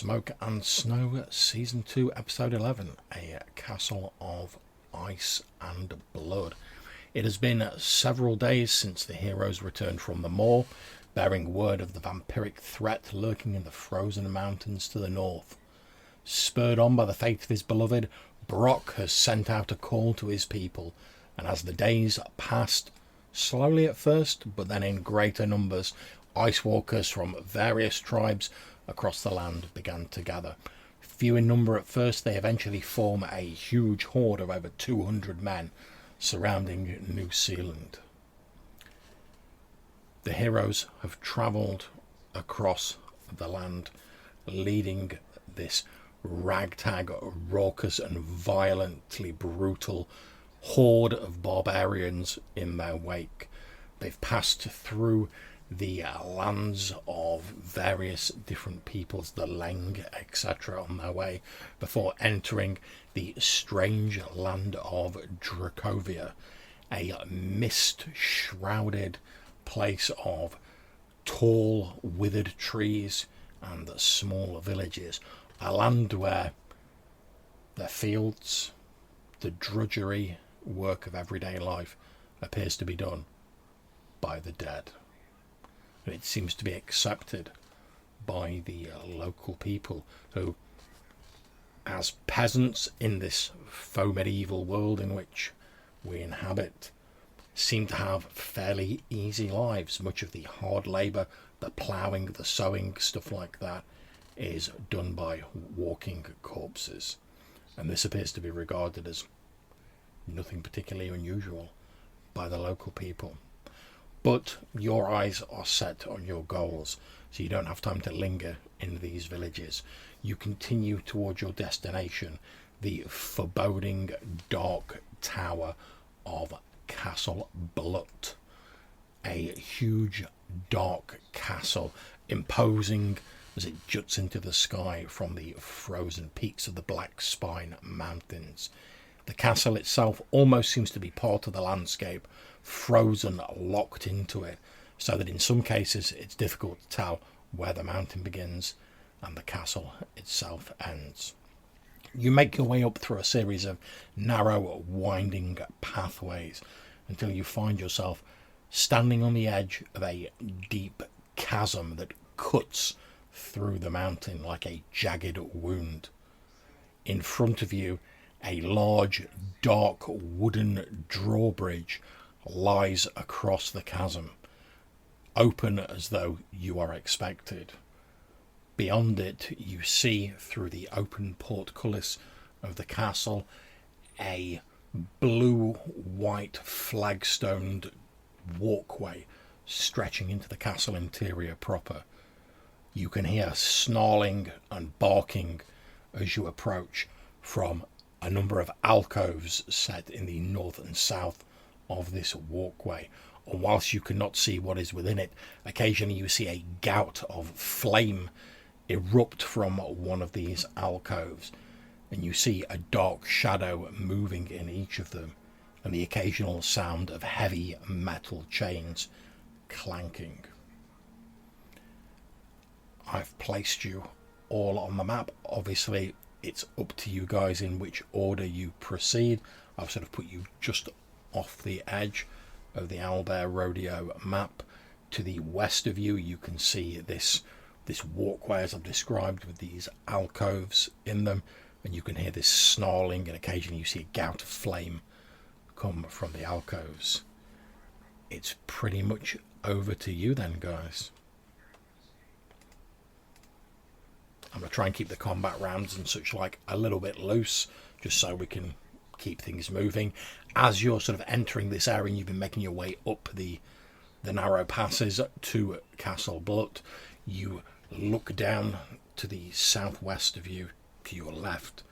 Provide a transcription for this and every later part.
Smoke and Snow Season 2 Episode 11, A Castle of Ice and Blood. It has been several days since the heroes returned from the moor, bearing word of the vampiric threat lurking in the frozen mountains to the north. Spurred on by the fate of his beloved, Brock has sent out a call to his people, and as the days passed, slowly at first, but then in greater numbers, Ice Walkers from various tribes across the land began to gather. Few in number at first, they eventually form a huge horde of over 200 men surrounding New Zealand. The heroes have travelled across the land, leading this ragtag, raucous and violently brutal horde of barbarians in their wake. They've passed through the lands of various different peoples, the Leng, etc., on their way, before entering the strange land of Drakovia, a mist-shrouded place of tall, withered trees and small villages, a land where the fields, the drudgery work of everyday life appears to be done by the dead. It seems to be accepted by the local people who, as peasants in this faux medieval world in which we inhabit, seem to have fairly easy lives. Much of the hard labour, the ploughing, the sowing, stuff like that, is done by walking corpses. And this appears to be regarded as nothing particularly unusual by the local people. But your eyes are set on your goals, so you don't have time to linger in these villages. You continue towards your destination, the foreboding dark tower of Castle Blut. A huge dark castle, imposing as it juts into the sky from the frozen peaks of the Black Spine Mountains. The castle itself almost seems to be part of the landscape, frozen, locked into it, so that in some cases it's difficult to tell where the mountain begins and the castle itself ends. You make your way up through a series of narrow, winding pathways until you find yourself standing on the edge of a deep chasm that cuts through the mountain like a jagged wound. In front of you, a large, dark wooden drawbridge lies across the chasm, open as though you are expected. Beyond it, you see through the open portcullis of the castle a blue-white flagstoned walkway stretching into the castle interior proper. You can hear snarling and barking as you approach from a number of alcoves set in the north and south of this walkway, and whilst you cannot see what is within it, occasionally you see a gout of flame erupt from one of these alcoves, and you see a dark shadow moving in each of them, and the occasional sound of heavy metal chains clanking. I've placed you all on the map. Obviously it's up to you guys in which order you proceed. I've sort of put you just off the edge of the Owlbear Rodeo map. To the west of you, you can see this walkway as I've described, with these alcoves in them, and you can hear this snarling, and occasionally you see a gout of flame come from the alcoves. It's pretty much over to you then, guys. I'm going to try and keep the combat rounds and such like a little bit loose, just so we can keep things moving. As you're sort of entering this area and you've been making your way up the narrow passes to Castle Blut, you look down to the southwest of you, to your left,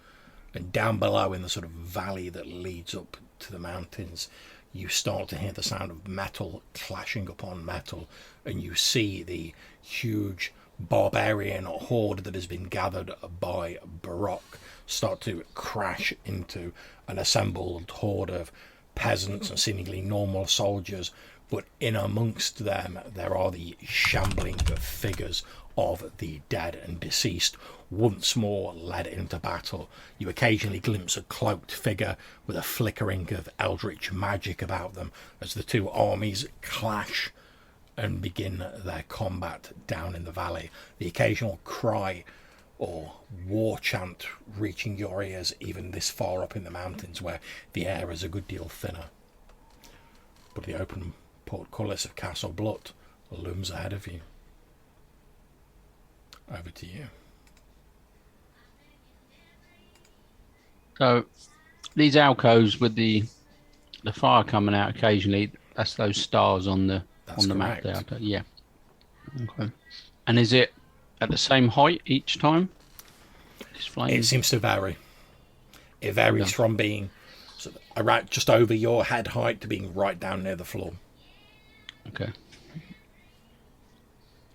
and down below in the sort of valley that leads up to the mountains, you start to hear the sound of metal clashing upon metal, and you see the huge barbarian horde that has been gathered by Baroque start to crash into an assembled horde of peasants and seemingly normal soldiers but in amongst them there are the shambling figures of the dead and deceased, once more led into battle. You occasionally glimpse a cloaked figure with a flickering of eldritch magic about them as the two armies clash and begin their combat down in the valley. The occasional cry or war chant reaching your ears even this far up in the mountains where the air is a good deal thinner. But the open portcullis of Castle Blut looms ahead of you. Over to you. So these alcoves with the fire coming out occasionally, that's those stars on the map there. Yeah. Okay. And is it at the same height each time? It seems to vary. It varies from being sort of around just over your head height to being right down near the floor. Okay.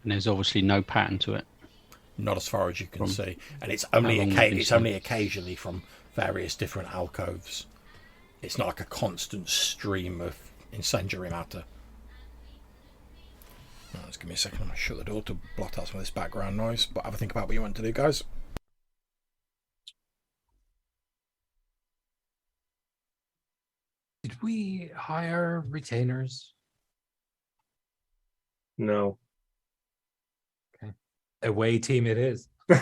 And there's obviously no pattern to it. Not as far as you can see, and it's only occasionally from various different alcoves. It's not like a constant stream of incendiary matter. Right, just give me a second. I'm going to shut the door to blot out some of this background noise. But have a think about what you want to do, guys. Did we hire retainers? No. Away team it is. We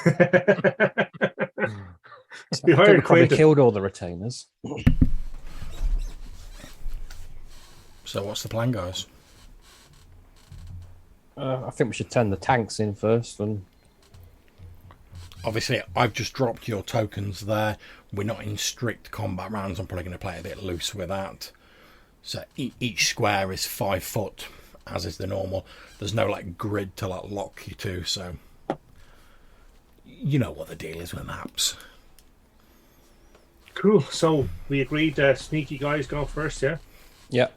hired probably killed all the retainers. So what's the plan, guys? I think we should turn the tanks in first. And obviously, I've just dropped your tokens there. We're not in strict combat rounds. I'm probably going to play a bit loose with that. So each square is 5 foot, as is the normal. There's no like grid to like lock you to, so you know what the deal is with maps. Cool. So we agreed sneaky guys go first, yeah? Yeah.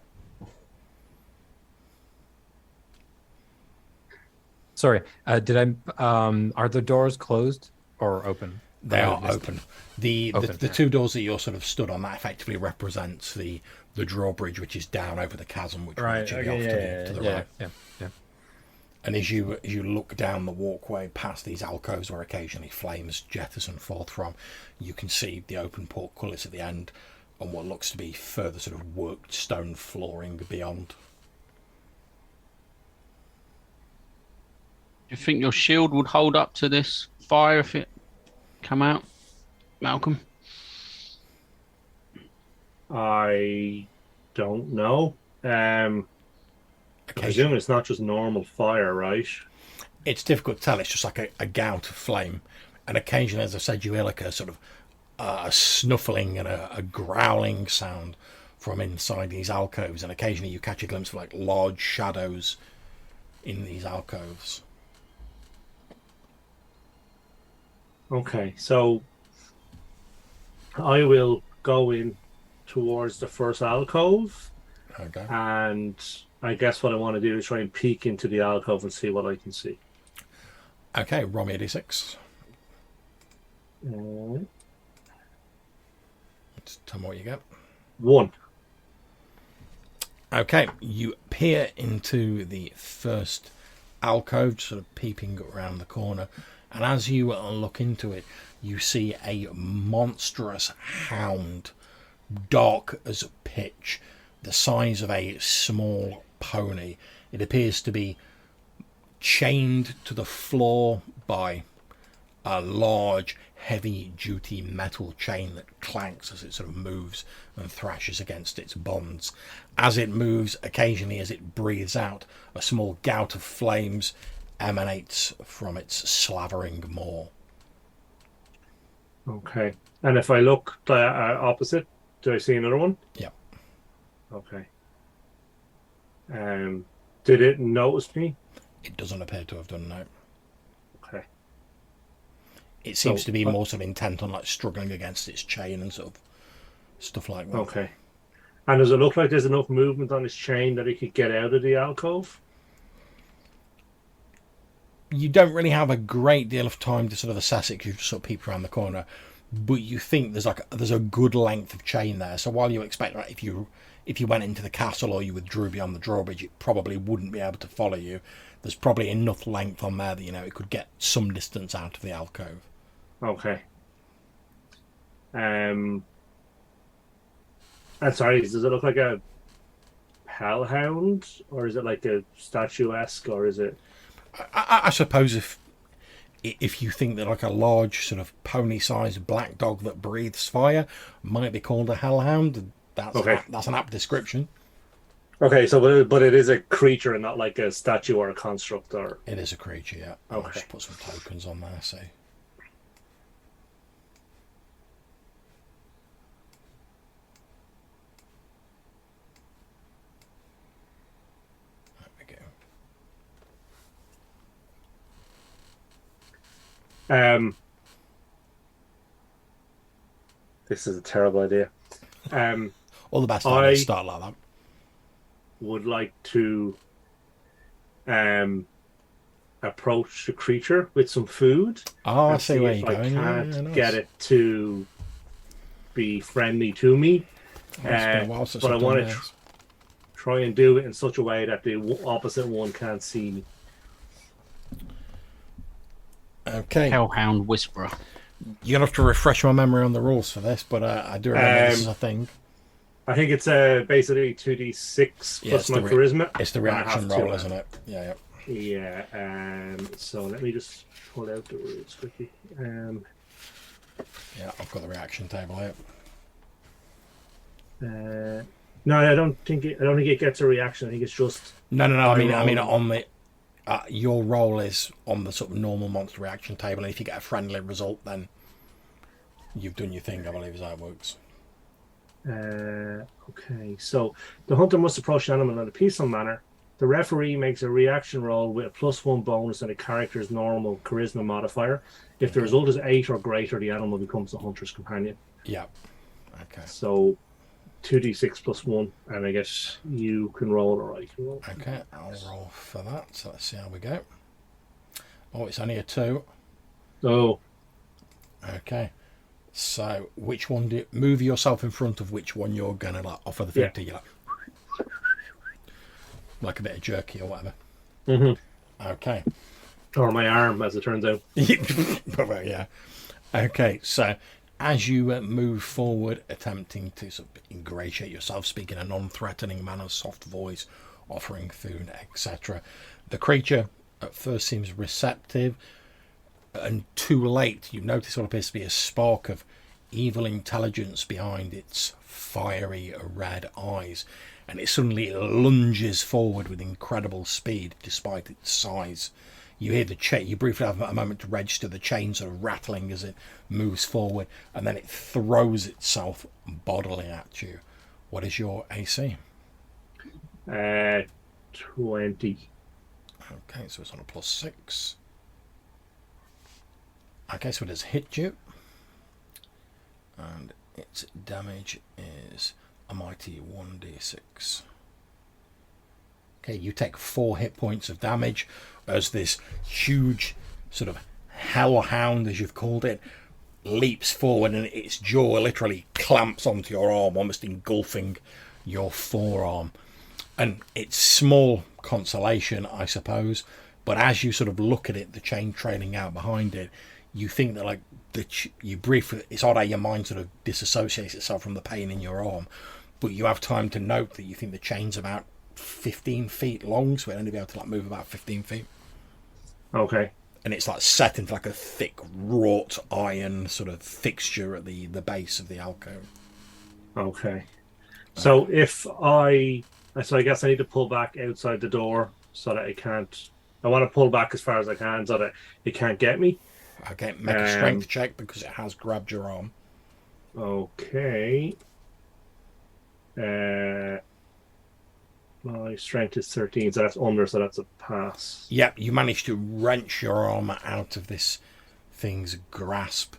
Sorry, did I? Are the doors closed or open? They are open. The two doors that you're sort of stood on, that effectively represents the drawbridge, which is down over the chasm, which will off to the right. Yeah. And as you look down the walkway past these alcoves where occasionally flames jettison forth from, you can see the open portcullis at the end and what looks to be further sort of worked stone flooring beyond. Do you think your shield would hold up to this fire if it come out, Malcolm? I don't know. I presume it's not just normal fire, right? It's difficult to tell. It's just like a gout of flame. And occasionally, as I said, you hear like a sort of a snuffling and a growling sound from inside these alcoves. And occasionally you catch a glimpse of like large shadows in these alcoves. Okay, so I will go in towards the first alcove. Okay. And I guess what I want to do is try and peek into the alcove and see what I can see. Okay, roll me a d6. Let's tell me what you get. 1. Okay, you peer into the first alcove, sort of peeping around the corner, and as you look into it, you see a monstrous hound, dark as pitch, the size of a small pony. It appears to be chained to the floor by a large, heavy-duty metal chain that clanks as it sort of moves and thrashes against its bonds. As it moves, occasionally as it breathes out, a small gout of flames emanates from its slavering maw. Okay. And if I look opposite, do I see another one? Yeah. Okay. Did it notice me? It doesn't appear to have done, no. Okay. It seems to be more sort of intent on like struggling against its chain and sort of stuff like that. Okay. And does it look like there's enough movement on its chain that it could get out of the alcove? You don't really have a great deal of time to sort of assess it because you sort of peep around the corner, but you think there's a good length of chain there. So while you expect that if if you went into the castle or you withdrew beyond the drawbridge, it probably wouldn't be able to follow you. There's probably enough length on there that, you know, it could get some distance out of the alcove. Okay. And sorry, does it look like a hellhound, or is it like a statuesque, or is it? I suppose if you think that like a large sort of pony-sized black dog that breathes fire might be called a hellhound, that's an apt description. Okay, so but it is a creature and not like a statue or a construct, or it is a creature. Yeah. Okay. I'll just put some tokens on there. See. This is a terrible idea. All the best ideas start like that. Would like to approach the creature with some food. Oh, I see where you're going. I can't get it to be friendly to me. But I want to try and do it in such a way that the opposite one can't see me. Okay. Hellhound Whisperer. You're going to have to refresh my memory on the rules for this, but I do remember this is a thing. I think it's basically 2d6 plus my charisma. It's the reaction roll, isn't it? Yeah. Yeah. So let me just pull out the rules quickly. Yeah, I've got the reaction table here. No, I don't think it gets a reaction. I think it's just no. I mean on the your roll is on the sort of normal monster reaction table, and if you get a friendly result, then you've done your thing. I believe is how it works. Okay, so the hunter must approach the animal in a peaceful manner. The referee makes a reaction roll with a +1 bonus and a character's normal charisma modifier. If the result is 8 or greater, the animal becomes the hunter's companion. Yeah. Okay. So 2d6 plus 1, and I guess you can roll or I can roll. Okay, I'll roll for that. So let's see how we go. Oh, it's only a 2. Oh. Okay. So, which one do you move yourself in front of which one you're gonna like offer the food to? You like a bit of jerky or whatever. Okay. Or my arm, as it turns out. Well, yeah. Okay. So, as you move forward, attempting to sort of ingratiate yourself, speaking a non-threatening manner, soft voice, offering food, etc., the creature at first seems receptive. And too late, you notice what appears to be a spark of evil intelligence behind its fiery red eyes, and it suddenly lunges forward with incredible speed despite its size. You hear the chain, you briefly have a moment to register the chain sort of rattling as it moves forward, and then it throws itself bodily at you. What is your AC? 20. Okay, so it's on a +6. Okay, so it has hit you, and its damage is a mighty 1d6. Okay, you take 4 hit points of damage as this huge sort of hellhound, as you've called it, leaps forward, and its jaw literally clamps onto your arm, almost engulfing your forearm. And it's small consolation, I suppose, but as you sort of look at it, the chain trailing out behind it, you think that like you briefly, it's odd how your mind sort of disassociates itself from the pain in your arm, but you have time to note that you think the chain's about 15 feet long, so it'll only be able to like move about 15 feet. Okay. And it's like set into like a thick wrought iron sort of fixture at the base of the alcove. Okay. So I guess I need to pull back outside the door so that I want to pull back as far as I can so that it can't get me. Okay, make a strength check because it has grabbed your arm. Okay. My strength is 13, so that's under, so that's a pass. Yep, you managed to wrench your arm out of this thing's grasp,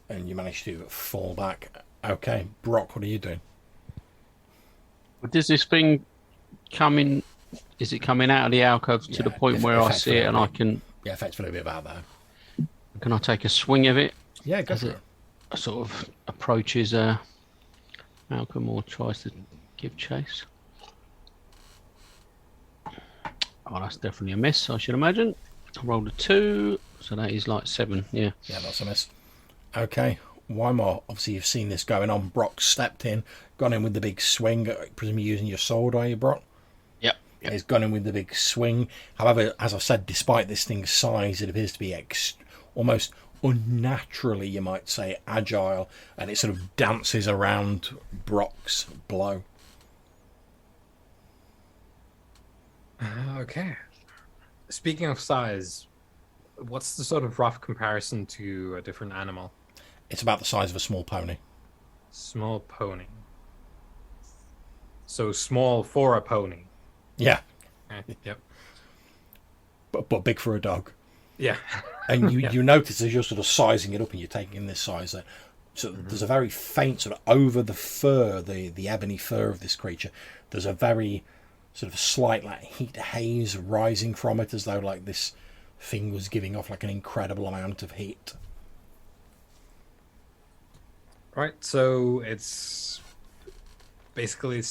and you managed to fall back. Okay, Brock, what are you doing? Does this thing come in? Is it coming out of the alcove to the point where I see it and I can? Yeah, effectively be about there. Can I take a swing of it? Yeah, go for it. Sort of approaches Malcolm or tries to Give chase. Oh, that's definitely a miss, I should imagine. I rolled a 2, so that is like 7, yeah. Yeah, that's a miss. Okay, Weimar, obviously you've seen this going on. Brock stepped in, gone in with the big swing, presumably using your sword, are you, Brock? Yep. He's gone in with the big swing. However, as I said, despite this thing's size, it appears to be almost unnaturally, you might say, agile, and it sort of dances around Brock's blow. Okay. Speaking of size, what's the sort of rough comparison to a different animal? It's about the size of a small pony. Small pony. So small for a pony. Yeah, Yep. but big for a dog. Yeah. And you, Yeah. you notice as you're sort of sizing it up and you're taking in this size, so there's a very faint sort of over the fur, the ebony fur of this creature. There's a very sort of slight like heat haze rising from it, as though like this thing was giving off like an incredible amount of heat. Right, so it's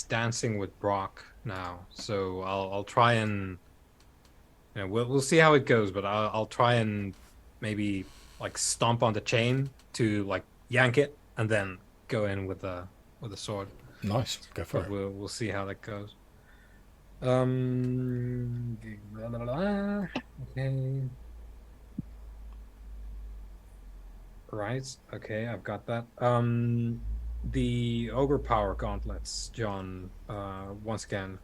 dancing with Brock now. So I'll try and we'll see how it goes, but I'll try and maybe like stomp on the chain to like yank it and then go in with the sword. Nice, go for But it. we'll see how that goes. Okay. Right. Okay, I've got that. The ogre power gauntlets, John. Once again,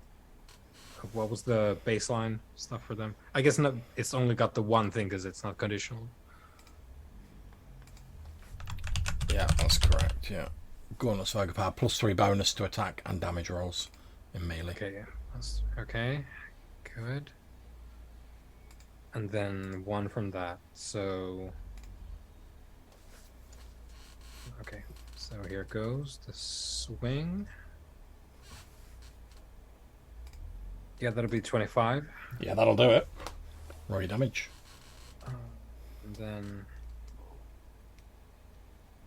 what was the baseline stuff for them? I guess not. It's only got the one thing because it's not conditional. Yeah, that's correct. Yeah, Gauntlets of Ogre Power +3 bonus to attack and damage rolls in melee. Okay, yeah. That's okay. Good. And then one from that. So. Okay, so here goes the swing. Yeah, that'll be 25. Yeah, that'll do it. Roll your damage. And then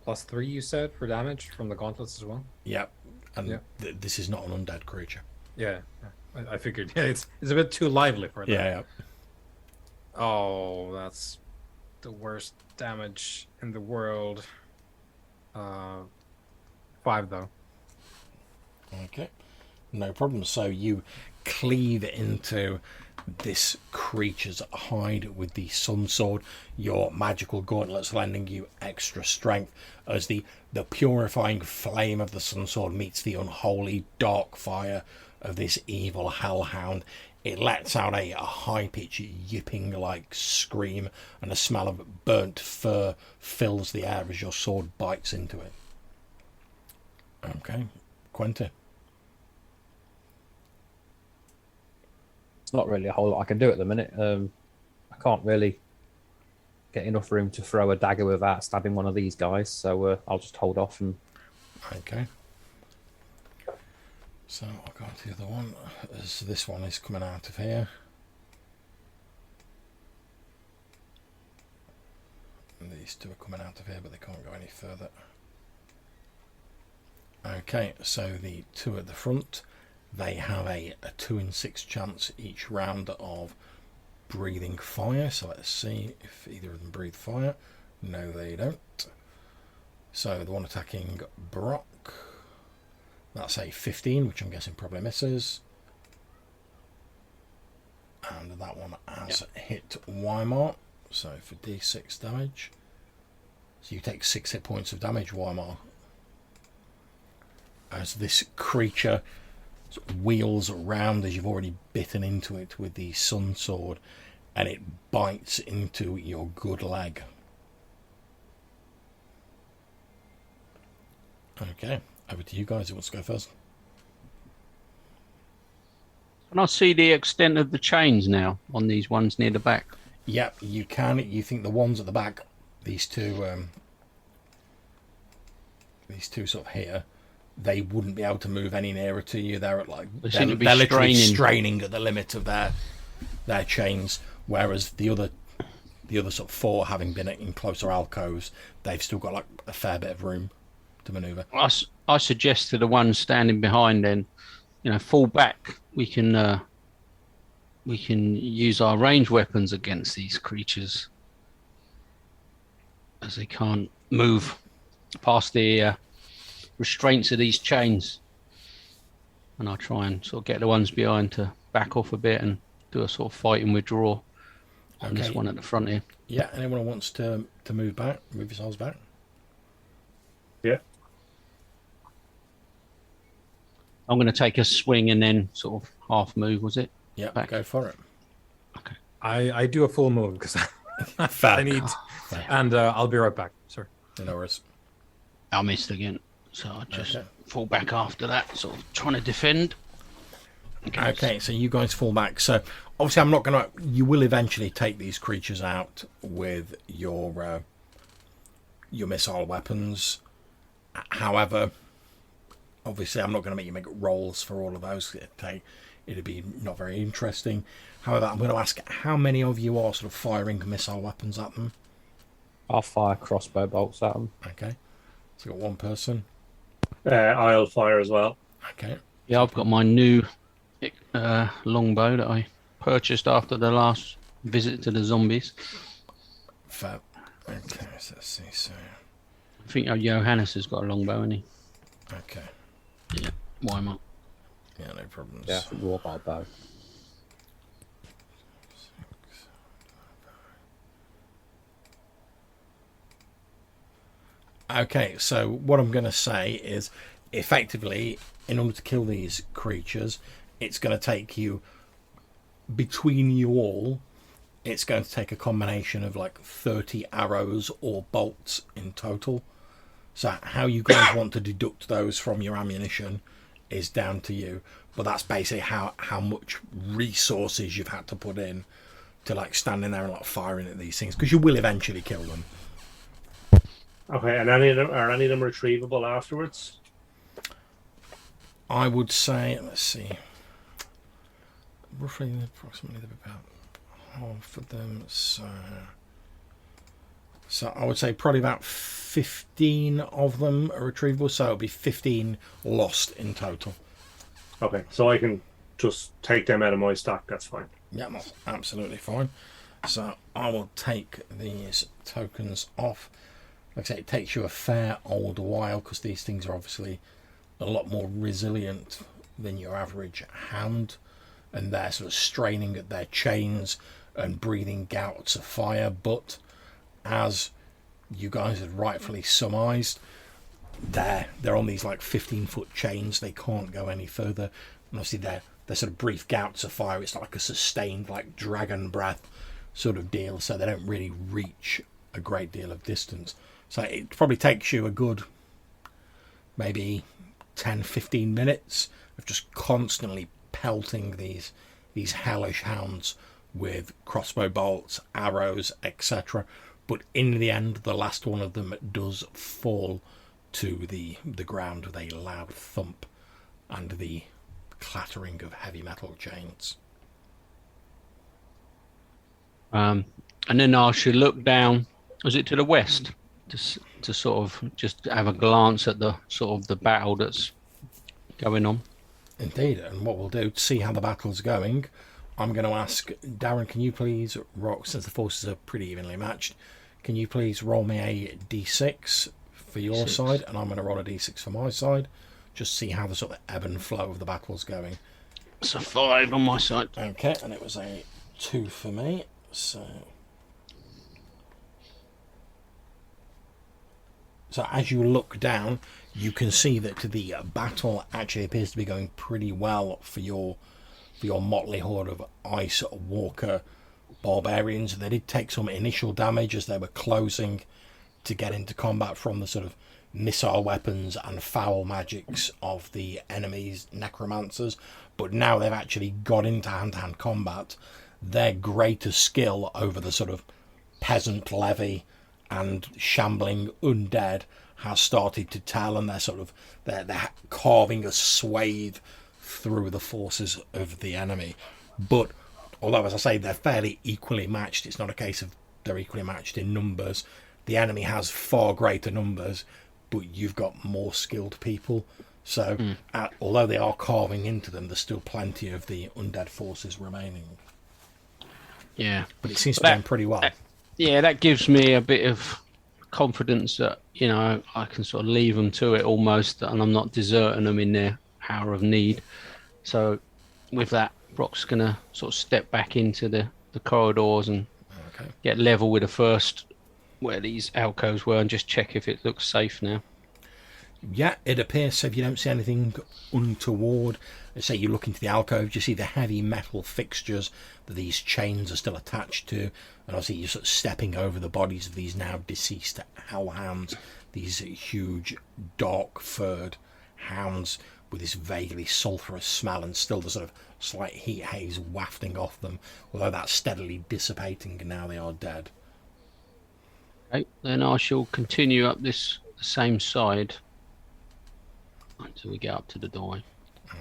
+3, you said, for damage from the gauntlets as well? Yeah, and Yeah. This is not an undead creature. Yeah, I figured. Yeah, it's a bit too lively for that. Yeah. Oh, that's the worst damage in the world. 5 though. Okay, no problem. So you cleave into this creature's hide with the sun sword, your magical gauntlets lending you extra strength as the purifying flame of the sun sword meets the unholy dark fire of this evil hellhound. It lets out a high-pitched yipping like scream, and a smell of burnt fur fills the air as your sword bites into it. Okay, Quentin. It's not really a whole lot I can do at the minute. I can't really get enough room to throw a dagger without stabbing one of these guys, so I'll just hold off. And Okay. So I'll go to the other one, as this one is coming out of here. And these two are coming out of here, but they can't go any further. Okay, so the two at the front, they have a 2 in 6 chance each round of breathing fire. So let's see if either of them breathe fire. No, they don't. So the one attacking Brock, that's a 15, which I'm guessing probably misses. And that one has hit Weimar. So for D6 damage. So you take 6 hit points of damage, Weimar. As this creature sort of wheels around, as you've already bitten into it with the sun sword, and it bites into your good leg. Okay, over to you guys. Who wants to go first? Can I see the extent of the chains now on these ones near the back? Yep, you can. You think the ones at the back, these two sort of here, they wouldn't be able to move any nearer to you. They're at like seem to be they're literally straining. straining at the limit of their chains, whereas the other sort of 4, having been in closer alcoves, they've still got like a fair bit of room manoeuvre. I suggest to the one standing behind, then, fall back. We can use our ranged weapons against these creatures, as they can't move past the restraints of these chains. And I'll try and sort of get the ones behind to back off a bit and do a sort of fighting withdrawal on this one at the front here. Yeah, anyone who wants to move yourselves back? Yeah. I'm going to take a swing and then sort of half move, was it? Yeah, back. Go for it. Okay. I do a full move because Fair. I need, and I'll be right back. Sorry. No worries. I missed again, so I just fall back after that, sort of trying to defend. Okay, so you guys fall back. So obviously, I'm not gonna. You will eventually take these creatures out with your missile weapons. However, obviously, I'm not going to make you make rolls for all of those. It'd be not very interesting. However, I'm going to ask how many of you are sort of firing missile weapons at them. I'll fire crossbow bolts at them. Okay, so got one person. I'll fire as well. Okay. Yeah, I've got my new longbow that I purchased after the last visit to the zombies. Fab. Okay, so let's see. So. I think Johannes has got a longbow, hasn't he? Okay. Yeah. Why not? Yeah, no problems. Yeah, war by bow. Okay, so what I'm going to say is, effectively, in order to kill these creatures, it's going to take you, between you all, it's going to take a combination of like 30 arrows or bolts in total. So how you guys want to deduct those from your ammunition is down to you. But that's basically how much resources you've had to put in to like standing there and like firing at these things, because you will eventually kill them. Okay, and are any of them retrievable afterwards? I would say, let's see, roughly approximately about half of them. So I would say probably about 15 of them are retrievable. So it'll be 15 lost in total. Okay, so I can just take them out of my stock. That's fine. Yeah, that's absolutely fine. So I will take these tokens off. Like I say, it takes you a fair old while because these things are obviously a lot more resilient than your average hound, and they're sort of straining at their chains and breathing gouts of fire. But as you guys had rightfully surmised, they're on these like 15-foot chains. They can't go any further. And obviously they're sort of brief gouts of fire. It's not like a sustained like dragon breath sort of deal, so they don't really reach a great deal of distance. So it probably takes you a good maybe 10-15 minutes of just constantly pelting these hellish hounds with crossbow bolts, arrows, etc. But in the end, the last one of them does fall to the ground with a loud thump and the clattering of heavy metal chains. And then I should look down. Was it to the west? To sort of just have a glance at the sort of the battle that's going on. Indeed, and what we'll do to see how the battle's going, I'm going to ask Darren, can you please roll, since the forces are pretty evenly matched, can you please roll me a d6 for your side, and I'm going to roll a d6 for my side, just see how the sort of ebb and flow of the battle's going. It's a 5 on my side. Okay, and it was a 2 for me, So as you look down, you can see that the battle actually appears to be going pretty well for your motley horde of Ice Walker barbarians. They did take some initial damage as they were closing to get into combat from the sort of missile weapons and foul magics of the enemy's necromancers, but now they've actually got into hand-to-hand combat. Their greater skill over the sort of peasant levy and shambling undead has started to tell, and they're carving a swathe through the forces of the enemy. But although, as I say, they're fairly equally matched, it's not a case of they're equally matched in numbers. The enemy has far greater numbers, but you've got more skilled people. So, although they are carving into them, there's still plenty of the undead forces remaining. Yeah. But it seems to be going pretty well. Yeah, that gives me a bit of confidence that, you know, I can sort of leave them to it almost, and I'm not deserting them in their hour of need. So, with that, Brock's going to sort of step back into the corridors and get level with the first where these alcoves were and just check if it looks safe now. Yeah, it appears so. If you don't see anything untoward, let's say you look into the alcove, you see the heavy metal fixtures that these chains are still attached to, and obviously you're sort of stepping over the bodies of these now deceased hellhounds, these huge dark-furred hounds with this vaguely sulphurous smell, and still the sort of slight heat haze wafting off them, although that's steadily dissipating and now they are dead. Okay, then I shall continue up this same side until we get up to the doorway.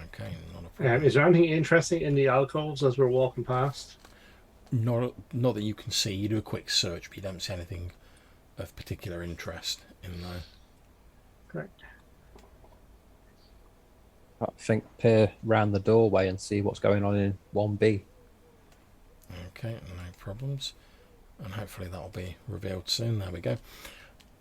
Okay, not a problem. Is there anything interesting in the alcoves as we're walking past? Not that you can see. You do a quick search, but you don't see anything of particular interest in there. Correct. I think peer round the doorway and see what's going on in 1B. Okay, no problems. And hopefully that'll be revealed soon. There we go.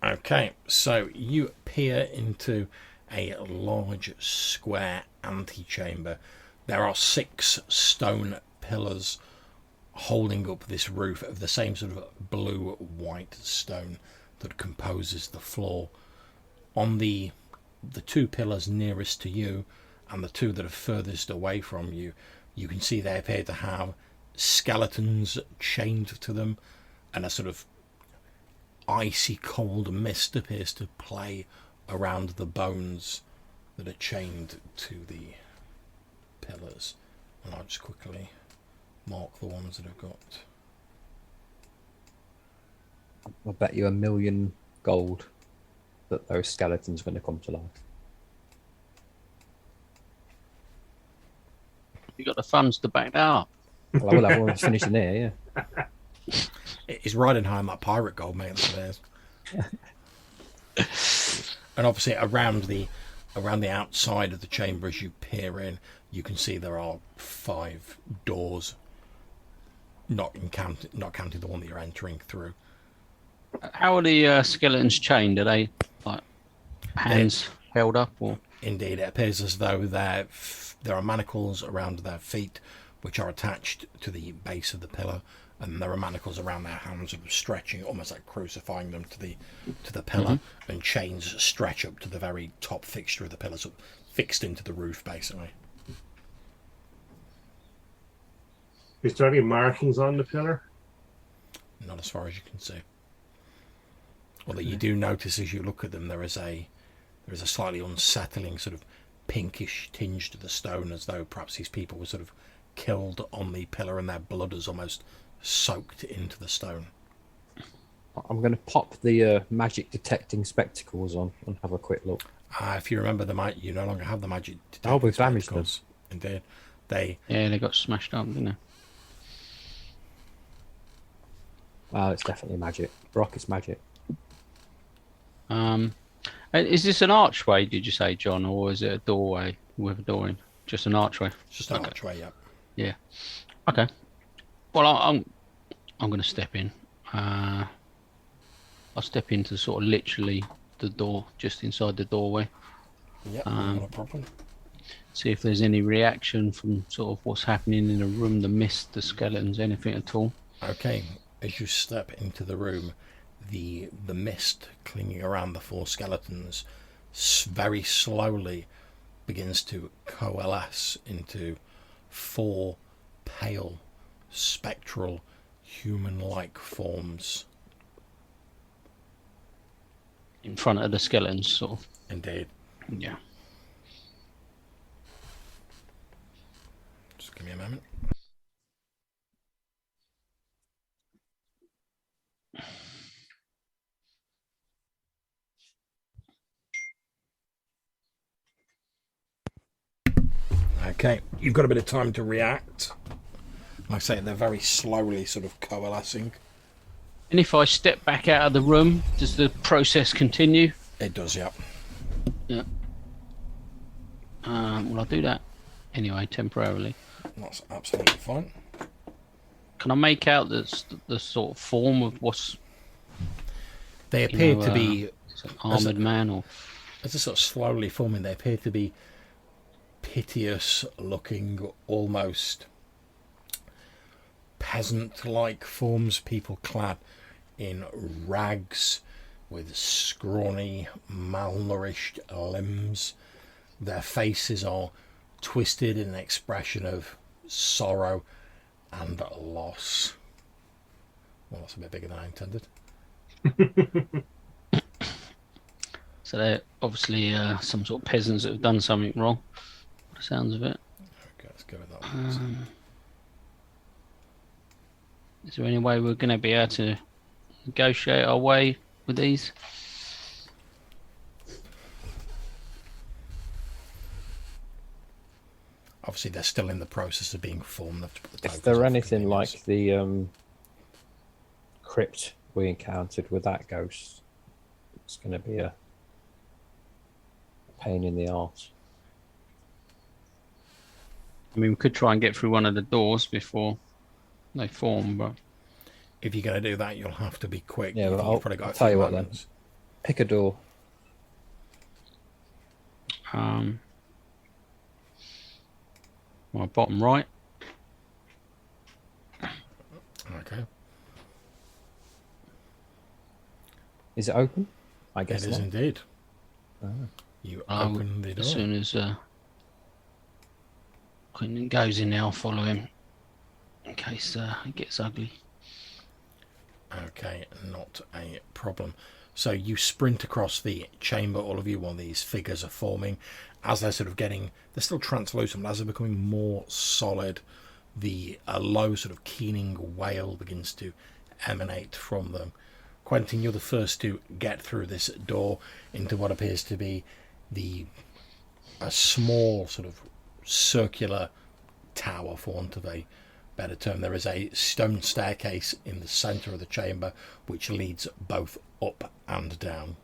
Okay, so you peer into a large square antechamber. There are 6 stone pillars holding up this roof of the same sort of blue-white stone that composes the floor. On the 2 pillars nearest to you and the 2 that are furthest away from you, you can see they appear to have skeletons chained to them, and a sort of icy cold mist appears to play around the bones that are chained to the pillars. And I'll just quickly mark the ones that I've got. I'll bet you 1,000,000 gold that those skeletons are going to come to life. You got the funds to back that up. Well, I will have one finishing here, yeah. It's riding high on that pirate gold, mate. That's And obviously around the outside of the chamber, as you peer in, you can see there are 5 doors, not counting the one that you're entering through. How are the skeletons chained? Are they like hands held up, or? Indeed, it appears as though there are manacles around their feet, which are attached to the base of the pillar, and there are manacles around their hands, sort of stretching, almost like crucifying them to the pillar, and chains stretch up to the very top fixture of the pillar, sort of fixed into the roof, basically. Is there any markings on the pillar? Not as far as you can see. Although you do notice as you look at them, there is a slightly unsettling sort of pinkish tinge to the stone, as though perhaps these people were sort of killed on the pillar and their blood has almost soaked into the stone. I'm going to pop the magic detecting spectacles on and have a quick look. If you remember, you no longer have the magic detecting Oh, we've damaged them. spectacles. Indeed. They got smashed up, didn't they? Well, it's definitely magic. Brock, it's magic. Is this an archway, did you say, John, or is it a doorway with a door in? Just an archway? Just an archway, yeah. Yeah. Okay. Well, I'm going to step in. I'll step into sort of literally the door, just inside the doorway. Yep, not a problem. See if there's any reaction from sort of what's happening in the room, the mist, the skeletons, anything at all. Okay, as you step into the room, the mist clinging around the 4 skeletons very slowly begins to coalesce into 4 pale, spectral, human-like forms. In front of the skeletons, sort of. Indeed. Yeah. Just give me a moment. Okay, you've got a bit of time to react. Like I say, they're very slowly sort of coalescing. And if I step back out of the room, does the process continue? It does, yeah. Yeah. Well, I'll do that anyway, temporarily. That's absolutely fine. Can I make out the sort of form of what's... They appear to be... It's an armoured man or... As they're sort of slowly forming, they appear to be piteous-looking, almost peasant-like forms, people clad in rags with scrawny, malnourished limbs. Their faces are twisted in an expression of sorrow and loss. Well, that's a bit bigger than I intended. So they're obviously some sort of peasants that have done something wrong, by the sounds of it. Okay, let's go with that one. Is there any way we're going to be able to negotiate our way with these? Obviously, they're still in the process of being formed. If they're anything like the crypt we encountered with that ghost, it's going to be a pain in the arse. I mean, we could try and get through one of the doors before they form, but... If you're going to do that, you'll have to be quick. Yeah, You've I'll probably got a tell few you what then. moments. Pick a door. My bottom right. Okay. Is it open? I guess It is not. indeed. Oh. You open the As door. soon as Quentin goes in there, I'll follow him in case it gets ugly. Okay, not a problem. So you sprint across the chamber, all of you, while these figures are forming. As they're sort of getting, they're still translucent, but as they're becoming more solid, a low sort of keening wail begins to emanate from them. Quentin, you're the first to get through this door into what appears to be a small sort of circular tower, for want of a better term. There is a stone staircase in the centre of the chamber which leads both up and down.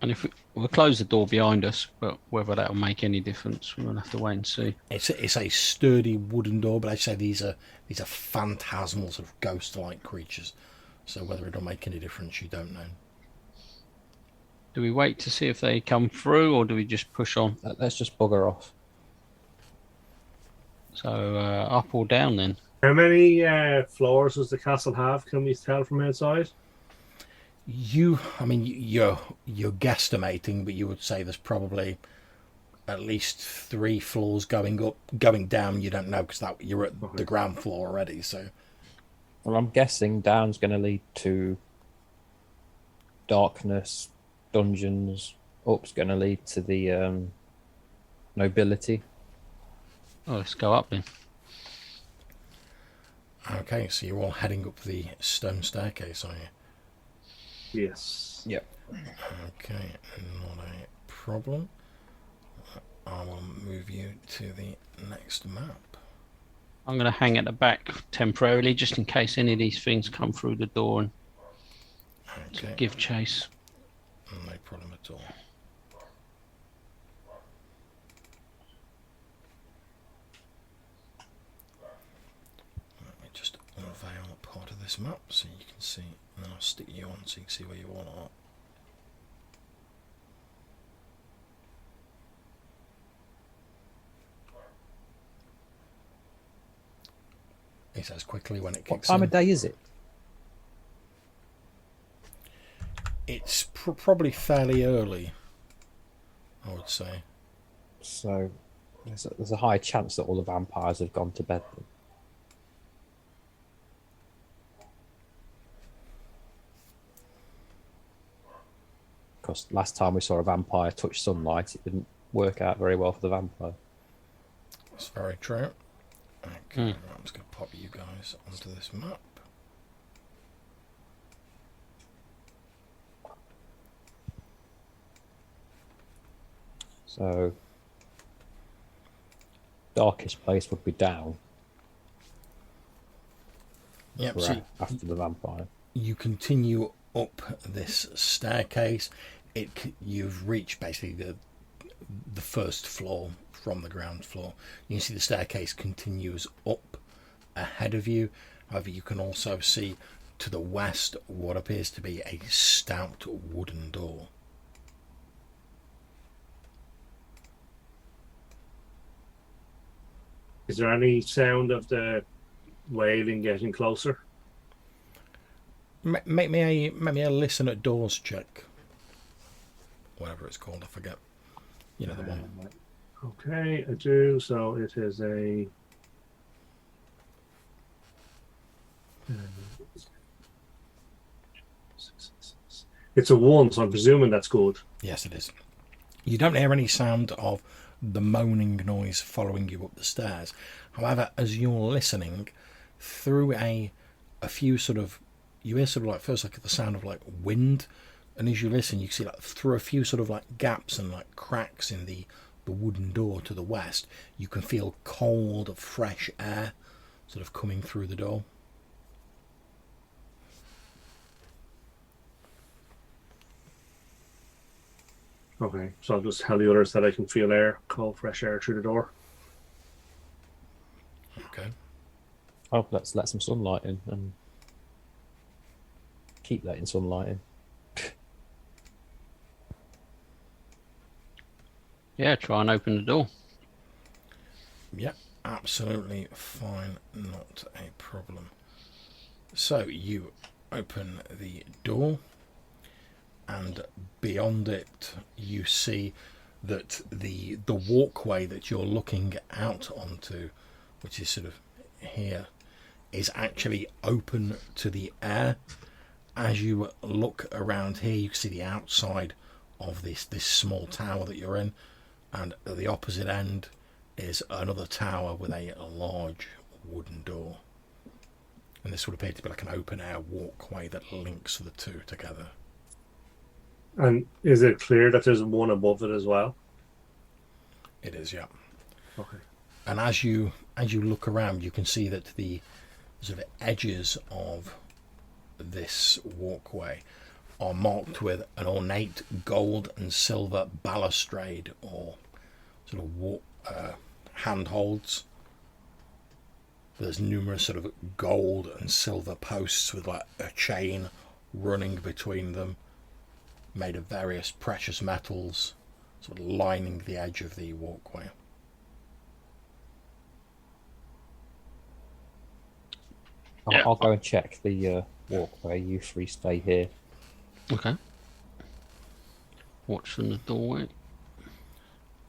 And if we'll close the door behind us, but whether that'll make any difference, we'll have to wait and see. It's a sturdy wooden door, but I say these are phantasmal sort of ghost-like creatures. So whether it'll make any difference, you don't know. Do we wait to see if they come through, or do we just push on? Let's just bugger off. So up or down then? How many floors does the castle have? Can we tell from outside? You're guesstimating, but you would say there's probably at least 3 floors going up. Going down, you don't know, because you're at the ground floor already. So, Well, I'm guessing down's going to lead to darkness, dungeons. Up's going to lead to the nobility. Oh, let's go up then. okay, so you're all heading up the stone staircase, are you? Yes. Yep. Okay, not a problem. I will move you to the next map. I'm going to hang at the back temporarily, just in case any of these things come through the door and Okay, give chase. no problem at all. Let me just unveil part of this map so you can see, and then I'll stick you on so you can see where you all are. He says quickly when it What kicks time in. of day is it? It's probably fairly early, I would say. So there's a high chance that all the vampires have gone to bed. Because last time we saw a vampire touch sunlight, it didn't work out very well for the vampire. That's very true. Okay, right, I'm just going to pop you guys onto this map. So darkest place would be down. Yep, for so after the vampire. you continue up this staircase. You've reached basically the first floor from the ground floor. You can see the staircase continues up ahead of you. However, you can also see to the west what appears to be a stout wooden door. Is there any sound of the wailing getting closer? Make me a listen at doors check. Whatever it's called, I forget. You know the one. Okay, I do. So it is a. It's a 1, so I'm presuming that's good. Yes, it is. You don't hear any sound of the moaning noise following you up the stairs. However, as you're listening, through a few sort of, you hear sort of like first like the sound of like wind, and as you listen, you see like through a few sort of like gaps and like cracks in the wooden door to the west, you can feel cold, fresh air sort of coming through the door. Okay, so I'll just tell the others that I can feel air, cold, fresh air through the door. Okay. Oh, let's let some sunlight in and keep letting sunlight in. Yeah, try and open the door. Yeah, absolutely fine, not a problem. So you open the door, and beyond it you see that the walkway that you're looking out onto, which is sort of here, is actually open to the air. As you look around here, you can see the outside of this small tower that you're in, and at the opposite end is another tower with a large wooden door. And this would appear to be like an open air walkway that links the two together. And is it clear that there's one above it as well? It is, yeah. Okay. And as you look around, you can see that the sort of edges of this walkway are marked with an ornate gold and silver balustrade, or sort of handholds. There's numerous sort of gold and silver posts with like a chain running between them, made of various precious metals, sort of lining the edge of the walkway. I'll go and check the walkway. You three stay here. Okay. Watch from the doorway.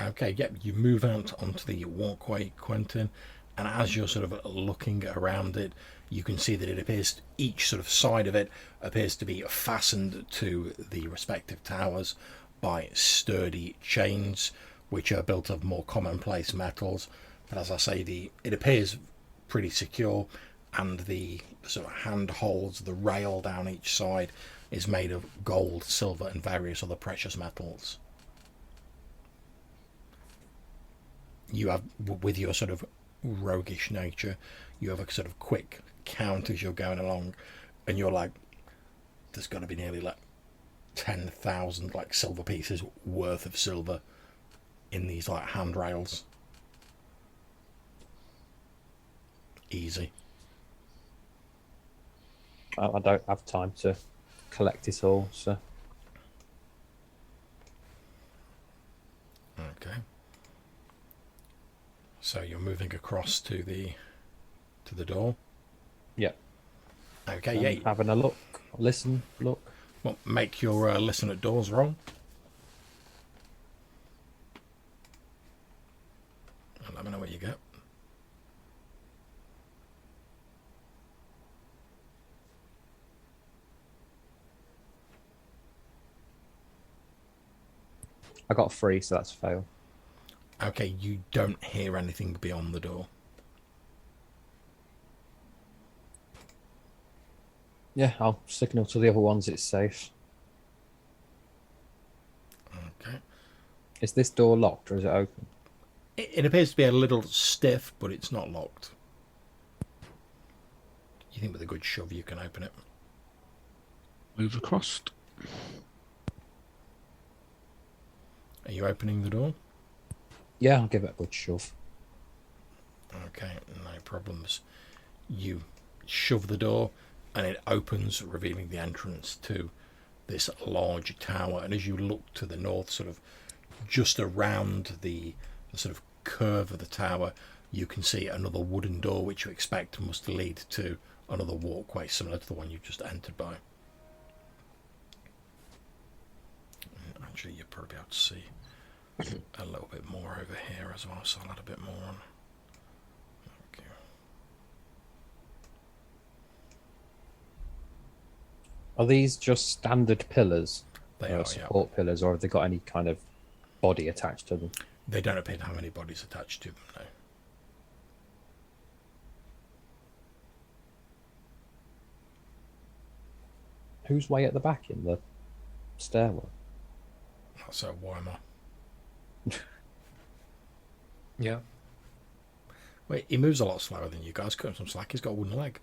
Okay, yep, you move out onto the walkway, Quentin, and as you're sort of looking around it, you can see that it appears, each sort of side of it appears to be fastened to the respective towers by sturdy chains, which are built of more commonplace metals. But as I say, it appears pretty secure, and the sort of handholds, the rail down each side, is made of gold, silver, and various other precious metals. You have, with your sort of roguish nature, you have a sort of quick count as you're going along, and you're like, there's got to be nearly like 10,000 like silver pieces worth of silver in these like handrails. Easy. I don't have time to collect it all, so. Okay. So you're moving across to the door. Yeah. Okay. Yeah. Having a look, listen, look. Well, make your listen at doors roll. And let me know what you get. I got 3, so that's a fail. Okay, you don't hear anything beyond the door. Yeah, I'll signal to the other ones it's safe. Okay. Is this door locked or is it open? It appears to be a little stiff, but it's not locked. You think with a good shove you can open it? Move across. Are you opening the door? Yeah, I'll give it a good shove. Okay, no problems. You shove the door and it opens, revealing the entrance to this large tower. And as you look to the north, sort of just around the sort of curve of the tower, you can see another wooden door which you expect must lead to another walkway similar to the one you just entered by. Actually, you'll probably be able to see a little bit more over here as well, so I'll add a bit more on. Okay. Are these just standard pillars? They are, support pillars, or have they got any kind of body attached to them? They don't appear to have any bodies attached to them, no. Who's way at the back in the stairwell? That's a Weimar. Yeah. Wait, he moves a lot slower than you guys. Cut him some slack. He's got a wooden leg.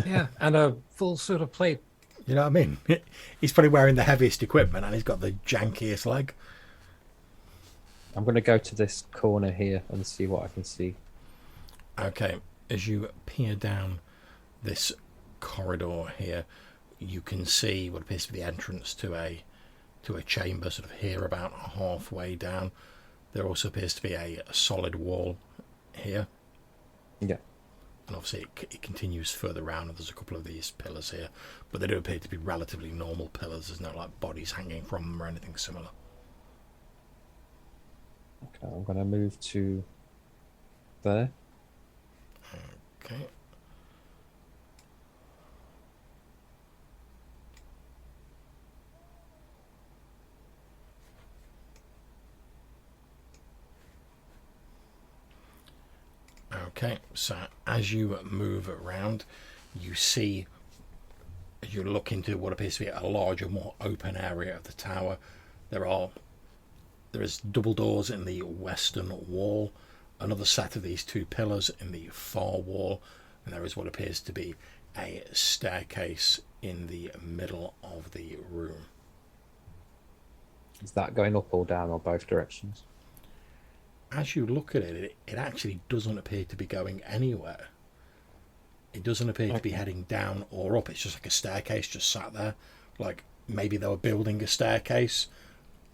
Yeah, and a full suit of plate. You know what I mean? He's probably wearing the heaviest equipment and he's got the jankiest leg. I'm going to go to this corner here and see what I can see. Okay, as you peer down this corridor here, you can see what appears to be the entrance to a chamber, sort of here about halfway down. There also appears to be a solid wall here. Yeah. And obviously it continues further around, and there's a couple of these pillars here, but they do appear to be relatively normal pillars. There's no like bodies hanging from them or anything similar. Okay, I'm going to move to there. Okay. Okay, so as you move around, you see, as you look into what appears to be a larger, more open area of the tower, there is double doors in the western wall, another set of these two pillars in the far wall, and there is what appears to be a staircase in the middle of the room. Is that going up or down or both directions? As you look at it, it actually doesn't appear to be going anywhere. It doesn't appear to be heading down or up. It's just like a staircase just sat there. Like maybe they were building a staircase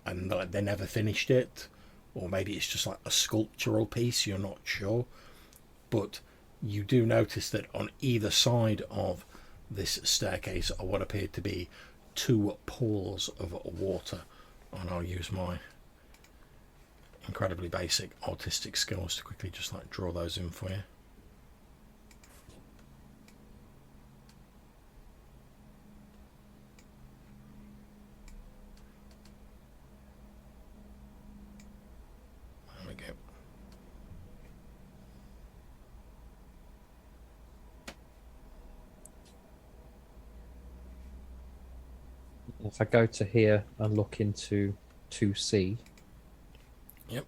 and like they never finished it, or maybe it's just like a sculptural piece, you're not sure. But you do notice that on either side of this staircase are what appear to be two pools of water. And I'll use my incredibly basic artistic skills to quickly just like draw those in for you. There we go. If I go to here and look into 2C. Yep.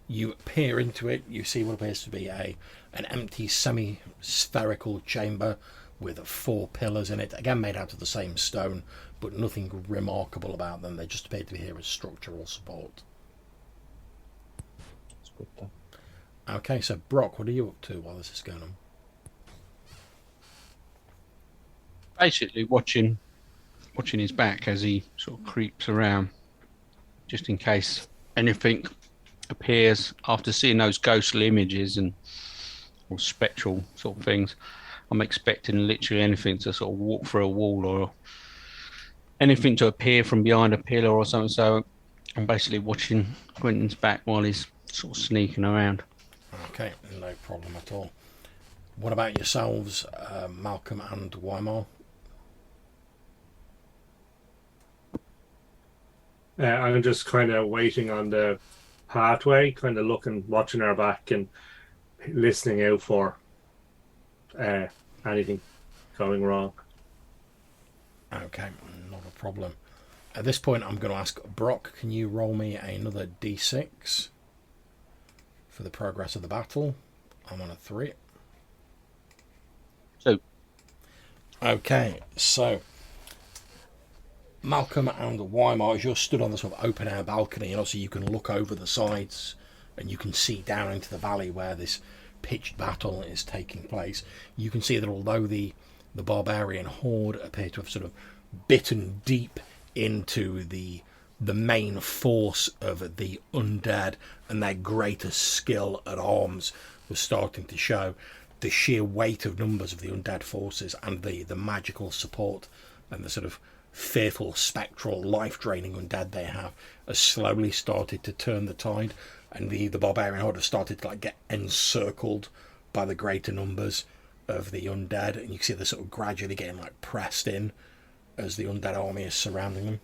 You peer into it, you see what appears to be an empty semi-spherical chamber with 4 pillars in it, again made out of the same stone, but nothing remarkable about them. They just appear to be here as structural support. That's good then. Okay, so Brock, what are you up to while this is going on? Basically watching his back as he sort of creeps around, just in case anything appears after seeing those ghostly images or spectral sort of things. I'm expecting literally anything to sort of walk through a wall or anything to appear from behind a pillar or something. So I'm basically watching Quentin's back while he's sort of sneaking around. Okay, no problem at all. What about yourselves, Malcolm and Weimar? I'm just kind of waiting on the pathway, kind of watching our back and listening out for anything going wrong. Okay, not a problem. At this point, I'm going to ask Brock, can you roll me another d6 for the progress of the battle? I'm on a 3. So, okay, so Malcolm and Weimar, as you're stood on the sort of open air balcony, and also you can look over the sides and you can see down into the valley where this pitched battle is taking place. You can see that although the barbarian horde appear to have sort of bitten deep into the main force of the undead, and their greater skill at arms was starting to show, the sheer weight of numbers of the undead forces and the magical support and the sort of fearful, spectral, life-draining undead they have has slowly started to turn the tide, and the barbarian horde have started to like get encircled by the greater numbers of the undead, and you can see they're sort of gradually getting like pressed in as the undead army is surrounding them.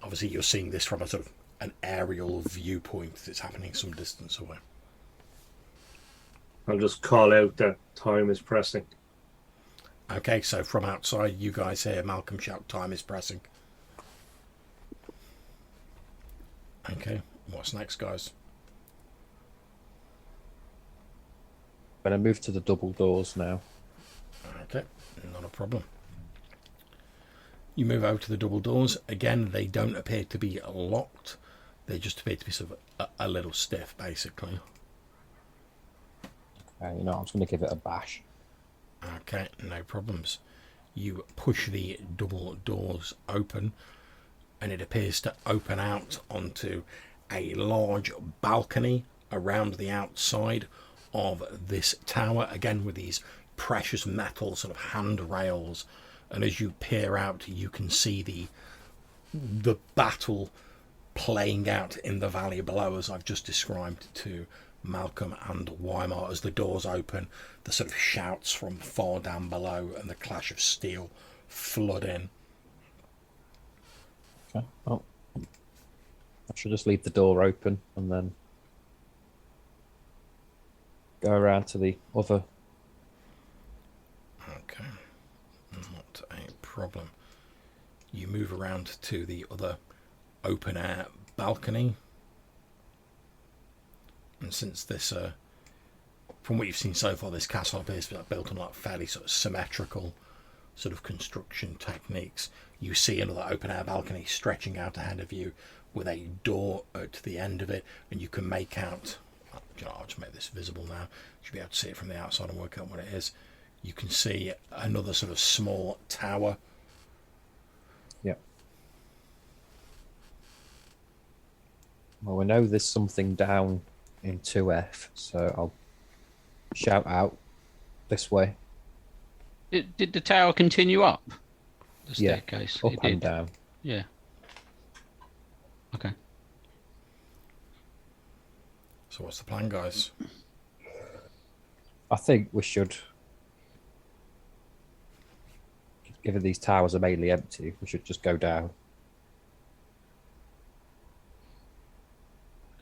Obviously you're seeing this from a sort of an aerial viewpoint that's happening some distance away. I'll just call out that time is pressing. Okay, so from outside you guys hear Malcolm shout, "Time is pressing." Okay, what's next, guys? I'm going to move to the double doors now. Okay, not a problem. You move over to the double doors. Again, they don't appear to be locked. They just appear to be sort of a little stiff, basically. I'm just going to give it a bash. Okay, no problems. You push the double doors open, and it appears to open out onto a large balcony around the outside of this tower, again with these precious metal sort of handrails, and as you peer out you can see the battle playing out in the valley below, as I've just described to Malcolm and Weimar. As the doors open, the sort of shouts from far down below and the clash of steel flood in. Okay. Well, I should just leave the door open and then go around to the other. Okay, not a problem. You move around to the other open air balcony, and since this from what you've seen so far, this castle appears to be built on like fairly sort of symmetrical sort of construction techniques, you see another open air balcony stretching out ahead of you with a door at the end of it, and you can make out, I'll just make this visible now, you should be able to see it from the outside and work out what it is. You can see another sort of small tower. Yep. Well, we know there's something down in 2F, so I'll shout out this way. Did the tower continue up the staircase? Up and down. Yeah. Okay. So what's the plan, guys? I think we should, given these towers are mainly empty, we should just go down.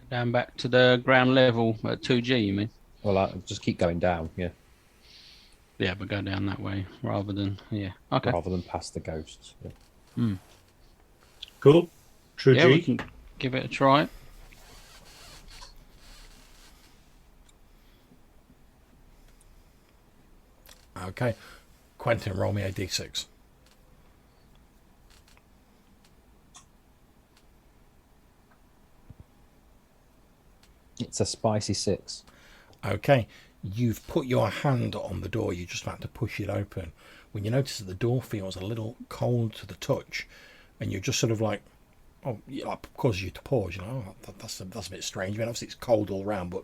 Down back to the ground level at 2G, you mean? Well, I'll just keep going down, yeah. Yeah, but go down that way rather than, okay. Rather than past the ghosts. Yeah. Cool. True Yeah, G. we can give it a try. Okay, Quentin, roll me a d6. It's a spicy 6. Okay, you've put your hand on the door, you're just about to push it open when you notice that the door feels a little cold to the touch, and you're just sort of like, oh, yeah, it causes you to pause, that's a bit strange. I mean, obviously it's cold all around, but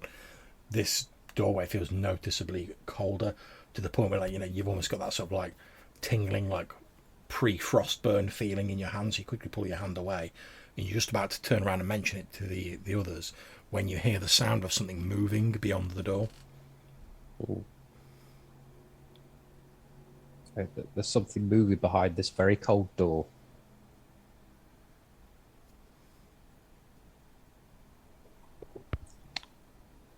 this doorway feels noticeably colder, to the point where, like, you've almost got that sort of like tingling, like pre-frost burn feeling in your hands. You quickly pull your hand away, and you're just about to turn around and mention it to the others when you hear the sound of something moving beyond the door. Ooh. Okay, there's something moving behind this very cold door.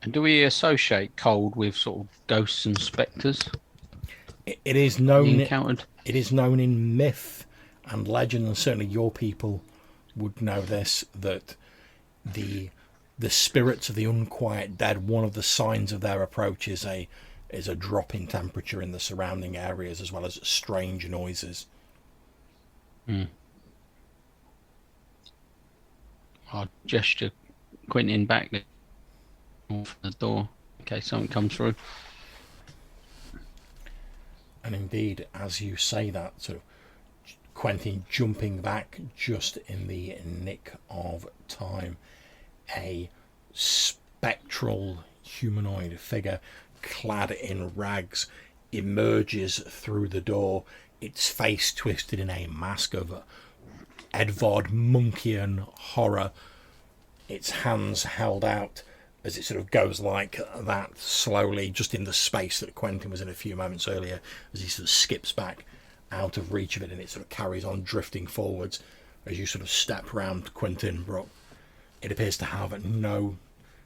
And do we associate cold with sort of ghosts and spectres? It is known. Encountered? It is known in myth and legend, and certainly your people would know this, that the spirits of the unquiet dead, one of the signs of their approach is a is a drop in temperature in the surrounding areas, as well as strange noises. I'll gesture Quentin back from the door in case something comes through. And indeed, as you say that, sort of Quentin jumping back just in the nick of time, a spectral humanoid figure clad in rags emerges through the door, its face twisted in a mask of Edvard Munkian horror, its hands held out as it sort of goes like that slowly, just in the space that Quentin was in a few moments earlier, as he sort of skips back out of reach of it, and it sort of carries on drifting forwards as you sort of step round Quentin Brock. It appears to have no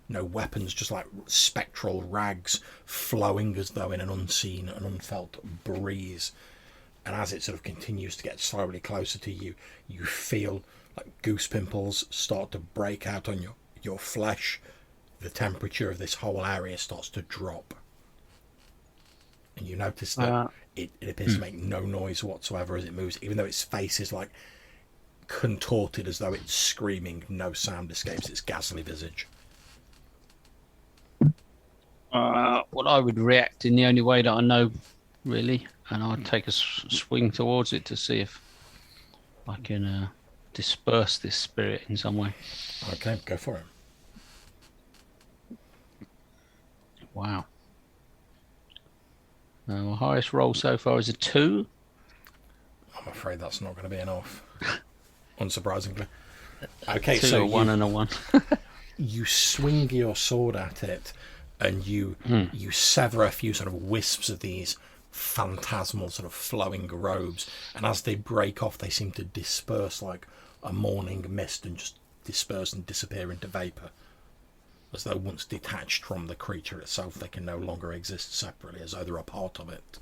weapons, just like spectral rags flowing as though in an unseen and unfelt breeze. And as it sort of continues to get slowly closer to you, you feel like goose pimples start to break out on your flesh. The temperature of this whole area starts to drop. And you notice that it appears to make no noise whatsoever as it moves, even though its face is like contorted as though it's screaming. No sound escapes its ghastly visage. Well, I would react in the only way that I know, really, and I'd take a swing towards it to see if I can disperse this spirit in some way. Okay, go for it. Wow. Our highest roll so far is a 2. I'm afraid that's not going to be enough, unsurprisingly. Okay, 2, so a 1 and a 1. you swing your sword at it, and you sever a few sort of wisps of these phantasmal sort of flowing robes, and as they break off, they seem to disperse like a morning mist and just disperse and disappear into vapour, as though once detached from the creature itself, they can no longer exist separately, as though they're a part of it.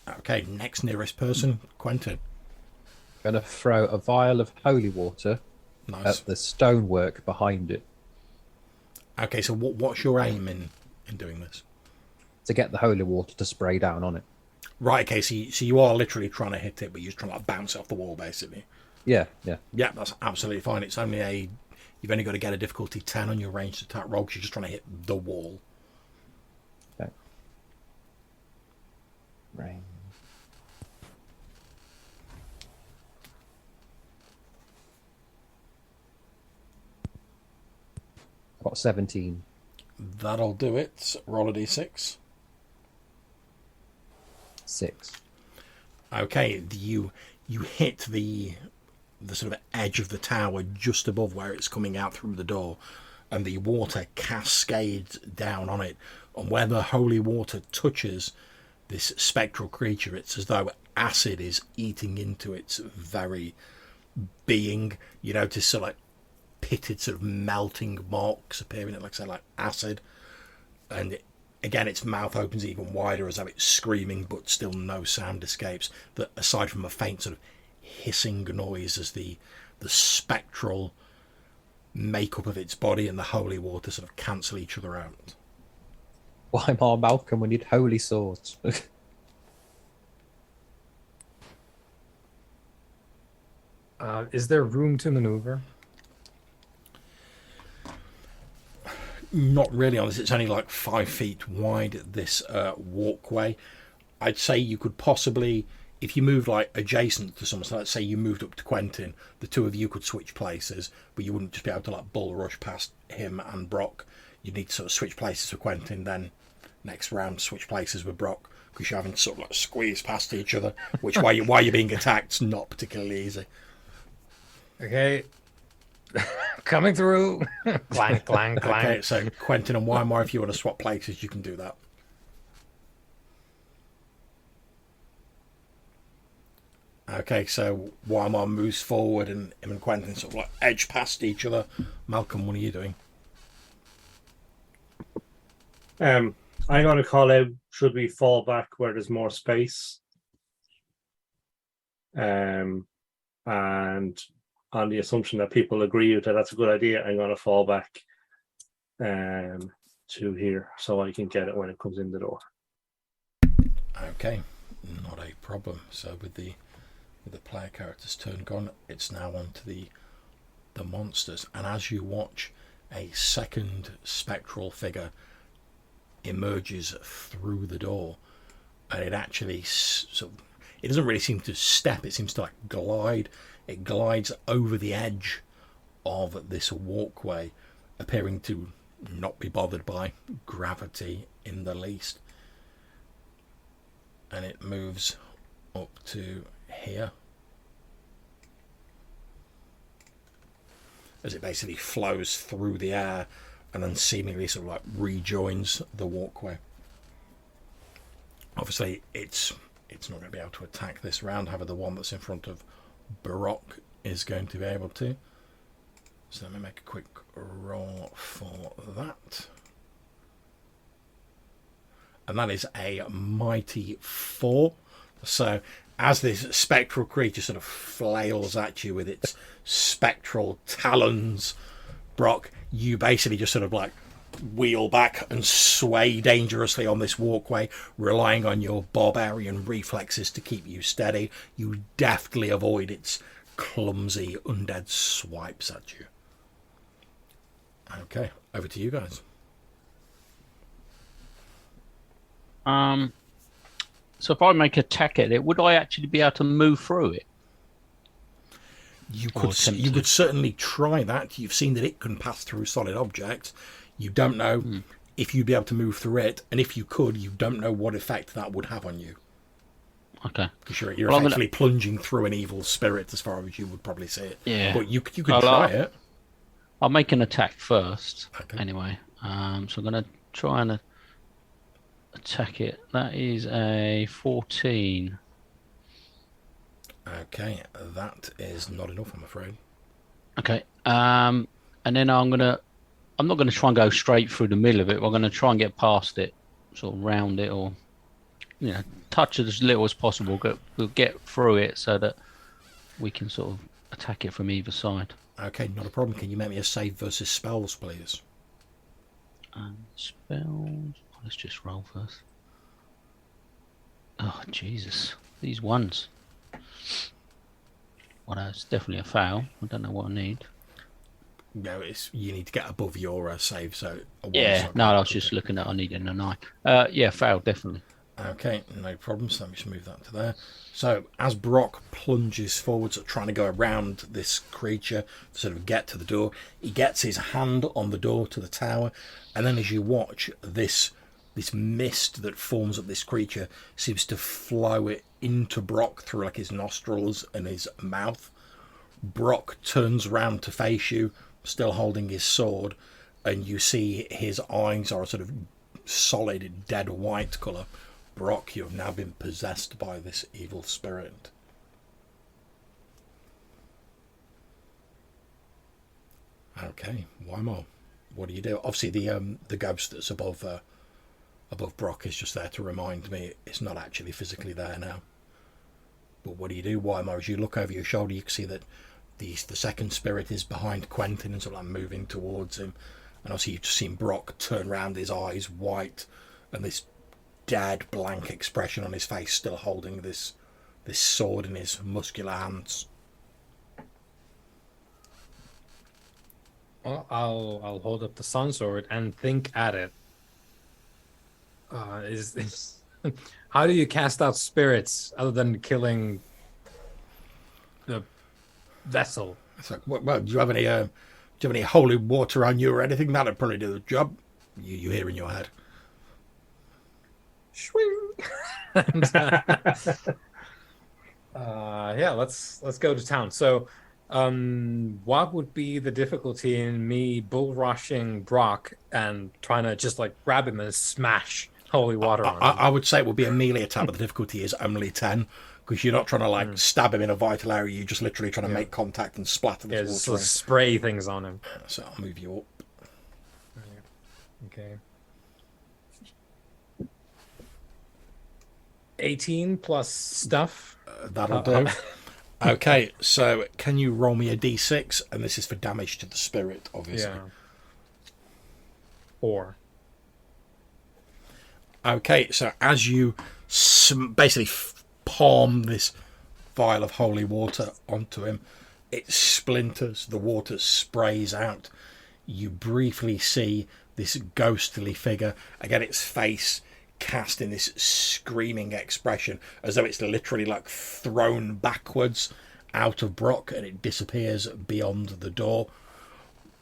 Okay, next nearest person, Quentin. I'm going to throw a vial of holy water Nice. at the stonework behind it Okay, so what's your aim in doing this? to get the holy water to spray down on it. Right, okay, so you are literally trying to hit it, but you're just trying to like, bounce it off the wall, basically. Yeah. Yeah, that's absolutely fine. It's only you've only got to get a difficulty 10 on your ranged attack roll because you're just trying to hit the wall. Okay. Rain. I've got 17. That'll do it. Roll a d6. 6. Okay, you hit the sort of edge of the tower just above where it's coming out through the door, and the water cascades down on it. And where the holy water touches this spectral creature, it's as though acid is eating into its very being. You notice sort of like pitted sort of melting marks appearing, like I say, like acid. And again, its mouth opens even wider as though it's screaming, but still no sound escapes, that aside from a faint sort of hissing noise as the spectral makeup of its body and the holy water sort of cancel each other out. Why, more Malcolm? We need holy swords. Is there room to maneuver? Not really on this. It's only like 5 feet wide, this walkway. I'd say you could possibly, if you moved like adjacent to someone, so let's say you moved up to Quentin, the two of you could switch places, but you wouldn't just be able to like bull rush past him and Brock. You'd need to sort of switch places with Quentin, then next round switch places with Brock, because you're having to sort of like squeeze past each other, which while you're being attacked is not particularly easy. Okay. Coming through. Clang, clang, clang. Okay, so Quentin and Weimar, if you want to swap places, you can do that. Okay, so Weimar moves forward and him and Quentin sort of like edge past each other. Malcolm, what are you doing? I'm going to call out, should we fall back where there's more space? And on the assumption that people agree with that that's a good idea, I'm going to fall back to here so I can get it when it comes in the door. Okay, not a problem. So with the player character's turn gone, it's now on to the monsters. And as you watch, a second spectral figure emerges through the door, and it actually it doesn't really seem to step, it seems to like glide. It glides over the edge of this walkway, appearing to not be bothered by gravity in the least, and it moves up to here as it basically flows through the air and then seemingly sort of like rejoins the walkway. Obviously it's not going to be able to attack this round, however the one that's in front of Baroque is going to be able to. So let me make a quick roll for that. And that is a mighty 4. So as this spectral creature sort of flails at you with its spectral talons, Brock, you basically just sort of like wheel back and sway dangerously on this walkway, relying on your barbarian reflexes to keep you steady. You deftly avoid its clumsy undead swipes at you. Okay, over to you guys. So if I make a attack at it, would I actually be able to move through it? You could certainly try that. You've seen that it can pass through solid objects. You don't know if you'd be able to move through it, and if you could, you don't know what effect that would have on you. Okay. Because you're effectively plunging through an evil spirit, as far as you would probably see it. Yeah. But you could try it. I'll make an attack first. Okay. Anyway, so I'm going to try and attack it. That is a 14. Okay, that is not enough, I'm afraid. Okay. And then I'm not going to try and go straight through the middle of it. We're going to try and get past it, sort of round it, or touch it as little as possible. We'll get through it so that we can sort of attack it from either side. Okay, not a problem. Can you make me a save versus spells, please? Spells. Let's just roll first. Oh, Jesus. These ones. Well, that's definitely a foul. I don't know what I need. No, you need to get above your save. So I was just looking at I needed a 9. Yeah, foul, definitely. Okay, no problem. So let me just move that to there. So as Brock plunges forwards, trying to go around this creature to sort of get to the door, he gets his hand on the door to the tower, and then as you watch, this mist that forms up this creature seems to flow it into Brock through like his nostrils and his mouth. Brock turns round to face you, still holding his sword, and you see his eyes are a sort of solid dead white colour. Brock, you have now been possessed by this evil spirit. Okay, Wymo, what do you do? Obviously, the ghost that's above Brock is just there to remind me it's not actually physically there now. But what do you do, Wymo? As you look over your shoulder, you can see that the second spirit is behind Quentin and sort of like moving towards him. And obviously, you've just seen Brock turn round, his eyes white, and this dead blank expression on his face, still holding this sword in his muscular hands. Well, I'll hold up the sun sword and think at it. How do you cast out spirits other than killing the vessel? It's like, well, do you have any holy water on you or anything? That'd probably do the job. You hear in your head. Swing. Yeah, let's go to town. So, what would be the difficulty in me bull rushing Brock and trying to just like grab him and smash holy water on him? I would say it would be a melee attack, but the difficulty is only 10 because you're not trying to like stab him in a vital area. You're just literally trying to make contact and splatter the water. So spray things on him. So I'll move you up. Okay. 18 plus stuff. That'll do. Okay, so can you roll me a d6? And this is for damage to the spirit, obviously. Yeah. 4. Okay, so as you basically palm this vial of holy water onto him, it splinters, the water sprays out. You briefly see this ghostly figure, again its face cast in this screaming expression, as though it's literally like thrown backwards out of Brock, and it disappears beyond the door.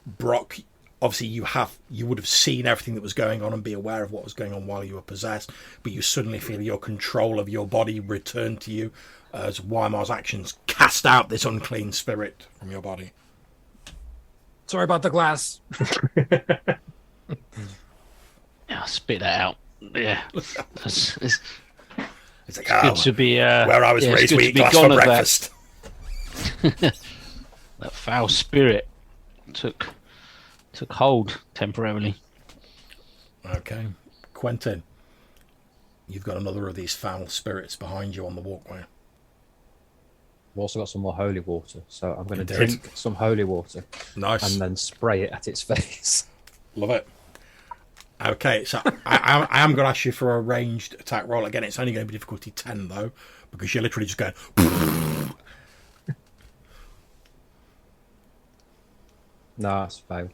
Brock, obviously you would have seen everything that was going on and be aware of what was going on while you were possessed, but you suddenly feel your control of your body return to you as Weimar's actions cast out this unclean spirit from your body. Sorry about the glass. Yeah, I'll spit that out. Yeah. It's like, good to be where I was raised, we eat glass for breakfast. That foul spirit took hold temporarily. Okay. Quentin, you've got another of these foul spirits behind you on the walkway. I've also got some more holy water, so I'm going to Indeed. drink some holy water. Nice. And then spray it at its face. Love it. Okay, so I am going to ask you for a ranged attack roll. Again, it's only going to be difficulty 10, though, because you're literally just going... No, that's fine.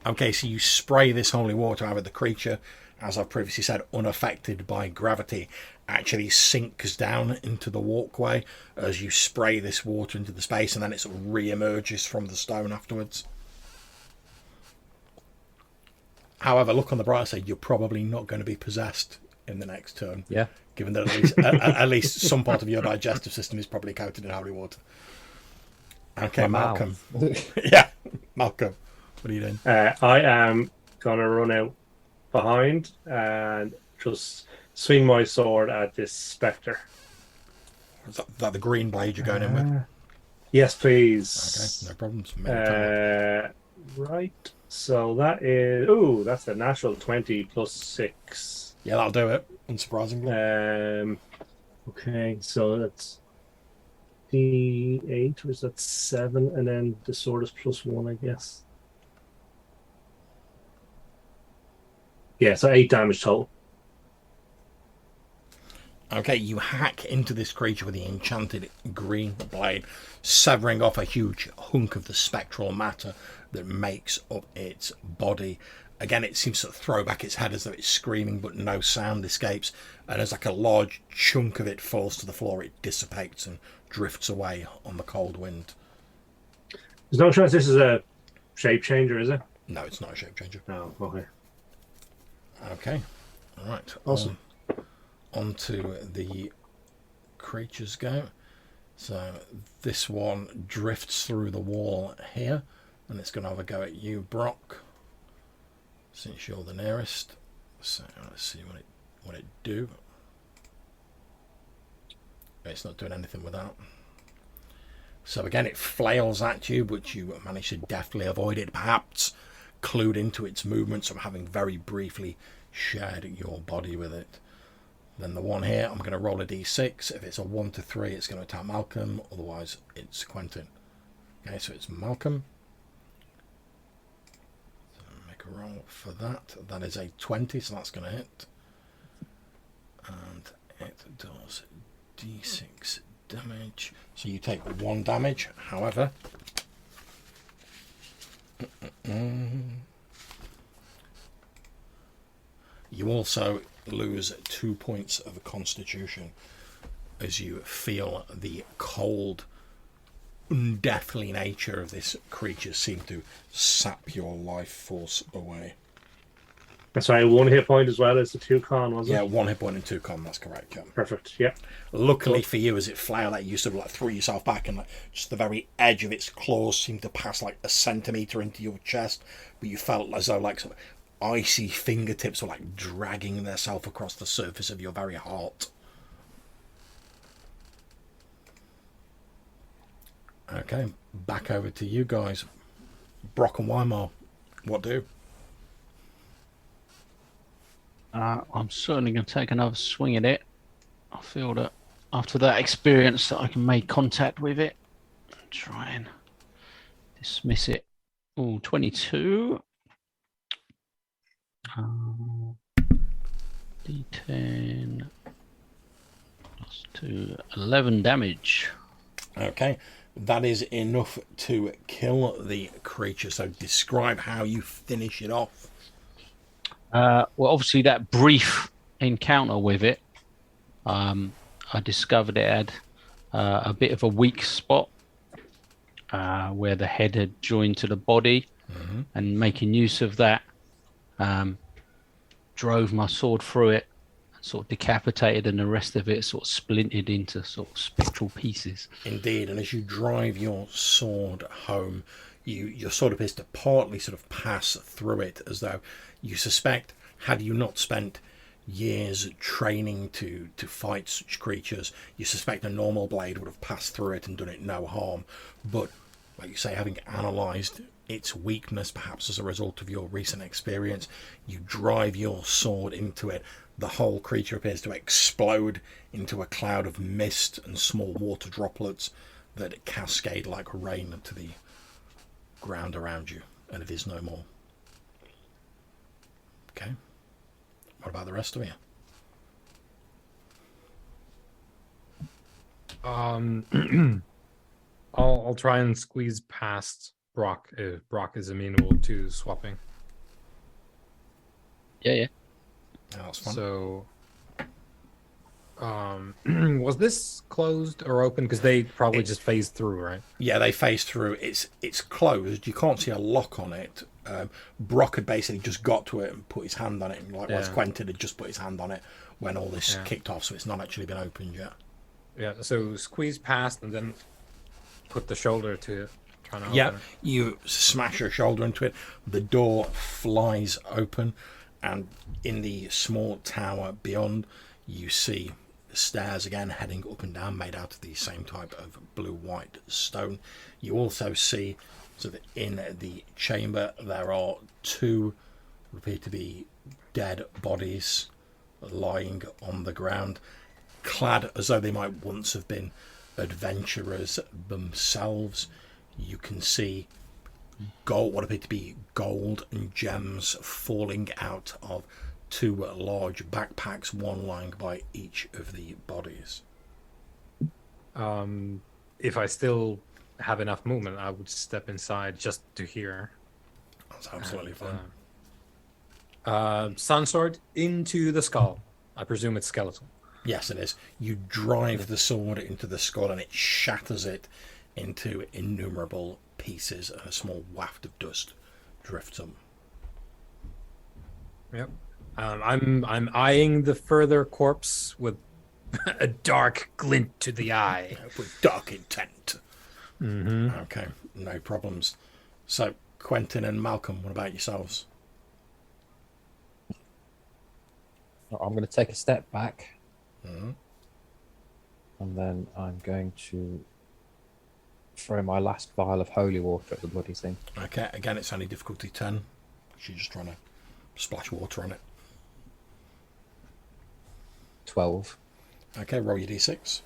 Okay, so you spray this holy water over the creature, as I've previously said, unaffected by gravity, actually sinks down into the walkway as you spray this water into the space, and then it sort of re-emerges from the stone afterwards. However, look on the bright side, you're probably not going to be possessed in the next turn. Yeah. Given that at least some part of your digestive system is probably coated in holy water. Okay, Malcolm. Yeah, Malcolm. What are you doing? I am going to run out behind and just swing my sword at this spectre. Is that the green blade you're going in with? Yes, please. Okay, no problems. Right. So that is... that's a natural 20 plus 6. Yeah, that'll do it, unsurprisingly. Okay, so that's D8, or is that 7? And then the sword is plus 1, I guess. Yeah, so 8 damage total. Okay, you hack into this creature with the enchanted green blade, severing off a huge hunk of the spectral matter that makes up its body. Again, it seems to throw back its head as though it's screaming, but no sound escapes. And as like a large chunk of it falls to the floor, it dissipates and drifts away on the cold wind. There's no chance this is a shape changer, is it? No, it's not a shape changer. No, okay. Okay, all right. Awesome. Onto the creatures go. So this one drifts through the wall here, and it's going to have a go at you, Brock, since you're the nearest. So let's see what it do. It's not doing anything with that. So again, it flails at you, but you manage to deftly avoid it, perhaps clued into its movements from having very briefly shared your body with it. Then the one here, I'm going to roll a d6. If it's a 1 to 3, it's going to attack Malcolm. Otherwise, it's Quentin. Okay, so it's Malcolm. So make a roll for that. That is a 20, so that's going to hit. And it does d6 damage. So you take 1 damage. However, you also lose 2 points of constitution as you feel the cold, undeathly nature of this creature seem to sap your life force away. Sorry, 1 hit point as well as the 2 con, was it? Yeah, 1 hit point and 2 con, that's correct. Yeah. Perfect, yeah. Luckily for you, as it flailed at you, sort of like threw yourself back, and like just the very edge of its claws seemed to pass like a centimetre into your chest, but you felt as though like sort of icy fingertips were like dragging themselves across the surface of your very heart. Okay, back over to you guys. Brock and Weimar, what do? I'm certainly going to take another swing at it. I feel that after that experience that I can make contact with it. Try and dismiss it. Oh, 22. D10 plus 2, 11 damage. Okay, that is enough to kill the creature. So describe how you finish it off. Well, obviously that brief encounter with it, I discovered it had a bit of a weak spot where the head had joined to the body, and making use of that, drove my sword through it, sort of decapitated, and the rest of it sort of splintered into sort of spectral pieces. Indeed, and as you drive your sword home, your sword appears to partly sort of pass through it, as though you suspect, had you not spent years training to fight such creatures, you suspect a normal blade would have passed through it and done it no harm. But, like you say, having analysed its weakness, perhaps as a result of your recent experience, you drive your sword into it. The whole creature appears to explode into a cloud of mist and small water droplets that cascade like rain to the ground around you, and it is no more. Okay. What about the rest of you? I'll try and squeeze past Brock if Brock is amenable to swapping. Yeah. Oh, that's fun. So, was this closed or open? Because they probably just phased through, right? Yeah, they phase through. It's closed. You can't see a lock on it. Brock had basically just got to it and put his hand on it, and likewise Quentin had just put his hand on it when all this kicked off, so it's not actually been opened yet. Yeah, so squeeze past and then put the shoulder to it. Trying to open it. You smash your shoulder into it. The door flies open, and in the small tower beyond, you see stairs again heading up and down, made out of the same type of blue-white stone. You also see, so that in the chamber there are two what appear to be dead bodies lying on the ground, clad as though they might once have been adventurers themselves. You can see gold, what appear to be gold and gems falling out of two large backpacks, one lying by each of the bodies. If I still have enough movement, I would step inside just to hear. That's absolutely fine. Sun sword into the skull. I presume it's skeletal. Yes, it is. You drive the sword into the skull and it shatters it into innumerable pieces, and a small waft of dust drifts up. Yep. I'm eyeing the further corpse with a dark glint to the eye. With dark intent. Mm-hmm. Okay, no problems. So, Quentin and Malcolm, what about yourselves? I'm going to take a step back. Mm-hmm. And then I'm going to throw my last vial of holy water at the bloody thing. Okay, again, it's only difficulty 10. She's just trying to splash water on it. 12. Okay, roll your d6.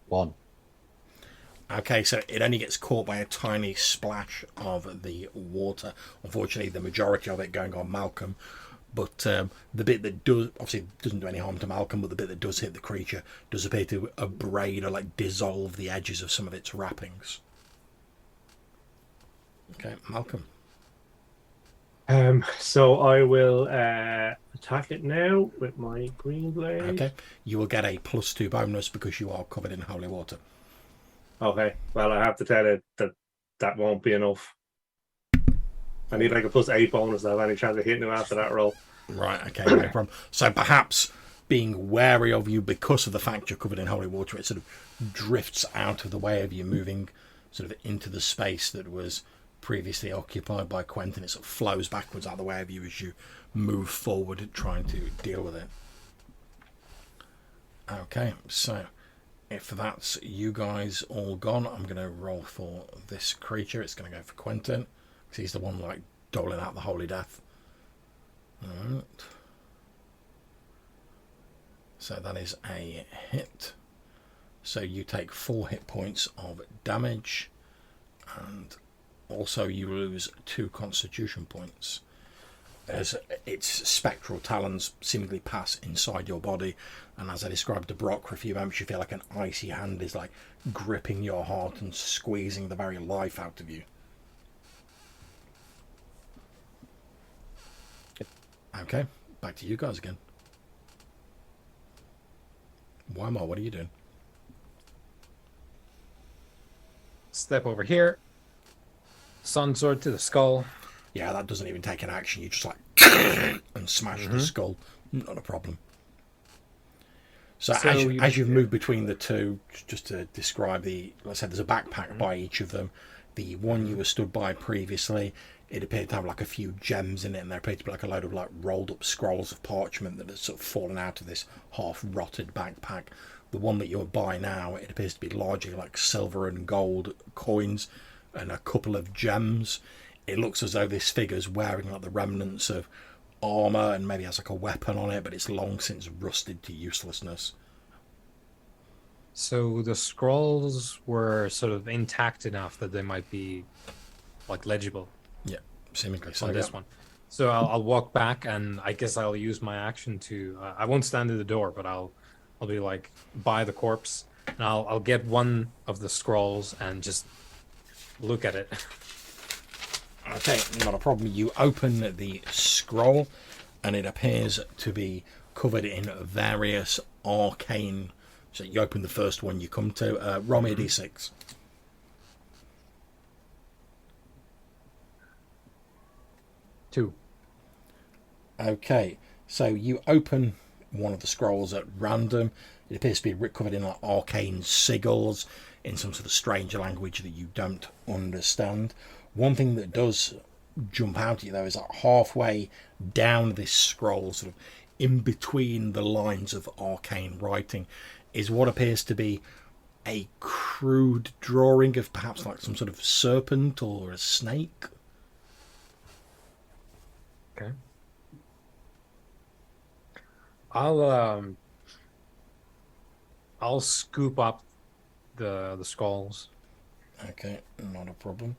1. Okay, so it only gets caught by a tiny splash of the water. Unfortunately, the majority of it going on Malcolm. But the bit that does, obviously doesn't do any harm to Malcolm, but the bit that does hit the creature does appear to abrade or like dissolve the edges of some of its wrappings. Okay, Malcolm. So I will attack it now with my green blade. Okay, you will get a +2 bonus because you are covered in holy water. Okay, well, I have to tell it that that won't be enough. I need like a +8 bonus to have any chance of hitting him after that roll. Right, okay, no problem. So perhaps being wary of you because of the fact you're covered in holy water, it sort of drifts out of the way of you, moving sort of into the space that was previously occupied by Quentin. It sort of flows backwards out of the way of you as you move forward trying to deal with it. Okay, so if that's you guys all gone, I'm going to roll for this creature. It's going to go for Quentin, because he's the one like doling out the holy death. Alright. So that is a hit. So you take 4 hit points of damage, and also you lose 2 constitution points. as its spectral talons seemingly pass inside your body, and as I described to Brock for a few moments, you feel like an icy hand is like gripping your heart and squeezing the very life out of you. Okay, back to you guys again. Weimar, what are you doing? Step over here. Sun sword to the skull. Yeah, that doesn't even take an action. You just like and smash the skull. Not a problem. So as you've moved between the two, just to describe let's say there's a backpack by each of them. The one you were stood by previously, it appeared to have like a few gems in it, and there appeared to be like a load of like rolled up scrolls of parchment that had sort of fallen out of this half rotted backpack. The one that you're by now, it appears to be largely like silver and gold coins and a couple of gems. It looks as though this figure's wearing like the remnants of armor and maybe has like a weapon on it, but it's long since rusted to uselessness. So the scrolls were sort of intact enough that they might be like legible. Yeah, seemingly so. On this one. So I'll walk back, and I guess I'll use my action to. I won't stand at the door, but I'll be like by the corpse, and I'll get one of the scrolls and just look at it. Okay, not a problem. You open the scroll, and it appears to be covered in various arcane. So you open the first one you come to. Roll me a d6. Two. Okay, so you open one of the scrolls at random. It appears to be covered in like arcane sigils in some sort of strange language that you don't understand. One thing that does jump out at you though is that halfway down this scroll, sort of in between the lines of arcane writing, is what appears to be a crude drawing of perhaps like some sort of serpent or a snake. Okay. I'll scoop up the skulls. Okay, not a problem.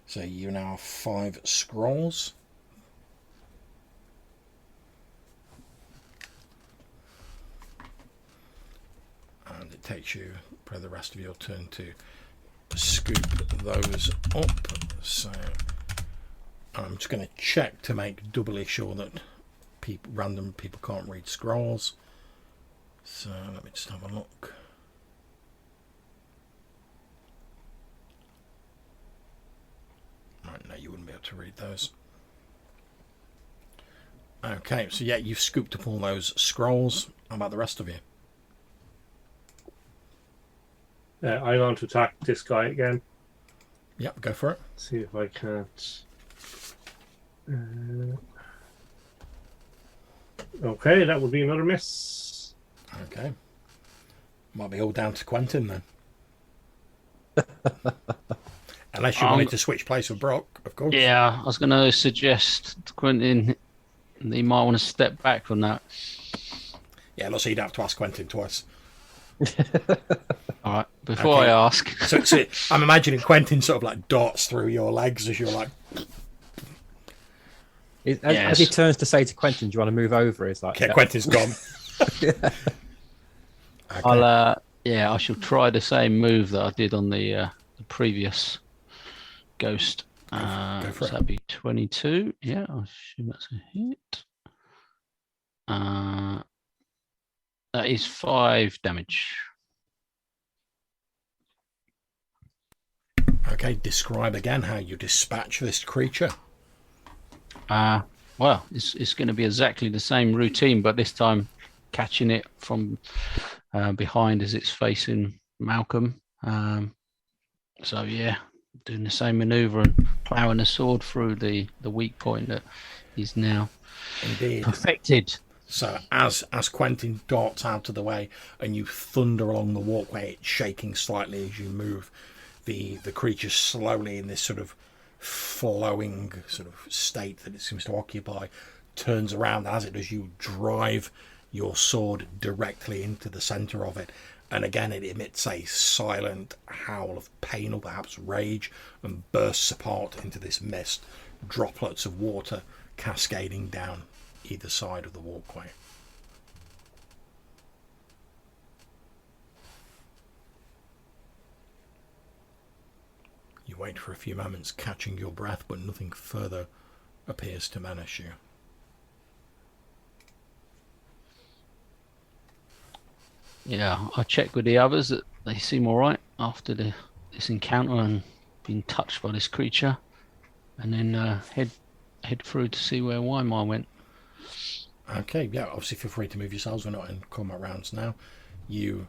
So you now have 5 scrolls. And it takes you probably the rest of your turn to scoop those up. So I'm just going to check to make doubly sure that random people can't read scrolls. So let me just have a look. Right, no, you wouldn't be able to read those. Okay, so yeah, you've scooped up all those scrolls. How about the rest of you? I want to attack this guy again. Yep, go for it. See if I can't. Okay, that would be another miss. Okay. Might be all down to Quentin then. Unless you wanted to switch place with Brock, of course. Yeah, I was going to suggest to Quentin that he might want to step back from that. Yeah, look, so you'd have to ask Quentin twice. All right, before I ask. So I'm imagining Quentin sort of like darts through your legs as you're like... As he turns to say to Quentin, do you want to move over? It's like, okay, yeah. Quentin's gone. Yeah. Okay. I shall try the same move that I did on the previous ghost. Go for so that'd be 22. Yeah, I assume that's a hit. That is 5 damage. Okay, describe again how you dispatch this creature. Well, it's going to be exactly the same routine, but this time catching it from behind as it's facing Malcolm. So yeah, doing the same maneuver and ploughing the sword through the weak point that he's now perfected. So as Quentin darts out of the way and you thunder along the walkway, it's shaking slightly as you move. The creature slowly, in this sort of flowing sort of state that it seems to occupy, turns around. As it does, you drive your sword directly into the centre of it, and again it emits a silent howl of pain or perhaps rage and bursts apart into this mist. Droplets of water cascading down either side of the walkway. You wait for a few moments, catching your breath, but nothing further appears to menace you. Yeah, I checked with the others that they seem all right after this encounter and being touched by this creature, and then head through to see where Weimar went. Okay, yeah, obviously feel free to move yourselves. We're not in combat rounds now. You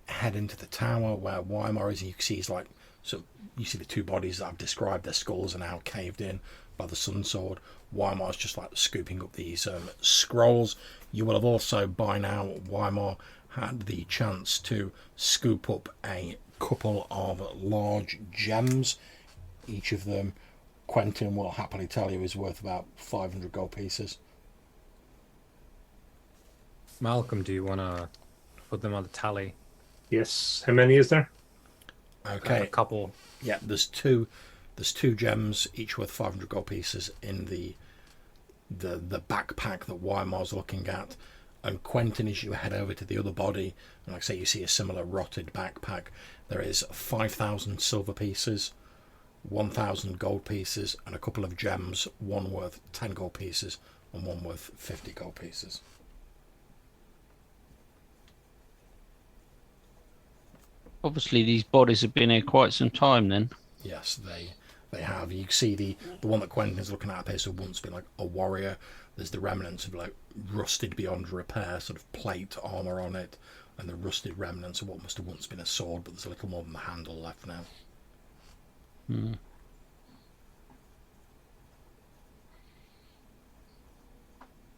head into the tower where Weimar is, and you can see he's like, so you see the two bodies that I've described. Their skulls are now caved in by the sun sword. Weimar's just like scooping up these scrolls. You will have also by now, Weimar had the chance to scoop up a couple of large gems. Each of them, Quentin will happily tell you, is worth about 500 gold pieces. Malcolm, do you want to put them on the tally? Yes. How many is there? Okay. A couple. Yeah, there's two gems, each worth 500 gold pieces in the backpack that Weimar's looking at. And Quentin, as you head over to the other body, and like I say, you see a similar rotted backpack. There is 5,000 silver pieces, 1,000 gold pieces, and a couple of gems, one worth 10 gold pieces and one worth 50 gold pieces. Obviously, these bodies have been here quite some time then. Yes, they have. You can see the one that Quentin is looking at appears to have once been like a warrior. There's the remnants of like rusted beyond repair sort of plate armor on it, and the rusted remnants of what must have once been a sword, but there's a little more than the handle left now.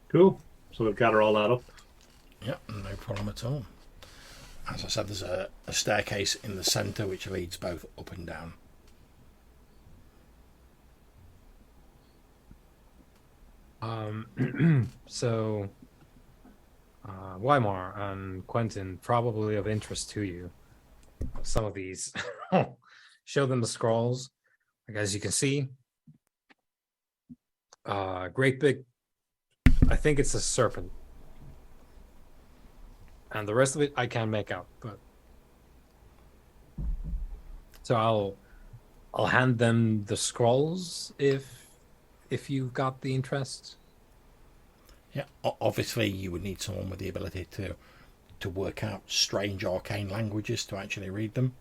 Cool. So we'll gather all that up. Yeah, no problem at all. As I said, there's a staircase in the centre which leads both up and down. So Weimar and Quentin, probably of interest to you. Some of these. Show them the scrolls. Like, as you can see, great big, I think it's a serpent. And the rest of it I can't make out, but so I'll hand them the scrolls if you've got the interest. Yeah, obviously you would need someone with the ability to work out strange arcane languages to actually read them.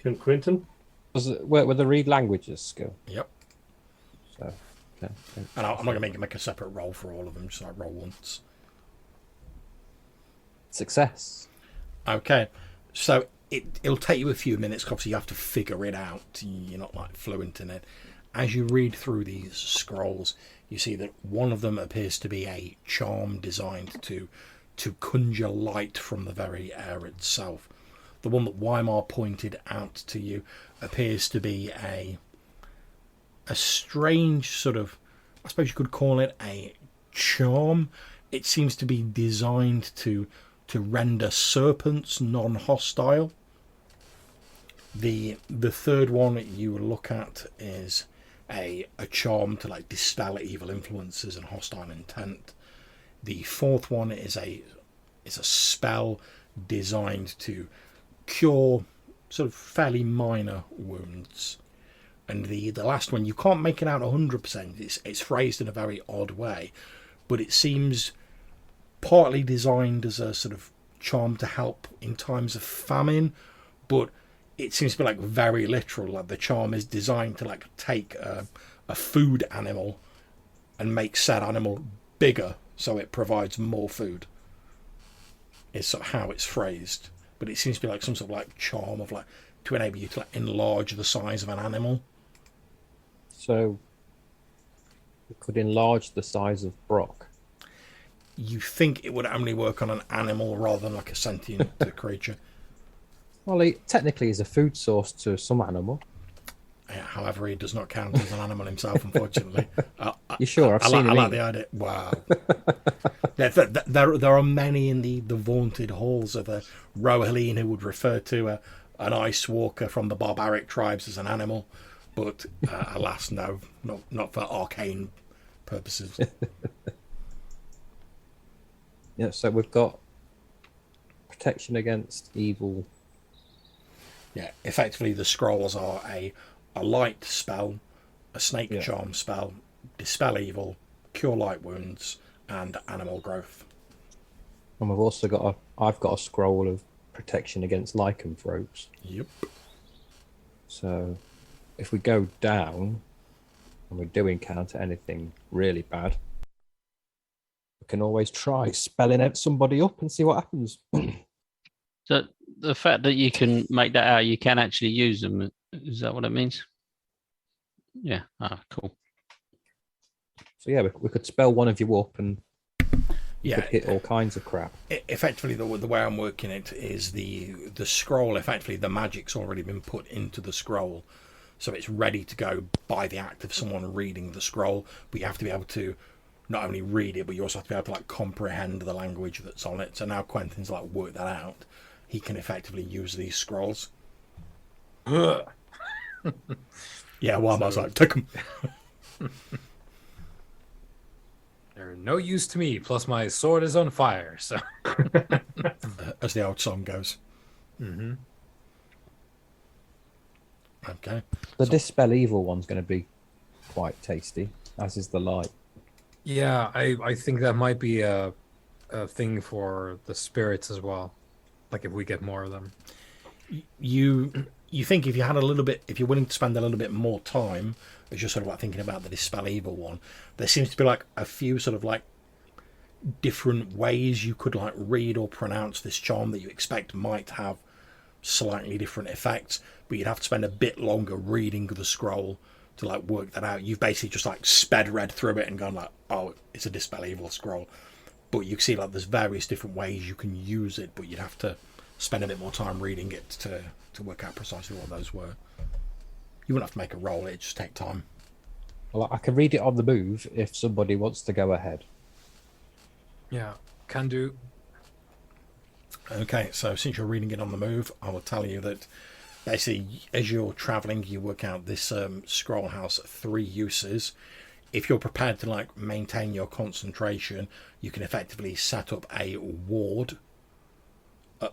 Can Quentin? Where the read languages go? Yep. So, okay. And I'm not going to make a separate roll for all of them, just like roll once. Success. Okay, so it'll take you a few minutes. Obviously, you have to figure it out. You're not like fluent in it. As you read through these scrolls, you see that one of them appears to be a charm designed to conjure light from the very air itself. The one that Weimar pointed out to you appears to be a strange sort of, I suppose you could call it a charm. It seems to be designed to render serpents non-hostile. The third one you will look at is a charm to like dispel evil influences and hostile intent. The fourth one is a spell designed to cure sort of fairly minor wounds. And the last one, you can't make it out 100%. It's phrased in a very odd way, but it seems partly designed as a sort of charm to help in times of famine, but it seems to be like very literal. Like the charm is designed to like take a food animal and make said animal bigger so it provides more food. Is sort of how it's phrased, but it seems to be like some sort of like charm of like to enable you to like enlarge the size of an animal. So it could enlarge the size of Brock. You think it would only work on an animal rather than like a sentient creature. Well, he technically is a food source to some animal. However, he does not count as an animal himself, unfortunately. You sure? I like the idea. Wow. There are many in the vaunted halls of Rohaleen who would refer to an ice walker from the barbaric tribes as an animal. but alas, no, not for arcane purposes. Yeah, so we've got protection against evil. Yeah, effectively the scrolls are a light spell, a snake charm spell, dispel evil, cure light wounds, and animal growth. And we've also got I've got a scroll of protection against lycanthropes. Yep. So if we go down and we do encounter anything really bad, we can always try spelling out somebody up and see what happens. So the fact that you can make that out, you can actually use them. Is that what it means? Yeah. Ah, cool. So yeah, we could spell one of you up and you could hit all kinds of crap. Effectively, the way I'm working it is the scroll. Effectively, the magic's already been put into the scroll, so it's ready to go by the act of someone reading the scroll. But you have to be able to not only read it, but you also have to be able to like comprehend the language that's on it. So now Quentin's like worked that out. He can effectively use these scrolls. Yeah, well, I was like, take them. They're no use to me. Plus, my sword is on fire. So, as the old song goes. Mm-hmm. Okay. The dispel evil one's going to be quite tasty, as is the light. Yeah, I think that might be a thing for the spirits as well. Like if we get more of them. You think if you had a little bit, if you're willing to spend a little bit more time, as you're sort of like thinking about the dispel evil one, there seems to be like a few sort of like different ways you could like read or pronounce this charm that you expect might have slightly different effects, but you'd have to spend a bit longer reading the scroll to like work that out. You've basically just like read through it and gone like, oh, it's a dispel evil scroll. But you can see like there's various different ways you can use it, but you'd have to spend a bit more time reading it to work out precisely what those were. You wouldn't have to make a roll, it'd just take time. Well, I can read it on the move if somebody wants to go ahead. Yeah, can do. Okay, so since you're reading it on the move, I will tell you that basically as you're travelling, you work out this scroll has 3 uses. If you're prepared to like maintain your concentration, you can effectively set up a ward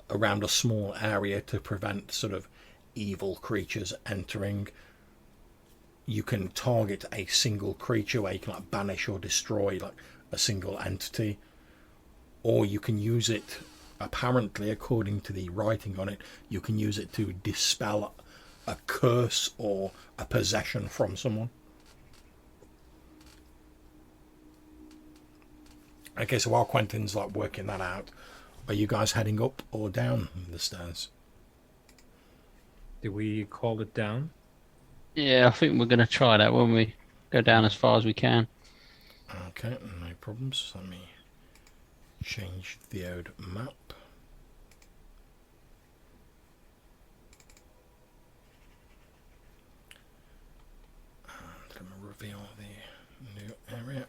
around a small area to prevent sort of evil creatures entering. You can target a single creature where you can like banish or destroy like a single entity, or you can use it, apparently according to the writing on it, you can use it to dispel a curse or a possession from someone. Okay, so while Quentin's like working that out, are you guys heading up or down the stairs? Did we call it down? Yeah, I think we're going to try that when we go down as far as we can. Okay, no problems. Let me change the old map. And let me reveal the new area.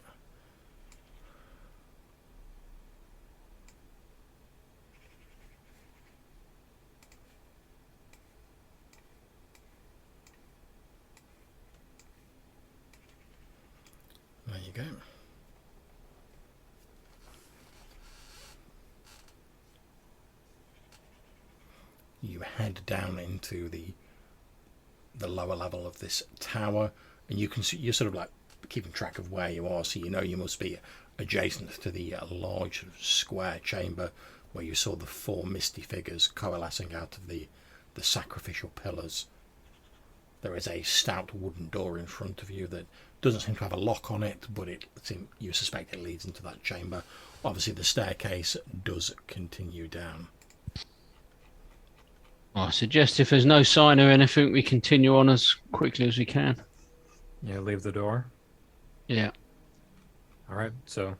There you go. You head down into the lower level of this tower, and you can see you're sort of like keeping track of where you are, so you know you must be adjacent to the large square chamber where you saw the 4 misty figures coalescing out of the sacrificial pillars. There is a stout wooden door in front of you that doesn't seem to have a lock on it, but you suspect it leads into that chamber. Obviously the staircase does continue down. I suggest if there's no sign or anything, we continue on as quickly as we can. Yeah, leave the door. Yeah. All right, so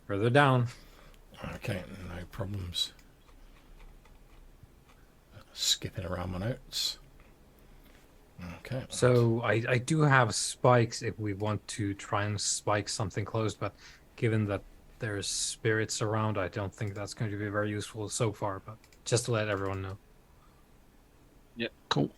further down. Okay, no problems. Skipping around my notes. Okay. So I do have spikes if we want to try and spike something close, but given that there's spirits around, I don't think that's going to be very useful so far, but just to let everyone know. Yeah, cool.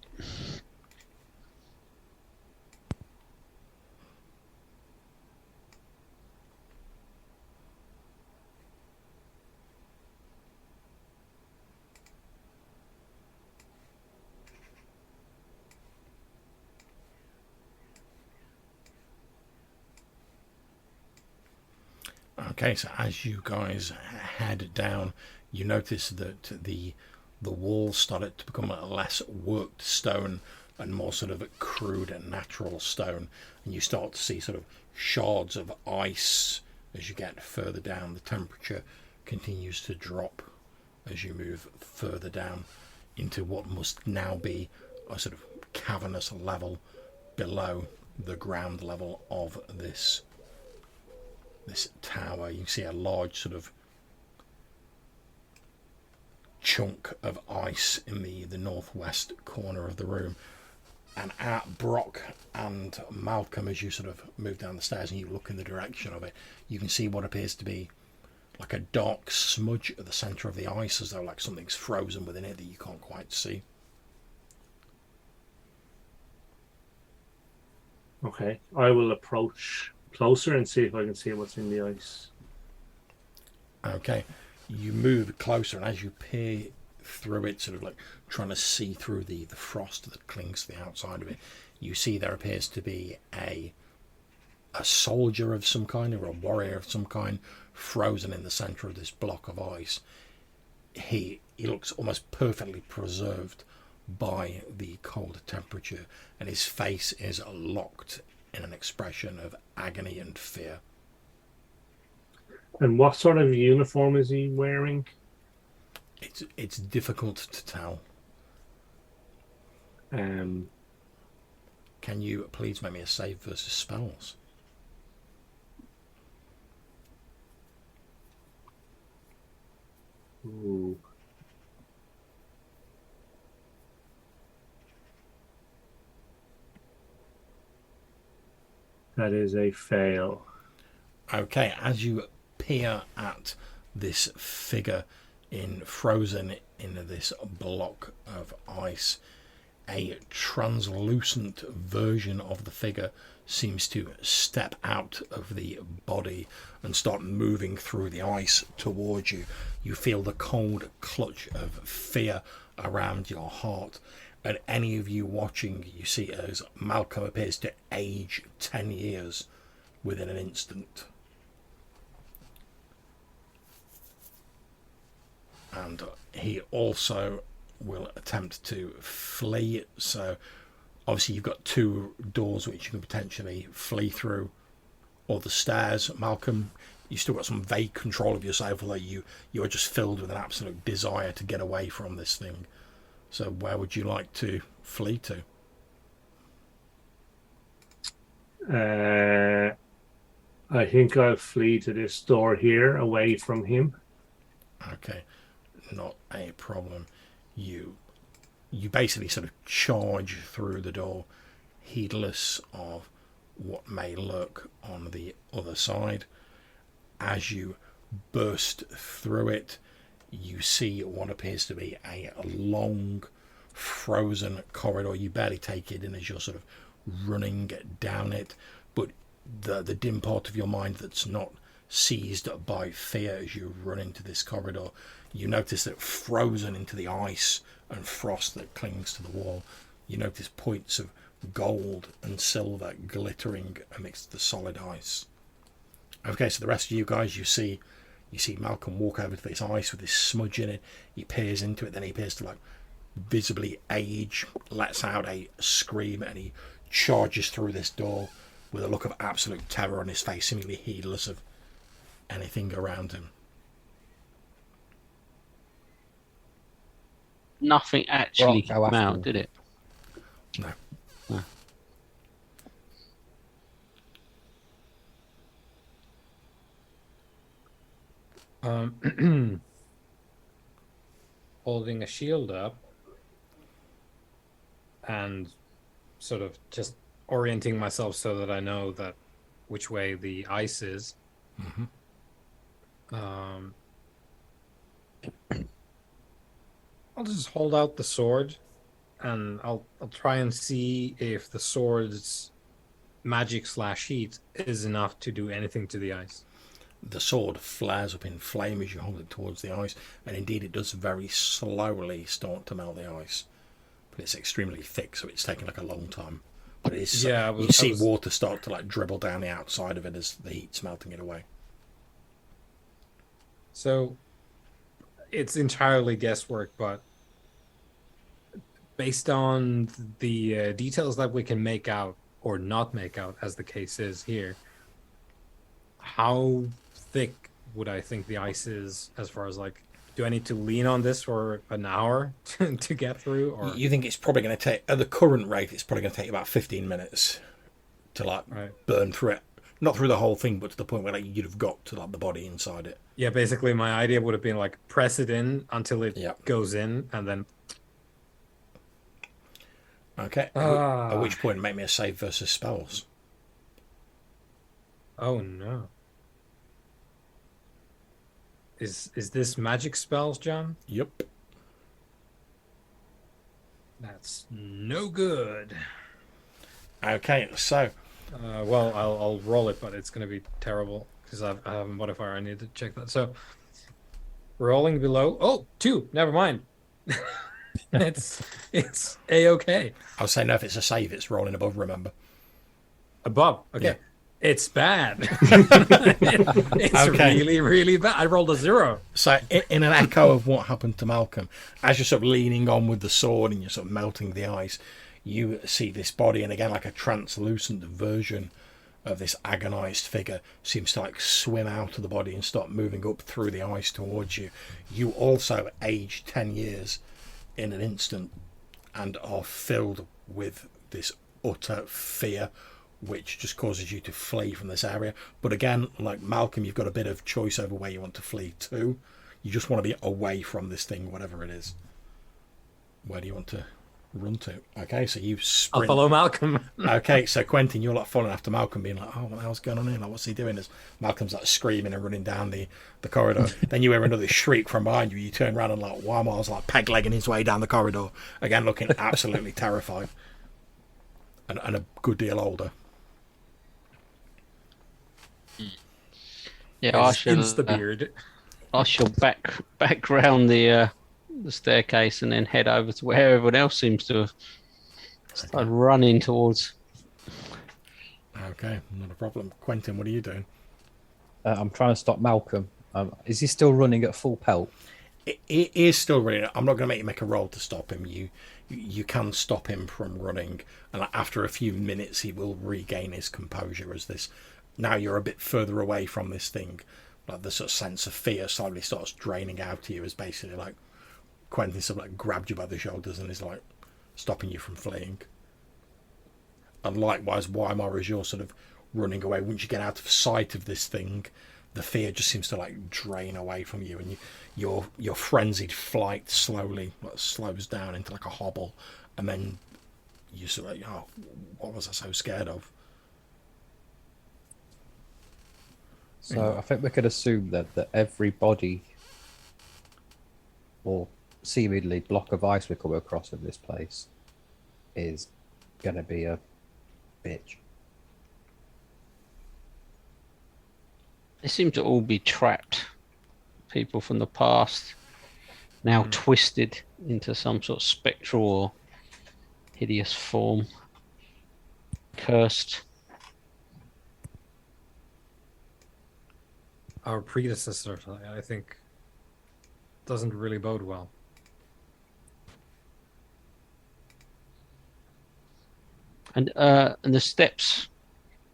Okay, so as you guys head down, you notice that the walls started to become less worked stone and more sort of crude and natural stone, and you start to see sort of shards of ice as you get further down. The temperature continues to drop as you move further down into what must now be a sort of cavernous level below the ground level of this tower. You see a large sort of chunk of ice in the northwest corner of the room. And at Brock and Malcolm, as you sort of move down the stairs and you look in the direction of it, you can see what appears to be like a dark smudge at the centre of the ice, as though like something's frozen within it that you can't quite see. Okay, I will approach closer and see if I can see what's in the ice. Okay, you move closer, and as you peer through it, sort of like trying to see through the frost that clings to the outside of it, you see there appears to be a soldier of some kind, or a warrior of some kind, frozen in the centre of this block of ice. He looks almost perfectly preserved by the cold temperature, and his face is locked in an expression of agony and fear. And what sort of uniform is he wearing? It's difficult to tell. Can you please make me a save versus spells? Ooh. That is a fail. Okay, as you peer at this figure frozen in this block of ice, a translucent version of the figure seems to step out of the body and start moving through the ice towards you. You feel the cold clutch of fear around your heart. And any of you watching, you see as Malcolm appears to age 10 years within an instant. And he also will attempt to flee. So obviously you've got two doors which you can potentially flee through, or the stairs. Malcolm, you still got some vague control of yourself, although you are just filled with an absolute desire to get away from this thing. So where would you like to flee to? I think I'll flee to this door here, away from him. Okay, not a problem. You basically sort of charge through the door, heedless of what may lurk on the other side. As you burst through it, you see what appears to be a long, frozen corridor. You barely take it in as you're sort of running down it, but the dim part of your mind that's not seized by fear as you run into this corridor, you notice that frozen into the ice and frost that clings to the wall, you notice points of gold and silver glittering amidst the solid ice. Okay, so the rest of you guys, you see Malcolm walk over to this ice with this smudge in it. He peers into it, then he appears to like visibly age, lets out a scream, and he charges through this door with a look of absolute terror on his face, seemingly heedless of anything around him. Nothing actually came out, did it? No. Holding a shield up and sort of just orienting myself so that I know that which way the ice is. Mm-hmm. I'll just hold out the sword, and I'll try and see if the sword's magic/heat is enough to do anything to the ice. The sword flares up in flame as you hold it towards the ice, and indeed it does very slowly start to melt the ice. But it's extremely thick, so it's taking like a long time. But it's you see water start to like dribble down the outside of it as the heat's melting it away. So it's entirely guesswork, but based on the details that we can make out or not make out, as the case is here, how thick would I think the ice is? As far as like, do I need to lean on this for an hour to get through? Or You think it's probably going to take, at the current rate, it's probably going to take about 15 minutes to like burn through it. Not through the whole thing, but to the point where like you'd have got to like the body inside it. Yeah, basically my idea would have been like press it in until it goes in, and then. Okay. At which point, make me a save versus spells. Oh no. Is this magic spells, John? Yep. That's no good. Okay, so. Well, I'll roll it, but it's going to be terrible because I have a modifier. I need to check that. So, rolling below. Oh, 2. Never mind. it's A-okay. I was saying, no, if it's a save, it's rolling above, remember? Above. Okay. Yeah. It's bad. It's really, really bad. I rolled a 0. So, in an echo of what happened to Malcolm, as you're sort of leaning on with the sword and you're sort of melting the ice, you see this body, and again, like a translucent version of this agonized figure seems to like swim out of the body and start moving up through the ice towards you. You also age 10 years in an instant and are filled with this utter fear, which just causes you to flee from this area. But again, like Malcolm, you've got a bit of choice over where you want to flee to. You just want to be away from this thing, whatever it is. Where do you want to run to? Okay, so you sprint. I'll follow Malcolm. Okay, so Quentin, you're like following after Malcolm, being like, oh, what the hell's going on here? Like, what's he doing? As Malcolm's like screaming and running down the corridor. Then you hear another shriek from behind you. You turn around and like Wymar's like peg-legging his way down the corridor. Again, looking absolutely terrified. And a good deal older. Yeah, I shall back round the staircase and then head over to where everyone else seems to have started running towards. Okay, not a problem. Quentin, what are you doing? I'm trying to stop Malcolm. Is he still running at full pelt? He is still running. I'm not going to make you make a roll to stop him. You can stop him from running, and after a few minutes he will regain his composure as this. Now you're a bit further away from this thing. Like the sort of sense of fear slowly starts draining out to you as basically like Quentin sort of like grabbed you by the shoulders and is like stopping you from fleeing. And likewise, Weimar, as you're sort of running away, once you get out of sight of this thing, the fear just seems to like drain away from you, and your frenzied flight slowly like slows down into like a hobble, and then you sort of like, oh, what was I so scared of? So I think we could assume that every body or seemingly block of ice we come across in this place is going to be a bitch. They seem to all be trapped. People from the past, now twisted into some sort of spectral or hideous form. Cursed. Our predecessor, I think, doesn't really bode well. And the steps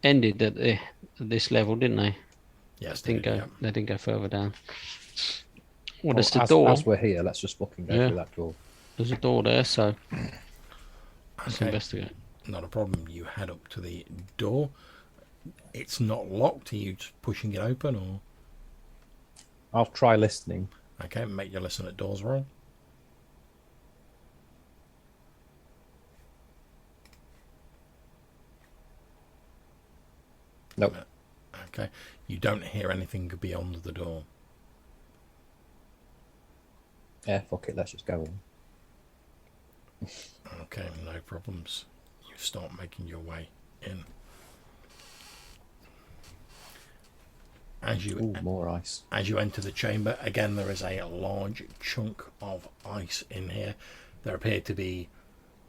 ended at this level, didn't they? Yes, they didn't go further down. Well, Well, there's the door. As we're here, let's just look and go through that door. There's a door there, so let's Okay. investigate. Not a problem. You head up to the door. It's not locked. Are you just pushing it open, or? I'll try listening. Okay, make your listen at doors roll. Nope. Okay, you don't hear anything beyond the door. Yeah, fuck it, let's just go in. Okay, no problems. You start making your way in. More ice. As you enter the chamber, again there is a large chunk of ice in here. There appear to be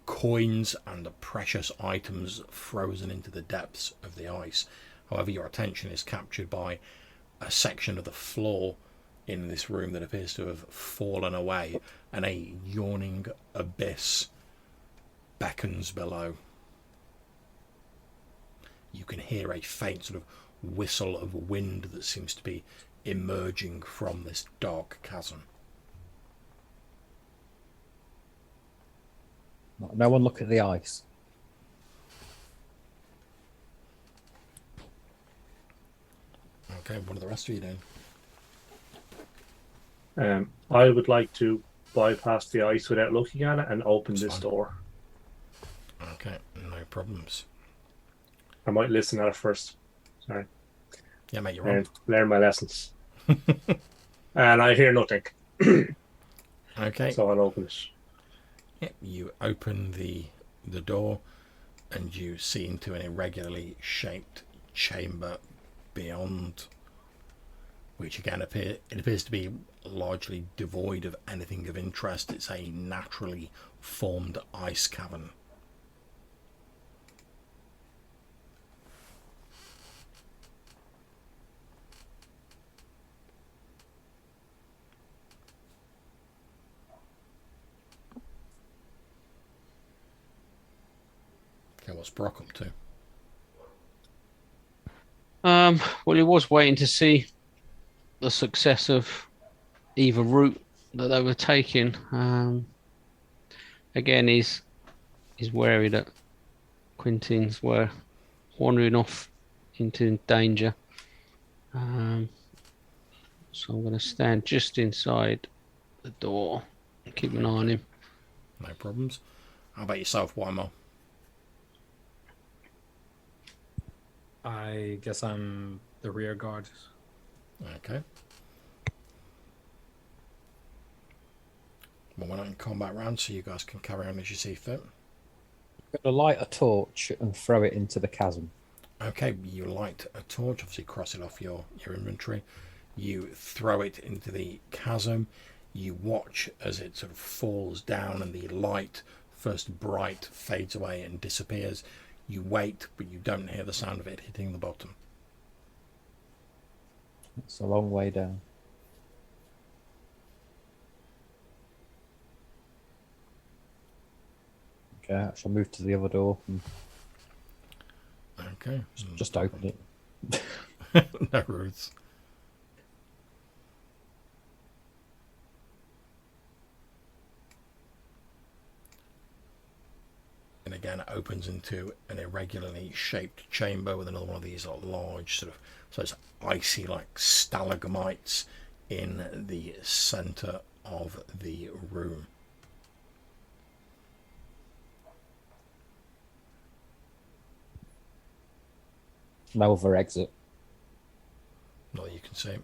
coins and precious items frozen into the depths of the ice. However, your attention is captured by a section of the floor in this room that appears to have fallen away, and a yawning abyss beckons below. You can hear a faint sort of whistle of wind that seems to be emerging from this dark chasm. No one look at the ice. Okay, what are the rest of you doing? I would like to bypass the ice without looking at it and open That's this fine. door. Okay, no problems. I might listen at it first. Sorry. Yeah, mate, you're on. And learn my lessons. And I hear nothing. Okay. So I'll open it. Yep, you open the door and you see into an irregularly shaped chamber beyond, which again appears to be largely devoid of anything of interest. It's a naturally formed ice cavern. Okay, what's Brock up to? Well, he was waiting to see the success of either route that they were taking. Again, he's wary that Quintins were wandering off into danger. So I'm going to stand just inside the door and keep an eye on him. No problems. How about yourself, Wymo? I guess I'm the rear guard. Okay. Well, we're not in combat round, so you guys can carry on as you see fit. I'm going to light a torch and throw it into the chasm. Okay, you light a torch, obviously cross it off your inventory. You throw it into the chasm. You watch as it sort of falls down and the light, first bright, fades away and disappears. You wait, but you don't hear the sound of it hitting the bottom. It's a long way down. Okay, I shall move to the other door and Okay. just open it. No rules. And again, it opens into an irregularly shaped chamber with another one of these large sort of, so it's icy like stalagmites in the center of the room. No other exit. Not that you can see.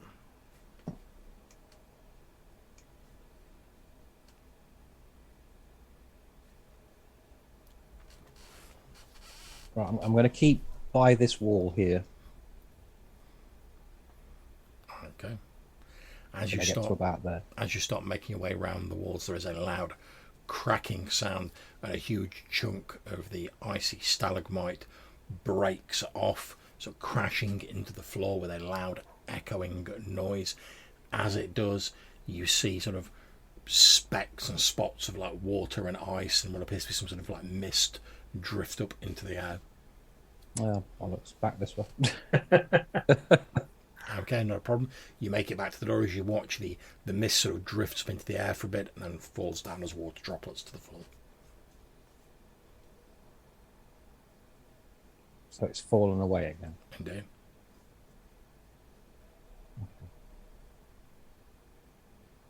Right, I'm going to keep by this wall here. Okay. As you Get to start, about there. as you start making your way around the walls, there is a loud cracking sound, and a huge chunk of the icy stalagmite breaks off, so crashing into the floor with a loud echoing noise. As it does, you see sort of specks and spots of like water and ice and what appears to be some sort of like mist drift up into the air. Well, I'll look back this way. Okay, no problem. You make it back to the door as you watch the mist sort of drifts up into the air for a bit and then falls down as water droplets to the floor. So it's fallen away again. Indeed.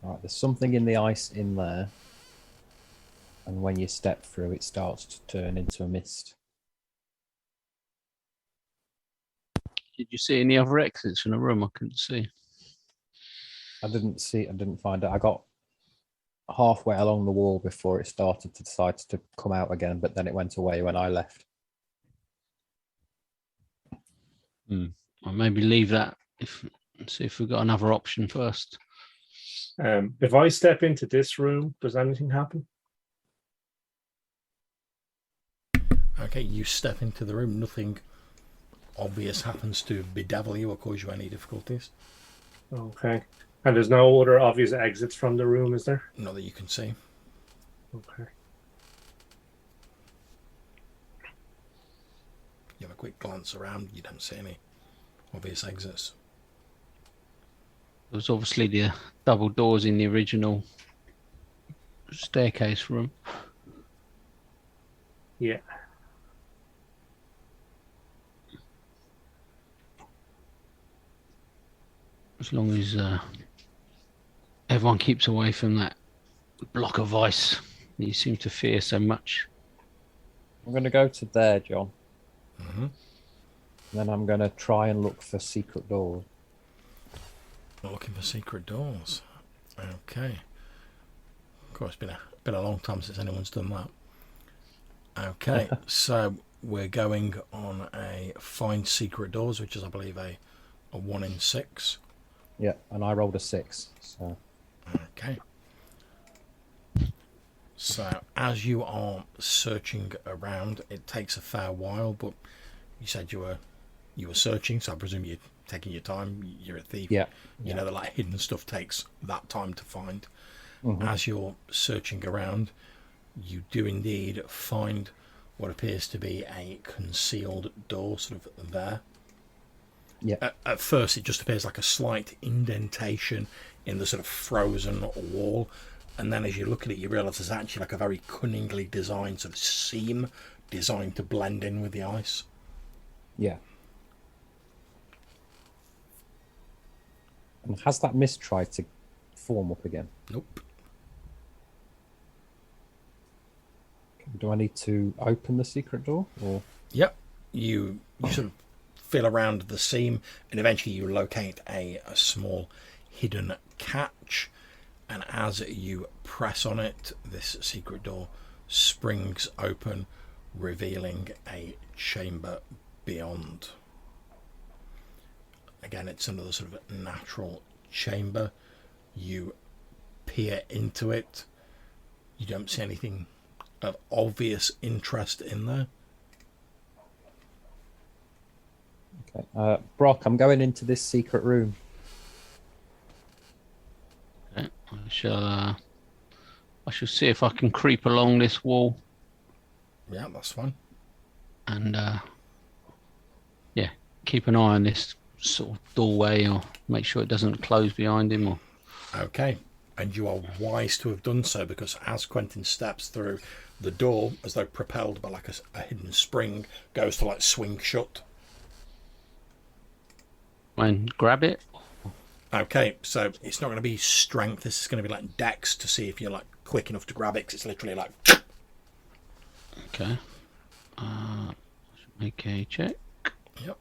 Right, there's something in the ice in there. And when you step through, it starts to turn into a mist. Did you see any other exits in the room? I couldn't see. I didn't find it. I got halfway along the wall before it started to decide to come out again, but then it went away when I left. Or maybe leave that and see if we've got another option first. If I step into this room, does anything happen? Okay, you step into the room. Nothing obvious happens to bedevil you or cause you any difficulties. Okay. And there's no other obvious exits from the room, is there? Not that you can see. Okay. You have a quick glance around, you don't see any obvious exits. There was obviously the double doors in the original staircase room. Yeah. As long as everyone keeps away from that block of ice that you seem to fear so much. I'm going to go to there, John. Mm-hmm. Then I'm going to try and look for secret doors. Looking for secret doors. Okay. Of course, it's been a long time since anyone's done that. Okay, so we're going on a find secret doors, which is, I believe, a 1 in 6. Yeah, and I rolled a 6. So Okay. So as you are searching around, it takes a fair while, but you said you were searching, so I presume you're taking your time. You're a thief. yeah, You know that like hidden stuff takes that time to find. Mhm. As you're searching around, you do indeed find what appears to be a concealed door sort of there. Yeah. At first, it just appears like a slight indentation in the sort of frozen wall. And then as you look at it, you realise there's actually like a very cunningly designed sort of seam designed to blend in with the ice. Yeah. And has that mist tried to form up again? Nope. Do I need to open the secret door? Or Yep. You sort of feel around the seam, and eventually you locate a small hidden catch. And as you press on it, this secret door springs open, revealing a chamber beyond. Again, it's another sort of natural chamber. You peer into it. You don't see anything of obvious interest in there. okay, Brock, I'm going into this secret room. Okay, I shall see if I can creep along this wall Yeah, that's fine. and keep an eye on this sort of doorway, or make sure it doesn't close behind him. Or Okay, and you are wise to have done so, because as Quentin steps through, the door, as though propelled by like a hidden spring, goes to like swing shut. and grab it. Okay, so it's not going to be strength. This is going to be like dex to see if you're like quick enough to grab it. 'Cause it's literally like. Okay. I should make a check. Yep.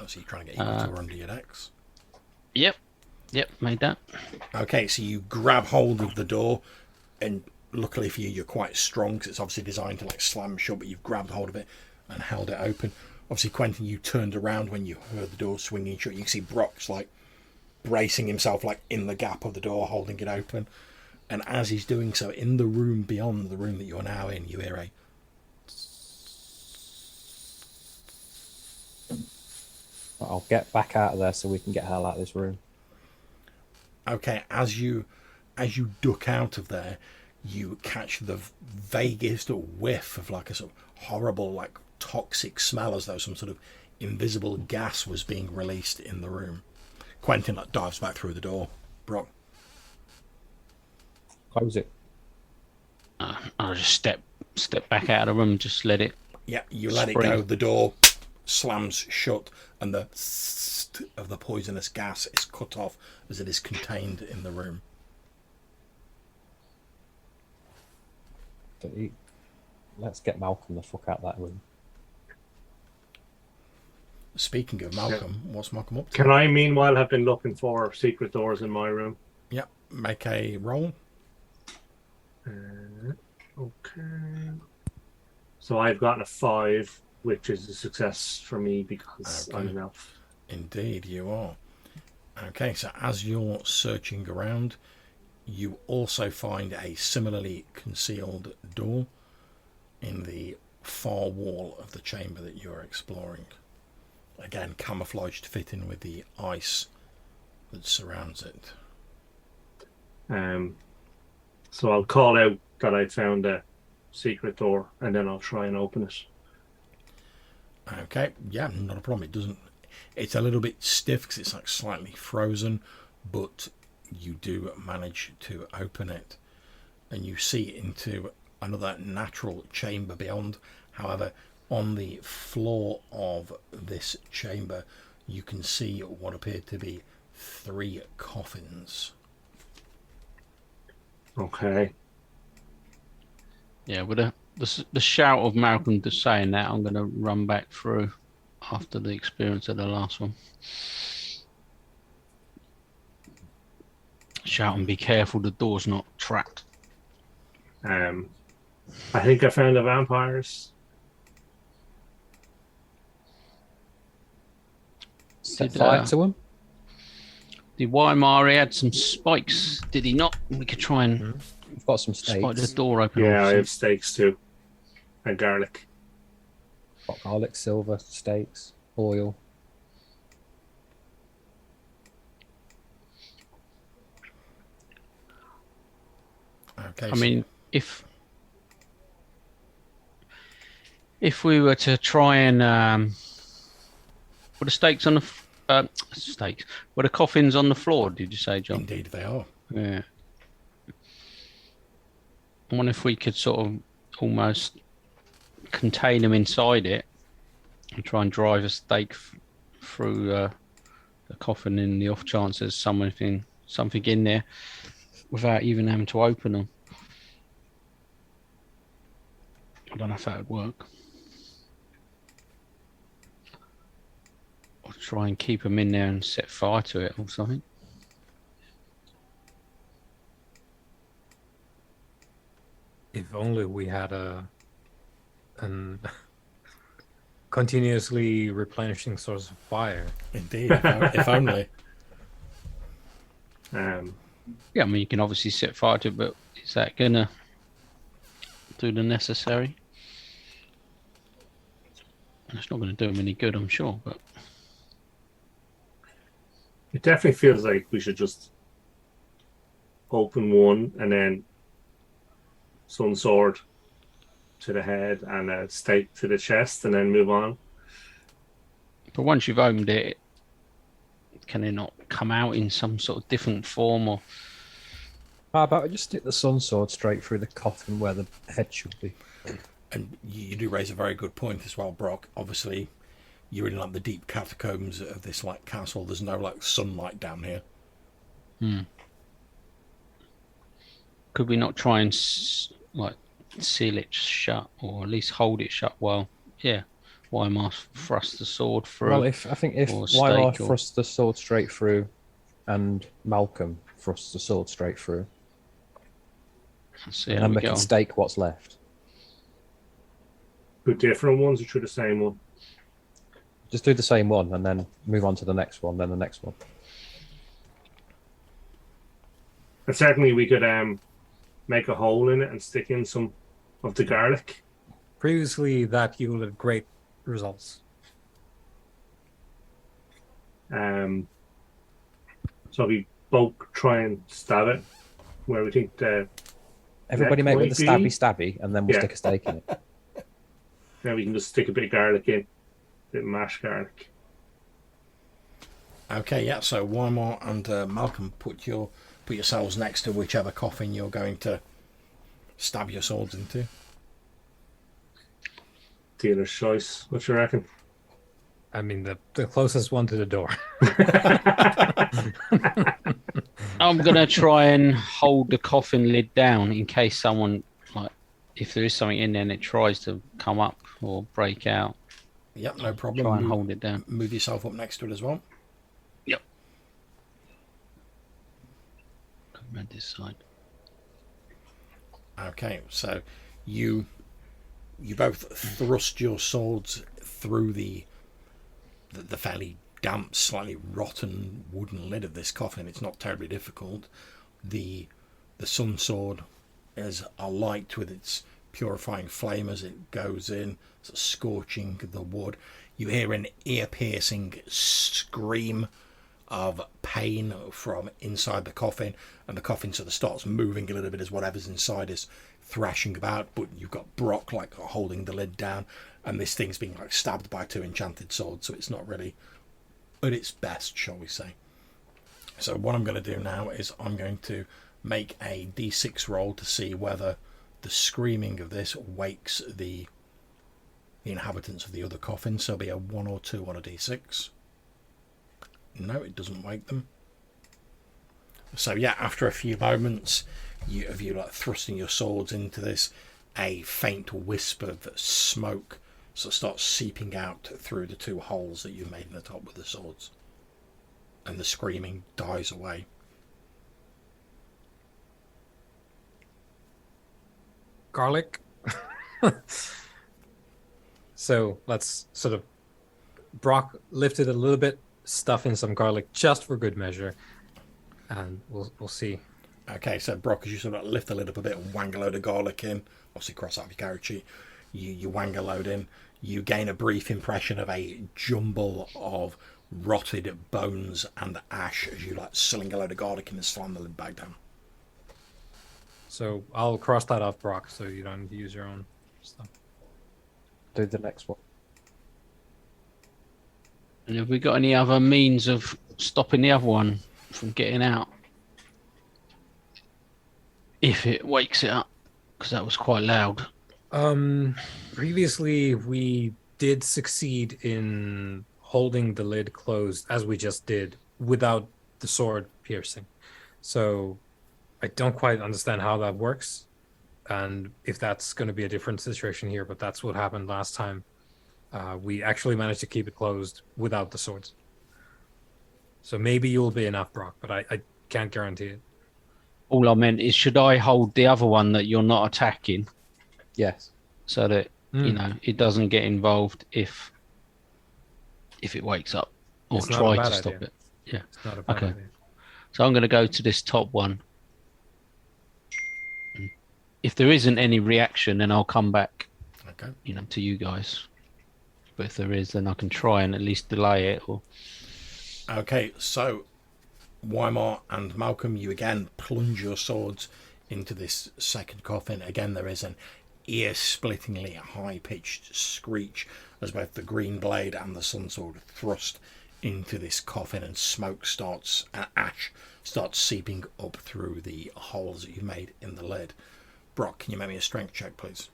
Oh, so you're trying to get equal to or under your dex. Yep, made that. Okay, so you grab hold of the door, and luckily for you, you're quite strong because it's obviously designed to like slam shut, but you've grabbed hold of it and held it open. Obviously, Quentin, you turned around when you heard the door swinging shut. You can see Brock's like bracing himself like in the gap of the door, holding it open. And as he's doing so, in the room beyond the room that you're now in, you hear a... I'll get back out of there so we can get hell out of this room. Okay, as you duck out of there, you catch the vaguest whiff of like a sort of horrible, like toxic smell, as though some sort of invisible gas was being released in the room. Quentin like dives back through the door. Brock. Close it. I'll just step back out of the room and just let it. Yeah, you let Spring. it go. The door slams shut, and the of the poisonous gas is cut off as it is contained in the room. Let's get Malcolm the fuck out of that room. Speaking of Malcolm, what's Malcolm up to? Can I, meanwhile, have been looking for secret doors in my room? Yeah, make a roll. Okay. So I've gotten a 5, which is a success for me because I'm an elf. Indeed, you are. Okay, so as you're searching around, you also find a similarly concealed door in the far wall of the chamber that you're exploring. again camouflaged to fit in with the ice that surrounds it. So I'll call out that I found a secret door, and then I'll try and open it. Okay, yeah, not a problem. It doesn't. It's a little bit stiff because it's like slightly frozen, but you do manage to open it, and you see into another natural chamber beyond. However, on the floor of this chamber, you can see what appear to be 3 coffins. Okay. Yeah, with the shout of Malcolm just saying that, I'm going to run back through after the experience of the last one. Shout and be careful, the door's not trapped. I think I found the vampires. Set fire to them. Did Weimar had some spikes? Did he not? We could try and We've got some steaks. spike the door open. Yeah, I have steaks too. And garlic. Got garlic, silver, steaks, oil. Okay. I mean, if we were to try and were the steaks on the steaks? Were the coffins on the floor? Did you say, John? Indeed, they are. Yeah. I wonder if we could sort of almost contain them inside it and try and drive a stake through the coffin in the off chance there's something in there without even having to open them. I don't know if that would work. Or try and keep them in there and set fire to it or something. If only we had an continuously replenishing source of fire. Indeed, if only. Yeah, I mean, you can obviously set fire to it, but is that going to do the necessary? It's not going to do them any good, I'm sure, but... It definitely feels like we should just open one and then sun sword to the head and a stake to the chest and then move on. But once you've opened it, can it not come out in some sort of different form? Or How about we just stick the sun sword straight through the coffin where the head should be? And you do raise a very good point as well, Brock. Obviously, you're in like the deep catacombs of this like castle. There's no like sunlight down here. Could we not try and seal it shut, or at least hold it shut while Weimar thrusts the sword through? Well, I think if Weimar thrusts the sword straight through and Malcolm thrusts the sword straight through, and we can stake what's left. Two different ones or through the same one? Just do the same one and then move on to the next one, then the next one. And certainly we could make a hole in it and stick in some of the garlic. Previously, that yielded great results. So we both try and stab it where we think the Everybody neck make with might the stabby, and then we'll stick a stake in it. Then we can just stick a bit of garlic in, a bit of mashed garlic. Okay, yeah. So Weimar and Malcolm, put yourselves next to whichever coffin you're going to stab your swords into. Dealer's choice. What you reckon? I mean, the closest one to the door. I'm going to try and hold the coffin lid down in case someone, if there is something in there and it tries to come up or break out. Yep, no problem. Try and hold it down. Move yourself up next to it as well. Yep. Come around this side. Okay, so you both thrust your swords through the fairly damp, slightly rotten wooden lid of this coffin. It's not terribly difficult. The sun sword is alight with its purifying flame as it goes in, sort of scorching the wood. You hear an ear-piercing scream of pain from inside the coffin, and the coffin sort of starts moving a little bit as whatever's inside is thrashing about, but you've got Brock like holding the lid down, and this thing's being like stabbed by 2 enchanted swords, so it's not really at its best, shall we say. So what I'm going to do now is I'm going to make a d6 roll to see whether the screaming of this wakes the inhabitants of the other coffin. So it'll be a 1 or 2 on a d6. No, it doesn't wake them. So yeah, after a few moments of you like thrusting your swords into this, a faint wisp of smoke so starts seeping out through the 2 holes that you've made in the top with the swords, and the screaming dies away. Garlic. So let's sort of Brock lift it a little bit, stuff in some garlic just for good measure, and we'll see. Okay, so Brock, as you sort of lift the lid up a bit and wang a load of garlic in, obviously cross out your character sheet, you wang a load in, you gain a brief impression of a jumble of rotted bones and ash as you like sling a load of garlic in and slam the lid back down. So I'll cross that off, Brock, so you don't need to use your own stuff. Do the next one. And have we got any other means of stopping the other one from getting out? If it wakes it up, because that was quite loud. Previously we did succeed in holding the lid closed, as we just did, without the sword piercing. So I don't quite understand how that works, and if that's going to be a different situation here, but that's what happened last time. We actually managed to keep it closed without the swords. So maybe you'll be enough, Brock, but I can't guarantee it. All I meant is, should I hold the other one that you're not attacking, Yes. so that you know it doesn't get involved if it wakes up, or It's not a try bad to stop idea. it? Yeah. It's not a bad Okay. idea. So I'm going to go to this top one. If there isn't any reaction, then I'll come back, Okay. to you guys. But if there is, then I can try and at least delay it. Or Okay, so Weimar and Malcolm, you again plunge your swords into this second coffin. Again, there is an ear-splittingly high-pitched screech as both the green blade and the sun sword thrust into this coffin, and smoke ash starts seeping up through the holes that you've made in the lid. Brock, can you make me a strength check, please?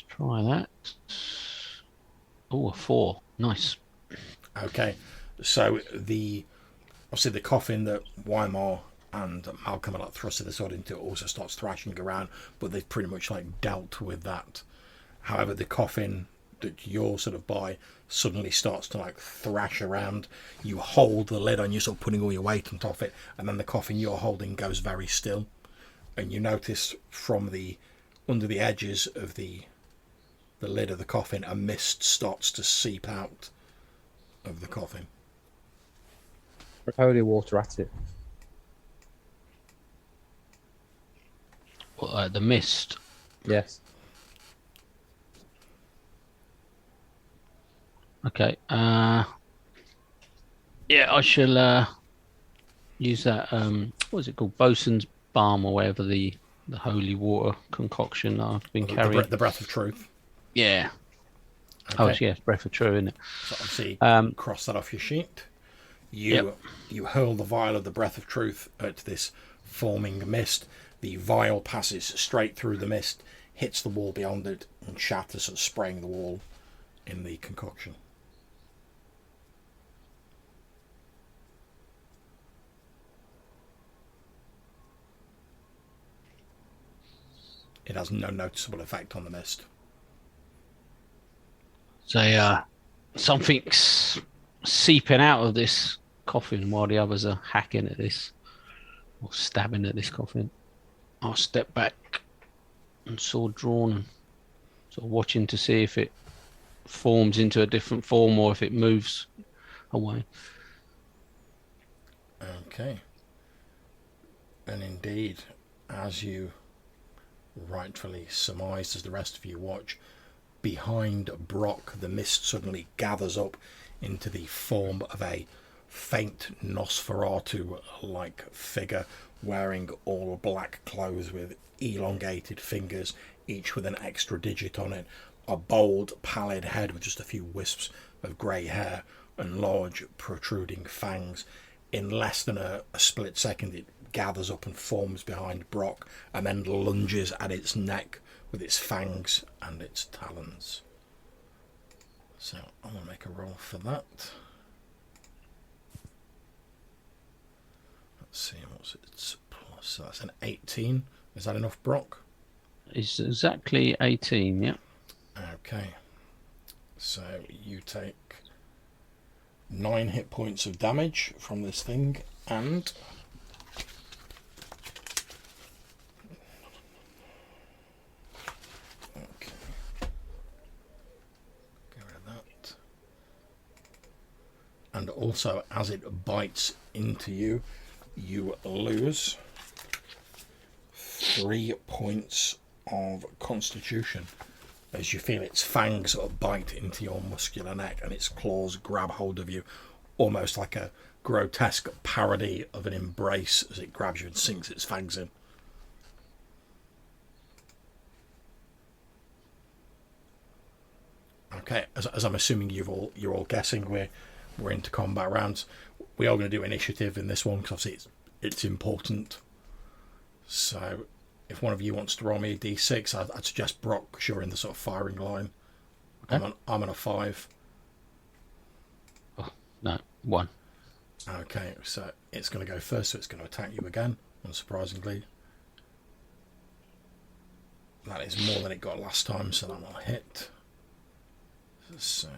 let's try that. Oh, a 4. Nice. Okay, so obviously the coffin that Weimar and Malcolm are like thrusting the sword into also starts thrashing around, but they've pretty much like dealt with that. However, the coffin that you're sort of by suddenly starts to like thrash around. You hold the lid on, you're sort of putting all your weight on top of it, and then the coffin you're holding goes very still, and you notice from under the edges of the lid of the coffin, a mist starts to seep out of the coffin. Holy water at it. Well, the mist. Yes. Okay. Yeah, I shall use that. What is it called? Bosun's balm, or whatever the holy water concoction that I've been carrying. The breath of truth. Yeah. Okay. Oh, yes, breath of truth, isn't it? So obviously, Um, cross that off your sheet. You hurl the vial of the breath of truth at this forming mist. The vial passes straight through the mist, hits the wall beyond it, and shatters, sort of spraying the wall in the concoction. It has no noticeable effect on the mist. So, something's seeping out of this coffin while the others are hacking at this, or stabbing at this coffin. I'll step back and sword drawn, and sort of watching to see if it forms into a different form or if it moves away. Okay. And indeed, as you rightfully surmised as the rest of you watch, behind Brock, the mist suddenly gathers up into the form of a faint Nosferatu-like figure wearing all black clothes with elongated fingers, each with an extra digit on it, a bold, pallid head with just a few wisps of grey hair, and large, protruding fangs. In less than a split second, it gathers up and forms behind Brock, and then lunges at its neck with its fangs and its talons. So I'm going to make a roll for that. Let's see, what's its plus? So that's an 18. Is that enough, Brock? It's exactly 18, yeah. Okay. So you take 9 hit points of damage from this thing, and okay, get rid of that. And also, as it bites into you, you lose 3 points of constitution as you feel its fangs sort of bite into your muscular neck and its claws grab hold of you, almost like a grotesque parody of an embrace as it grabs you and sinks its fangs in. Okay, as I'm assuming you're all guessing, we're into combat rounds. We are going to do initiative in this one because obviously it's important. So if one of you wants to roll me a d6, I'd suggest Brock, because you're in the sort of firing line. Okay. I'm on a 5. Oh, no, 1. Okay, so it's going to go first, so it's going to attack you again, unsurprisingly. That is more than it got last time, so that will hit. So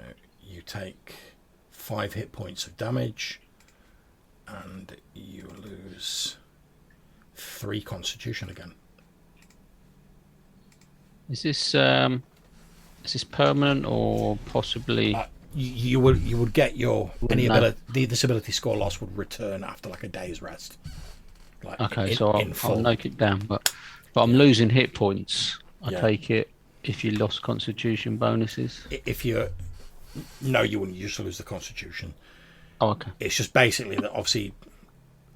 you take 5 hit points of damage, and you lose 3 constitution again. Is this permanent or possibly? You would get your this ability score loss would return after like a day's rest. Like okay, so I'll note it down. But I'm losing hit points. I take it if you lost constitution bonuses. If you no, you wouldn't. You just lose the constitution. Oh, okay. It's just basically that obviously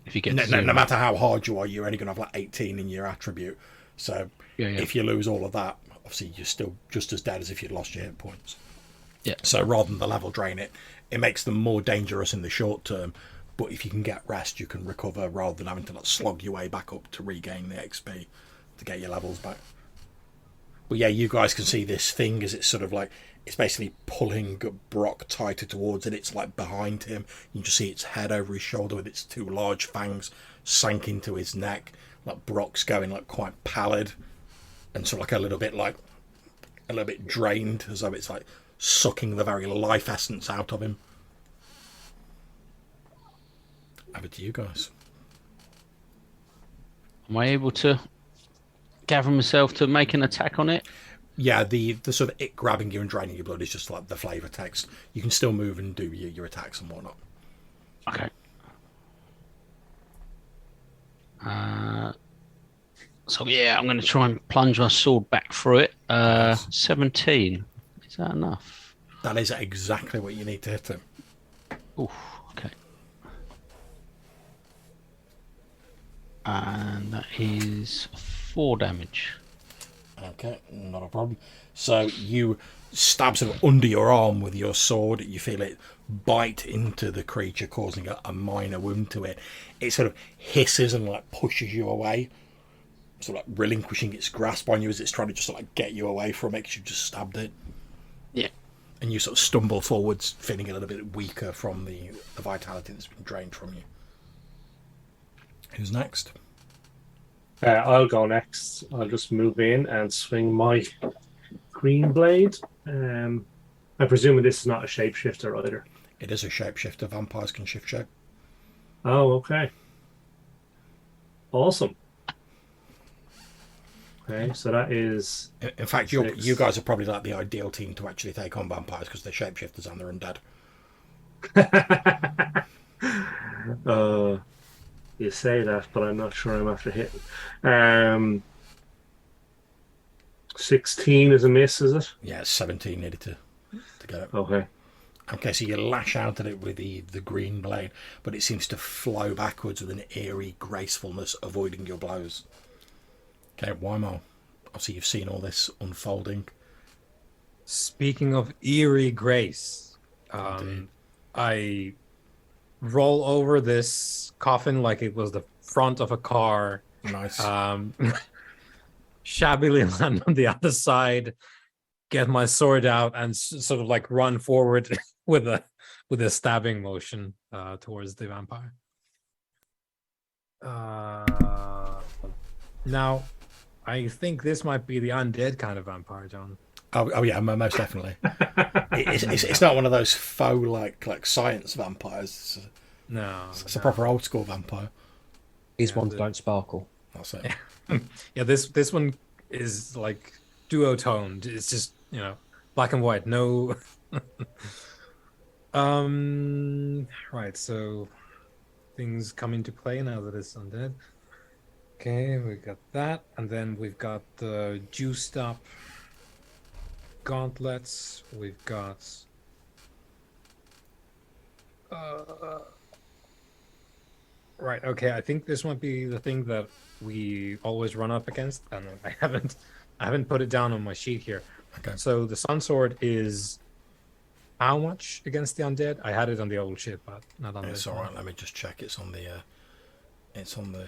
if you get no matter how hard you are, you're only going to have like 18 in your attribute. So if you lose all of that, obviously you're still just as dead as if you'd lost your hit points. Yeah. So rather than the level drain it makes them more dangerous in the short term. But if you can get rest, you can recover rather than having to like slog your way back up to regain the XP to get your levels back. But yeah, you guys can see this thing as it's sort of like it's basically pulling Brock tighter towards it. It's like behind him. You can just see its head over his shoulder with its 2 large fangs sank into his neck. Like Brock's going like quite pallid and sort of like a little bit drained, as though it's like sucking the very life essence out of him. Over to you guys. Am I able to gather myself to make an attack on it? Yeah, the sort of it grabbing you and draining your blood is just like the flavour text. You can still move and do your attacks and whatnot. Okay. So yeah, I'm going to try and plunge my sword back through it. 17. Is that enough? That is exactly what you need to hit him. Ooh, okay. And that is 4 damage. Okay, not a problem. So you stab sort of under your arm with your sword. You feel it bite into the creature, causing a minor wound to it. It sort of hisses and like pushes you away, sort of like relinquishing its grasp on you as it's trying to just sort of like get you away from it because you just stabbed it. Yeah. And you sort of stumble forwards, feeling a little bit weaker from the vitality that's been drained from you. Who's next? I'll go next. I'll just move in and swing my green blade. I'm presuming this is not a shapeshifter either. It is a shapeshifter. Vampires can shift shape. Oh, okay. Awesome. Okay, so that is... In fact, you guys are probably like the ideal team to actually take on vampires because they're shapeshifters and they're undead. You say that, but I'm not sure I'm after hitting. 16 is a miss, is it? Yeah, 17 needed to get it. Okay. Okay, so you lash out at it with the green blade, but it seems to flow backwards with an eerie gracefulness, avoiding your blows. Okay, Weimar. Obviously, you've seen all this unfolding. Speaking of eerie grace, I roll over this coffin like it was the front of a car. Nice. Shabbily land on the other side, get my sword out, and sort of like run forward with a stabbing motion towards the vampire. Now, I think this might be the undead kind of vampire, John. Oh yeah, most definitely. It's not one of those faux like science vampires. It's a proper old school vampire. These ones don't sparkle. That's it. Yeah, this one is like duotoned. It's just, black and white. No. Right. So things come into play now that it's undead. Okay, we got that, and then we've got the juiced up gauntlets. We've got right. Okay, I think this might be the thing that we always run up against, and I haven't put it down on my sheet here. Okay. So the sun sword is how much against the undead? I had it on the old shit, but not on this. It's all right. Let me just check. It's on the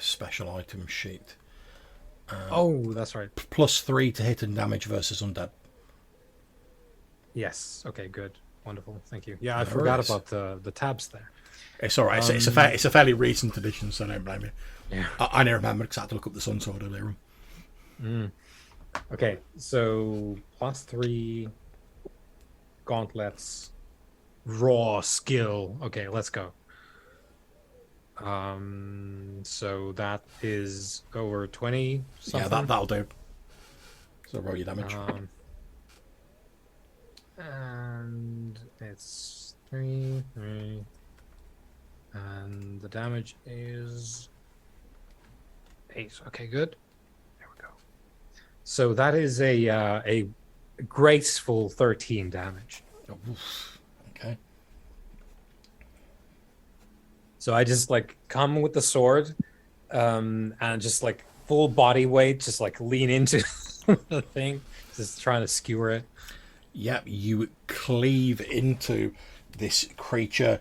special item sheet. Oh, that's right. +3 to hit and damage versus undead. Yes. Okay. Good. Wonderful. Thank you. Yeah, I No forgot worries. about the tabs there. It's all right. It's a fairly recent edition, so don't blame me. Yeah. I never remember because I had to look up the sun sword earlier on. Okay. So +3 gauntlets, raw skill. Okay, let's go. So that is over 20 something. Yeah, that'll do. So roll your damage. And it's 3, and the damage is 8. Okay, good. There we go. So that is a graceful 13 damage. Okay. So I just like come with the sword, and just like full body weight, just like lean into the thing, just trying to skewer it. Yep, you cleave into this creature.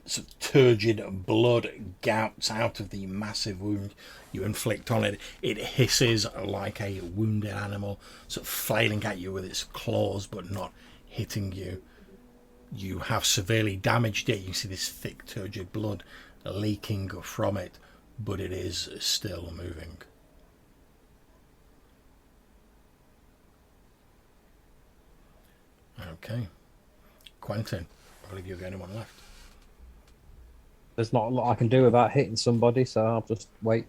Sort of turgid blood gouts out of the massive wound you inflict on it. It hisses like a wounded animal, sort of flailing at you with its claws, but not hitting you. You have severely damaged it. You see this thick turgid blood leaking from it, but it is still moving. Okay. Quentin, I believe you're the only one left. There's not a lot I can do without hitting somebody, so I'll just wait.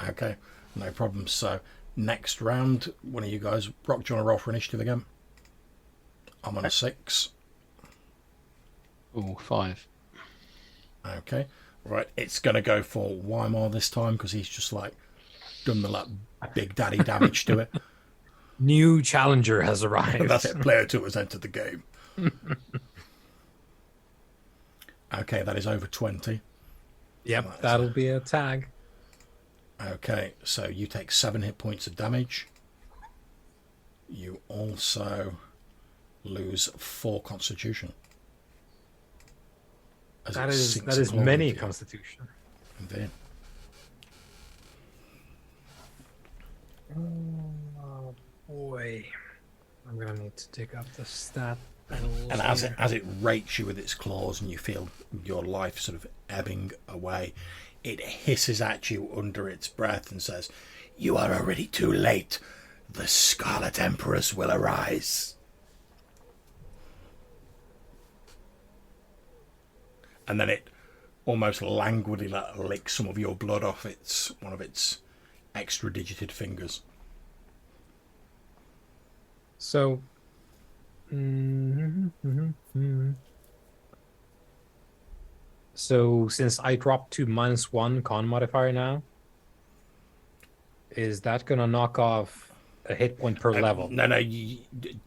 Okay, no problem. So, next round, one of you guys, Rock, do you want to roll for initiative again? I'm on a 6. Oh, 5. Okay, right, it's going to go for Weimar this time because he's just like done the big daddy damage to it. New challenger has arrived. That's it, player 2 has entered the game. Okay, that is over 20. Yep, that'll be a tag. Okay, so you take 7 hit points of damage. You also lose 4 constitution. That is many constitution. Indeed. Oh boy, I'm gonna need to dig up the stat. And as it rakes you with its claws and you feel your life sort of ebbing away, it hisses at you under its breath and says, "You are already too late. The Scarlet Emperors will arise." And then it almost languidly licks some of your blood off one of its extra digited fingers. So, so since I dropped to -1 con modifier now, is that gonna knock off a hit point per level. No, you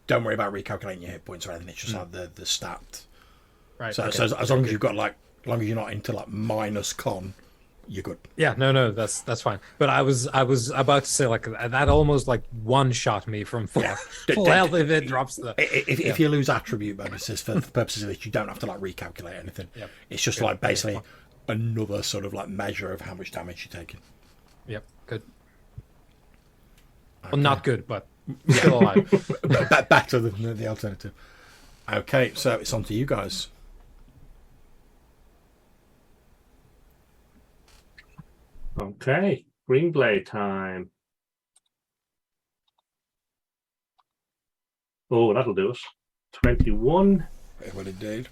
don't worry about recalculating your hit points or anything. It's just like the stat. Right. So, okay. so as long as you've got as long as you're not into minus con, you're good. Yeah, no, that's fine. But I was about to say that almost one shot me from full health if it drops the. If you lose attribute bonuses for the purposes of this, you don't have to recalculate anything. Yep. It's just basically another sort of measure of how much damage you're taking. Yep, good. Okay. Well, not good, but still alive. Better than the alternative. Okay, so it's on to you guys. Okay, green blade time. Oh, that'll do it. 21. It would indeed.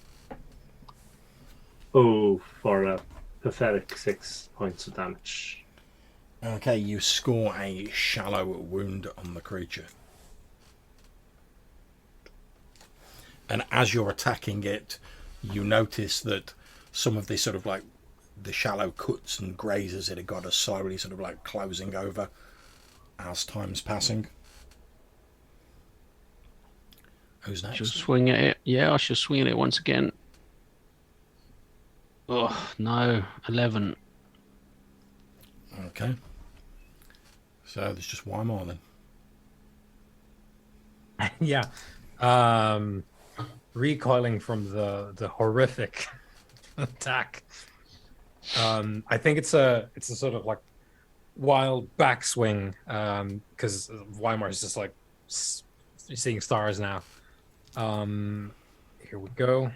Oh, for a pathetic 6 points of damage. Okay, you score a shallow wound on the creature. And as you're attacking it, you notice that some of this sort of the shallow cuts and grazes it had got are slowly sort of closing over as time's passing. Who's next? Just swing at it. Yeah, I should swing at it once again. Oh, no. 11. Okay. So there's just one more then. Yeah. Recoiling from the horrific attack. I think it's a sort of wild backswing, because Weimar is just seeing stars now. Here we go.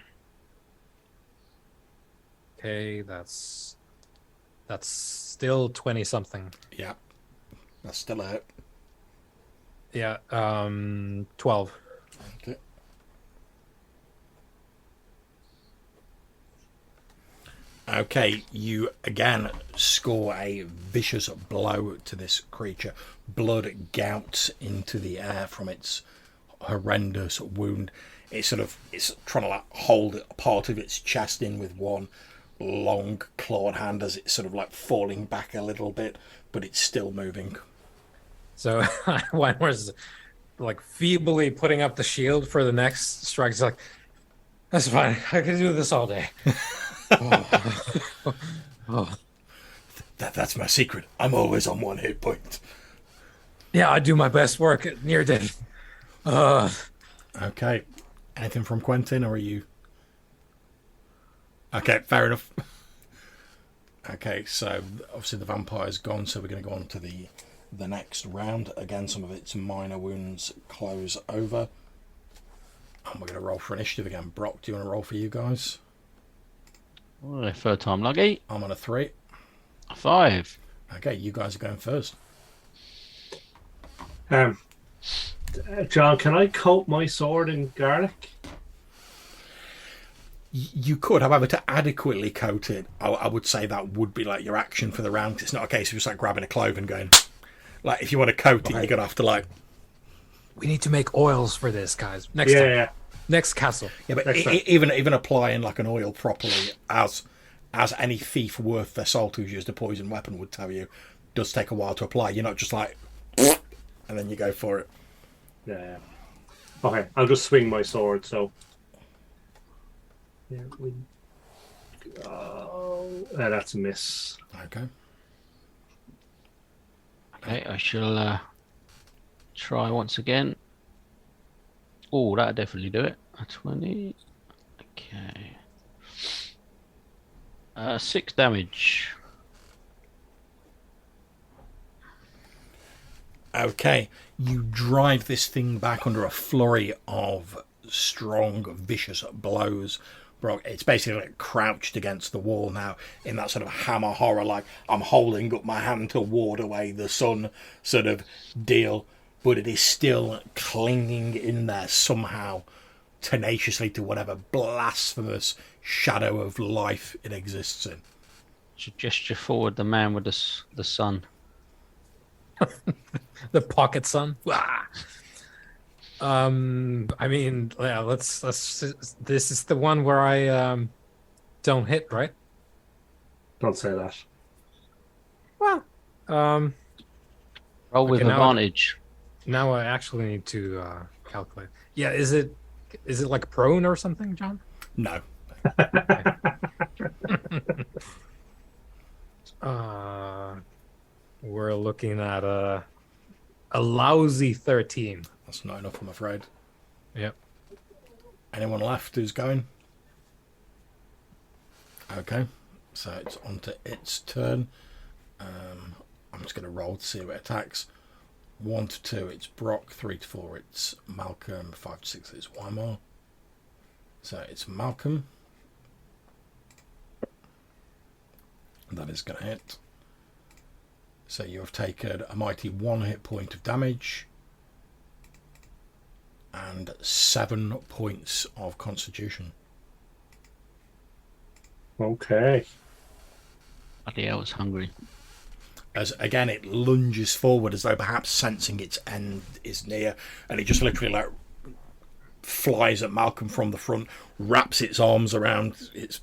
Okay, that's still 20 something. Yeah, that's still a hit. Yeah, 12. Okay. Okay, you again score a vicious blow to this creature. Blood gouts into the air from its horrendous wound. It's trying to hold part of its chest in with one long clawed hand as it's sort of falling back a little bit, but it's still moving. So Weimar's feebly putting up the shield for the next strike. He's like, that's fine. I can do this all day. Oh. That's my secret. I'm always on 1 hit point. Yeah, I do my best work at near death. Okay. Anything from Quentin, or are you? Okay, fair enough. Okay, so obviously the vampire's gone, so we're going to go on to the next round. Again, some of its minor wounds close over. And we're going to roll for initiative again. Brock, do you want to roll for you guys? Oh, third time lucky. I'm on a 3. 5. Okay, you guys are going first. John, can I coat my sword in garlic? You could, however, to adequately coat it, I would say that would be your action for the round. It's not a case of just grabbing a clove and going. If you want to coat it, you're going to have to We need to make oils for this, guys. Next time. Yeah. Next castle. Yeah, but even applying an oil properly, as any thief worth their salt who's used a poison weapon would tell you, does take a while to apply. You're not just and then you go for it. Yeah. Okay, I'll just swing my sword. So here we go. That's a miss. Okay. Okay, I shall try once again. Oh, that'll definitely do it. A 20. Okay. 6 damage. Okay, you drive this thing back under a flurry of strong, vicious blows. Brock, it's basically crouched against the wall now in that sort of hammer horror, I'm holding up my hand to ward away the sun sort of deal, but it is still clinging in there somehow tenaciously to whatever blasphemous shadow of life it exists in. Should gesture forward the man with the sun. The pocket sun. I mean, yeah, let's this is the one where I don't hit, right? Don't say that. Well, Roll with Okay, now- advantage. Now I actually need to calculate. Yeah, is it like prone or something, John? No. uh, we're looking at a lousy 13. That's not enough, I'm afraid. Yep. Anyone left who's going? Okay. So it's on to its turn. I'm just going to roll to see who it attacks. 1 to 2, it's Brock. 3 to 4, it's Malcolm. 5 to 6, it's Weimar. So it's Malcolm. That is going to hit. So you have taken a mighty 1 hit point of damage and 7 points of constitution. Okay. Bloody hell, I was hungry. As again it lunges forward as though perhaps sensing its end is near, and it just literally like flies at Malcolm from the front, wraps its arms around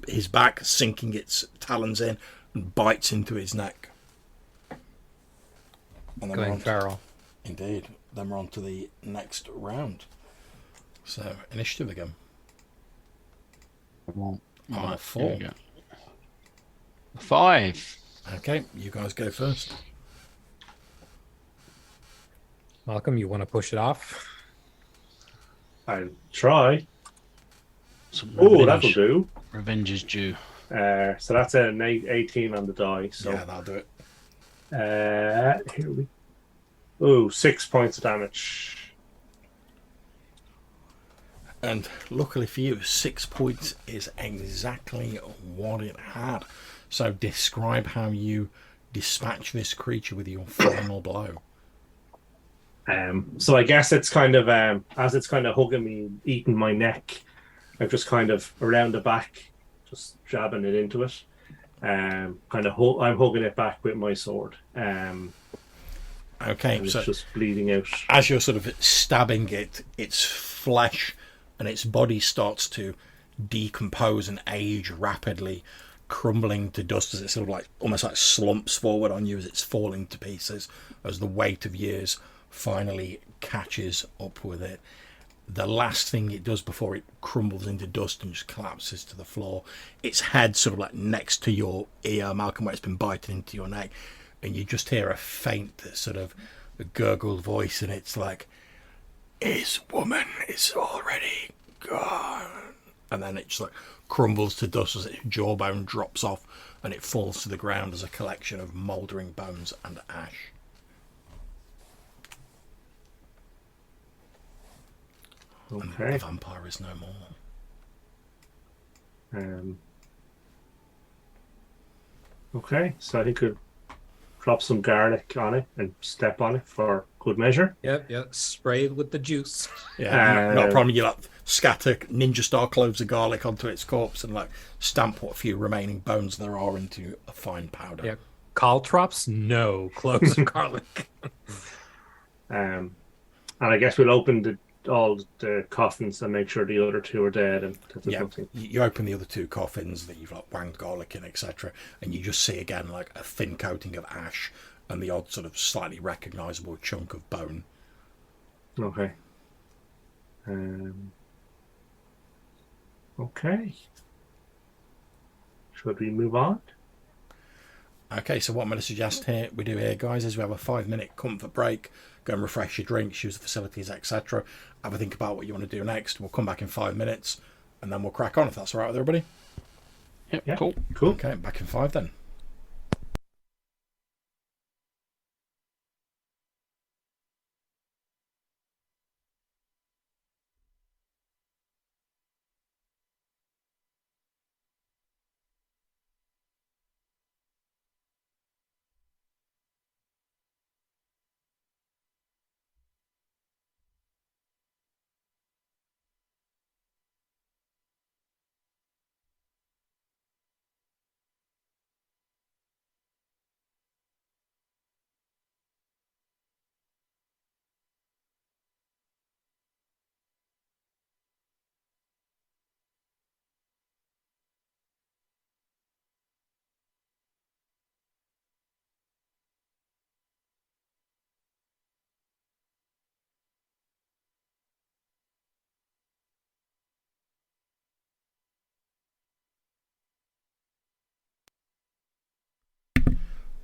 his back, sinking its talons in, and bites into his neck. And then Going feral. Indeed. Then we're on to the next round. So initiative again. Right, 4. there we go. 5. Okay, you guys go first. Malcolm, you want to push it off? I'll try. Some Oh, that'll revenge. do. Revenge is due. So that's an 18 on the die. So Yeah, that'll do it. here we. Oh, 6 points of damage. And luckily for you, 6 points is exactly what it had. So describe how you dispatch this creature with your final blow. So I guess it's kind of as it's kind of hugging me, eating my neck. I'm just kind of around the back, just jabbing it into it. I'm hugging it back with my sword. Okay, And so it's just bleeding out. as you're sort of stabbing it, its flesh and its body starts to decompose and age rapidly, crumbling to dust as it sort of like almost like slumps forward on you as it's falling to pieces, as the weight of years finally catches up with it. The last thing it does before it crumbles into dust and just collapses to the floor, its head sort of like next to your ear, Malcolm, where it's been biting into your neck, and you just hear a faint sort of gurgled voice, and it's like, "His woman is already gone." And then it just like crumbles to dust as its jawbone drops off and it falls to the ground as a collection of mouldering bones and ash. And Okay. the vampire is no more. Okay, so I think could drop some garlic on it and step on it for good measure. Yep. Sprayed with the juice. Yeah, not a problem. You like scatter ninja star cloves of garlic onto its corpse and like stamp what few remaining bones there are into a fine powder. Yeah. Caltrops? No. Cloves of garlic. And I guess we'll open all the coffins and make sure the other two are dead and that there's Yeah, nothing. you open the other 2 coffins that you've like wanged garlic in, etc., and you just see again like a thin coating of ash and the odd sort of slightly recognisable chunk of bone. Okay. Okay. Should we move on? Okay, so what I'm going to suggest we do here, guys, is we have a 5-minute comfort break, go and refresh your drinks, use the facilities, etc. Have a think about what you want to do next. We'll come back in 5 minutes, and then we'll crack on, if that's all right with everybody. Yep, Yeah. cool. Cool. Okay, back in 5 then.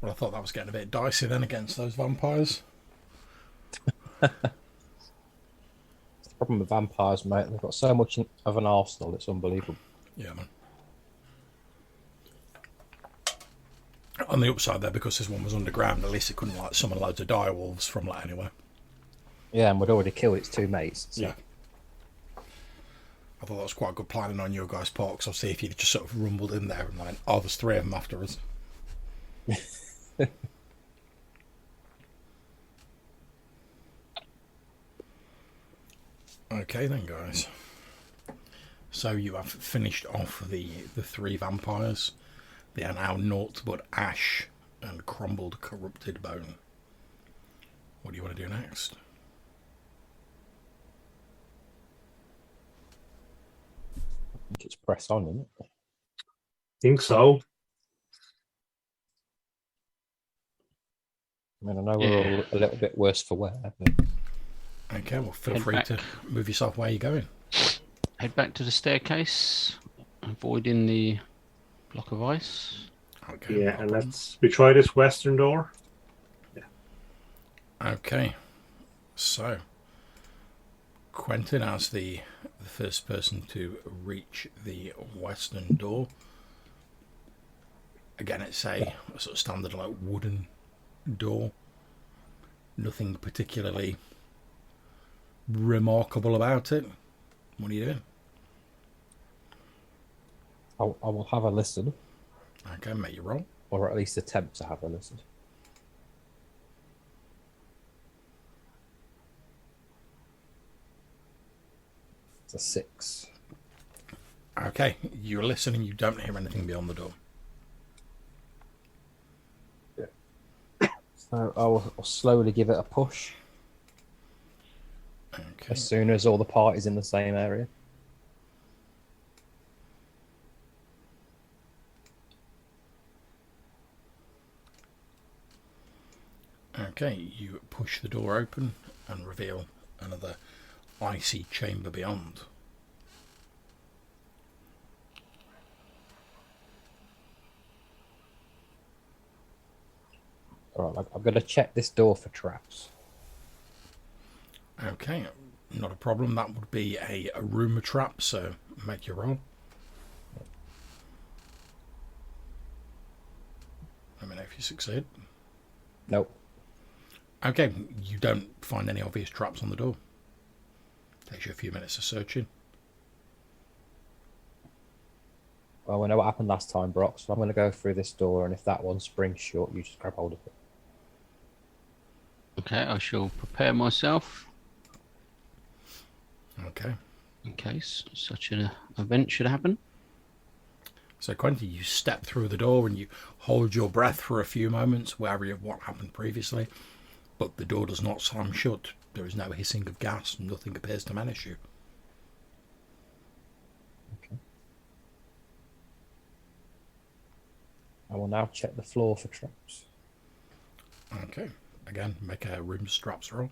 Well, I thought that was getting a bit dicey then against those vampires. The problem with vampires, mate, they've got so much of an arsenal, it's unbelievable. Yeah, man. On the upside there, because this one was underground, at least it couldn't like summon loads of direwolves from like anywhere. Yeah, and we'd already killed its two mates. So. Yeah. I thought that was quite good planning on your guys' part, because I'll see if you'd just sort of rumbled in there and like, oh, there's 3 of them after us. Okay then, guys. So you have finished off the 3 vampires. They are now naught but ash and crumbled, corrupted bone. What do you want to do next? I think it's press on, isn't it? Think so. I mean, I know we're all a little bit worse for wear. But... Okay, well, feel Head free back. to move yourself where you're going. Head back to the staircase, avoiding the block of ice. Okay, Yeah, no and problem. we try this western door. Okay, so Quentin, as the first person to reach the western door. Again, it's a sort of standard like wooden door. Nothing particularly remarkable about it. What are you doing? I will have a listen, Okay, make your roll. or at least attempt to have a listen. It's a 6. Okay, you listen and you don't hear anything beyond the door. So I'll slowly give it a push Okay. as soon as all the party's in the same area. Okay, you push the door open and reveal another icy chamber beyond. All right, I'm going to check this door for traps. Okay, not a problem. That would be a rumor trap, so make your roll. Let me know if you succeed. Nope. Okay, you don't find any obvious traps on the door. Takes you a few minutes of searching. Well, we know what happened last time, Brock, so I'm going to go through this door, and if that one springs shut, you just grab hold of it. Okay, I shall prepare myself Okay, in case such an event should happen. so Quentin, you step through the door and you hold your breath for a few moments, wary of what happened previously, but the door does not slam shut. There is no hissing of gas. Nothing appears to menace you. Okay. I will now check the floor for traps. Okay, again, make a room straps roll.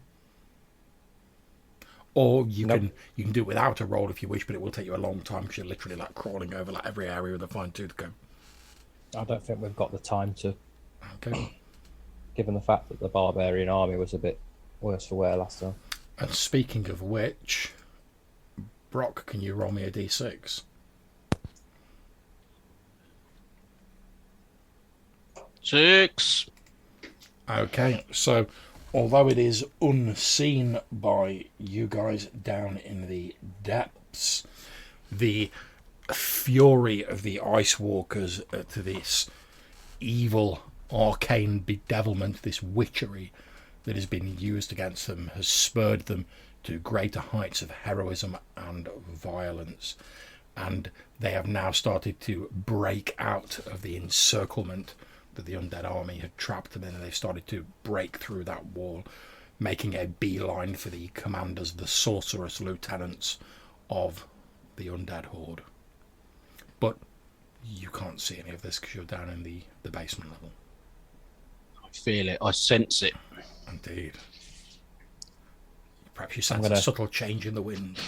Or you Nope. can do it without a roll if you wish, but it will take you a long time because you're literally like crawling over like every area with a fine tooth comb. I don't think we've got the time to, Okay. given the fact that the barbarian army was a bit worse for wear last time. And speaking of which, Brock, can you roll me a d6? 6. Okay, so although it is unseen by you guys down in the depths, the fury of the Ice Walkers to this evil arcane bedevilment, this witchery that has been used against them, has spurred them to greater heights of heroism and violence. And they have now started to break out of the encirclement that the undead army had trapped them in, and they've started to break through that wall, making a beeline for the commanders, the sorceress lieutenants of the undead horde. But you can't see any of this because you're down in the basement level. I feel it. I sense it. Indeed. Perhaps you sense a subtle change in the wind.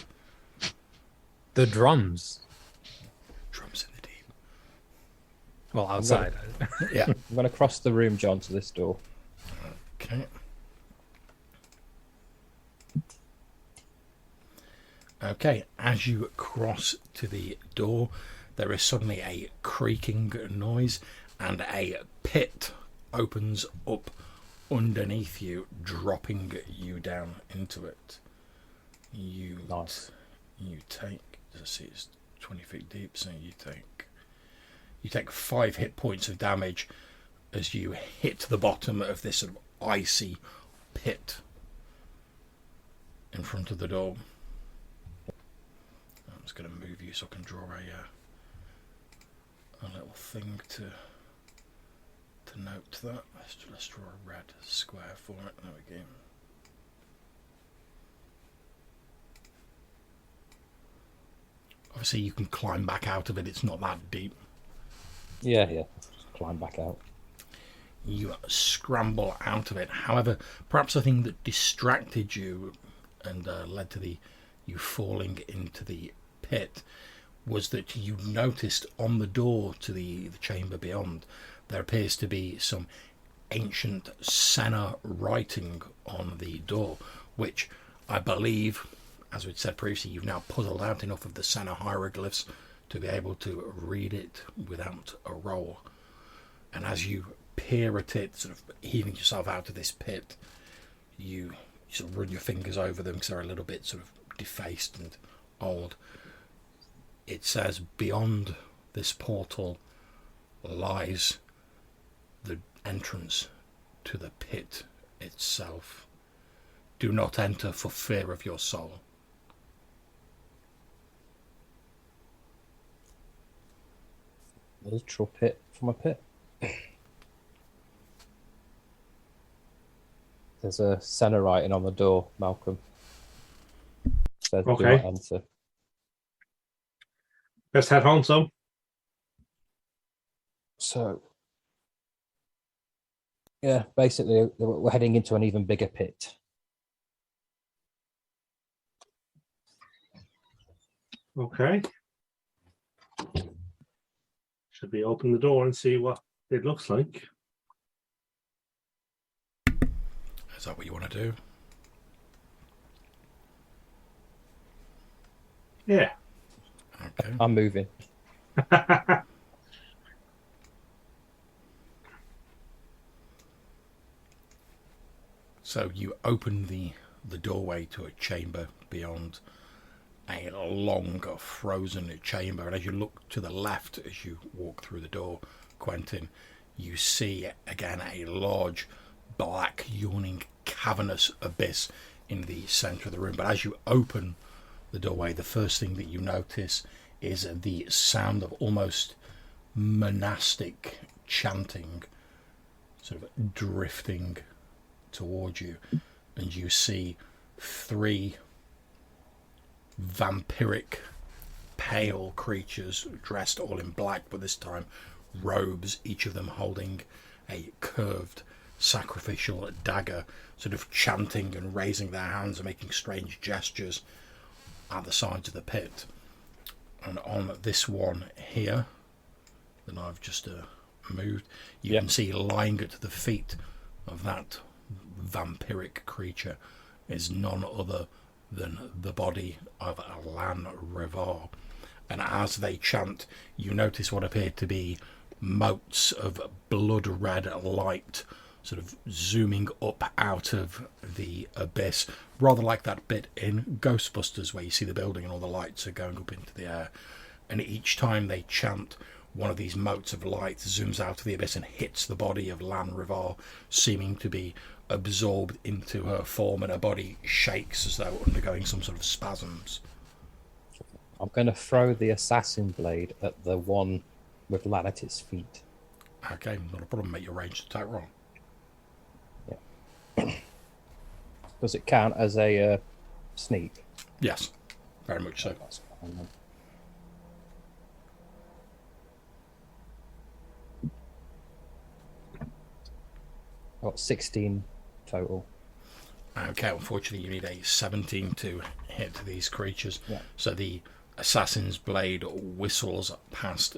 The drums. Drums in the deep. Well, outside. Yeah. I'm going to cross the room, John, to this door. Okay. Okay, as you cross to the door, there is suddenly a creaking noise and a pit opens up underneath you, dropping you down into it. Nice. You take, let's see, it's 20 feet deep, so you take 5 hit points of damage as you hit the bottom of this sort of icy pit in front of the door. I'm just going to move you so I can draw a little thing to note that. Let's draw a red square for it. There we go. Obviously you can climb back out of it, it's not that deep. Yeah. Just climb back out. You scramble out of it. However, perhaps the thing that distracted you and led to you falling into the pit was that you noticed on the door to the chamber beyond there appears to be some ancient Senna writing on the door, which I believe, as we'd said previously, you've now puzzled out enough of the Senna hieroglyphs to be able to read it without a roll. And as you peer at it, sort of heaving yourself out of this pit, you sort of run your fingers over them because they're a little bit sort of defaced and old. It says, beyond this portal lies the entrance to the pit itself. Do not enter for fear of your soul. A literal pit from a pit. There's a Senna writing on the door, Malcolm. Says, Okay. do not enter. Let's head home, so. So, yeah, basically, we're heading into an even bigger pit. Okay. Should we open the door and see what it looks like? Is that what you want to do? Yeah. Okay. I'm moving. So you open the doorway to a chamber beyond, a long frozen chamber, and as you look to the left as you walk through the door, Quentin, you see again a large black yawning cavernous abyss in the centre of the room. But as you open the doorway, the first thing that you notice is the sound of almost monastic chanting sort of drifting towards you, and you see 3 vampiric pale creatures dressed all in black, but this time robes, each of them holding a curved sacrificial dagger, sort of chanting and raising their hands and making strange gestures at the sides of the pit. And on this one here that I've just moved, you can see lying at the feet of that vampiric creature is none other than the body of Lan Revar. And as they chant, you notice what appear to be motes of blood red light sort of zooming up out of the abyss, rather like that bit in Ghostbusters where you see the building and all the lights are going up into the air. And each time they chant, one of these motes of light zooms out of the abyss and hits the body of Lan Revar, seeming to be absorbed into her form, and her body shakes as though undergoing some sort of spasms. I'm going to throw the assassin blade at the one with Lan at its feet. Okay, not a problem. Make your ranged attack roll. Yeah. Does it count as a sneak? Yes, very much so. That's fine, then. I got 16 total. Okay, unfortunately you need a 17 to hit these creatures. Yeah. So the assassin's blade whistles past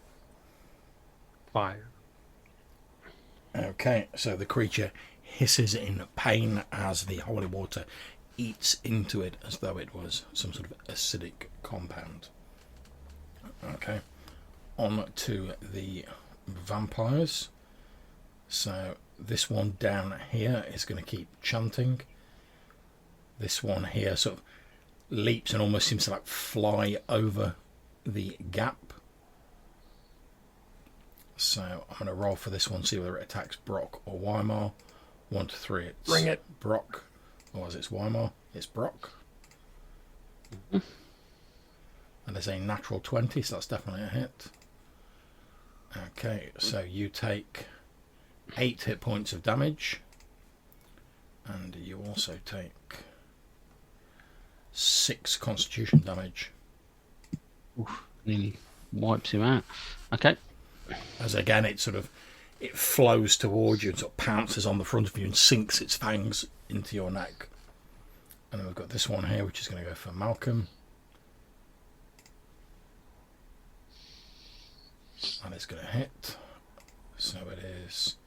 5. Okay, so the creature hisses in pain as the holy water eats into it as though it was some sort of acidic compound. Okay, on to the vampires. So this one down here is going to keep chanting. This one here sort of leaps and almost seems to like fly over the gap. So I'm going to roll for this one, see whether it attacks Brock or Weimar. 1 to 3, it's Bring it. Brock. Or is it Weimar? It's Brock. And there's a natural 20, so that's definitely a hit. Okay, so you take 8 hit points of damage. And you also take 6 constitution damage. Oof, nearly wipes him out. Okay. As again, it flows towards you and sort of pounces on the front of you and sinks its fangs into your neck. And then we've got this one here, which is going to go for Malcolm. And it's going to hit. So it is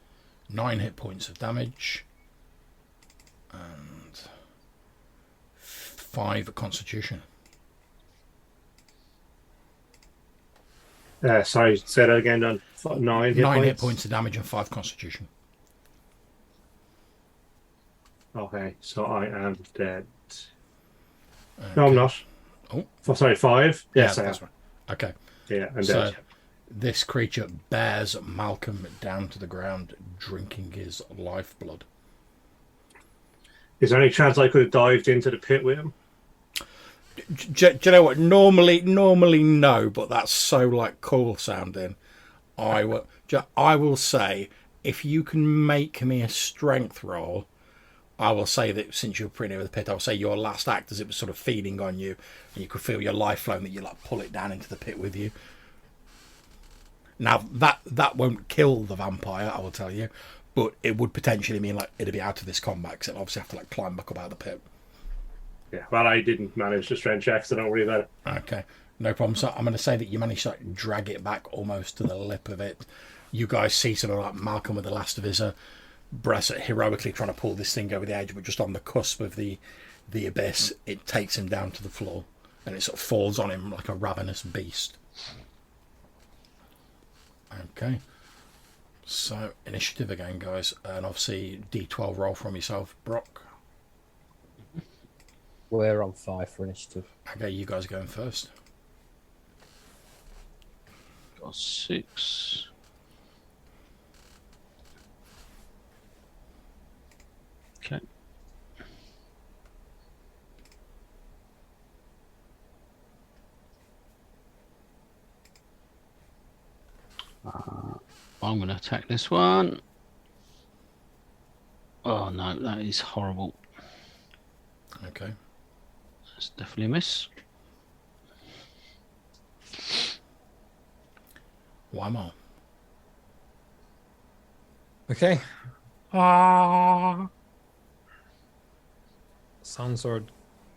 9 hit points of damage. And 5 constitution. Sorry, say that again, Don. 9 hit points of damage and 5 constitution. Okay, so I am dead. Okay. No, I'm not. Oh, sorry, 5? Yes, I am. that's right. Okay. Yeah, I'm So dead. this creature bears Malcolm down to the ground, drinking his lifeblood. Is there any chance I could have dived into the pit with him? Do you know what? Normally no, but that's so like cool sounding. I will say, if you can make me a strength roll, I will say that since you're pretty near the pit, I'll say your last act as it was sort of feeding on you, and you could feel your life flowing, that you like pull it down into the pit with you. Now that won't kill the vampire, I will tell you, but it would potentially mean like it'd be out of this combat because it'll obviously have to like climb back up out of the pit. Yeah, well, I didn't manage the strength check, so don't worry about it. Okay, no problem. So I'm going to say that you managed to like drag it back almost to the lip of it. You guys see sort of like Malcolm with the last of his breath heroically trying to pull this thing over the edge, but just on the cusp of the abyss, it takes him down to the floor, and it sort of falls on him like a ravenous beast. Okay, so initiative again, guys, and obviously D12 roll from yourself, Brock. We're on 5 for initiative. Okay, you guys are going first. Got 6. Okay. I'm going to attack this one. Oh no, that is horrible. Okay. That's definitely a miss. Weimar. Okay. Sound sword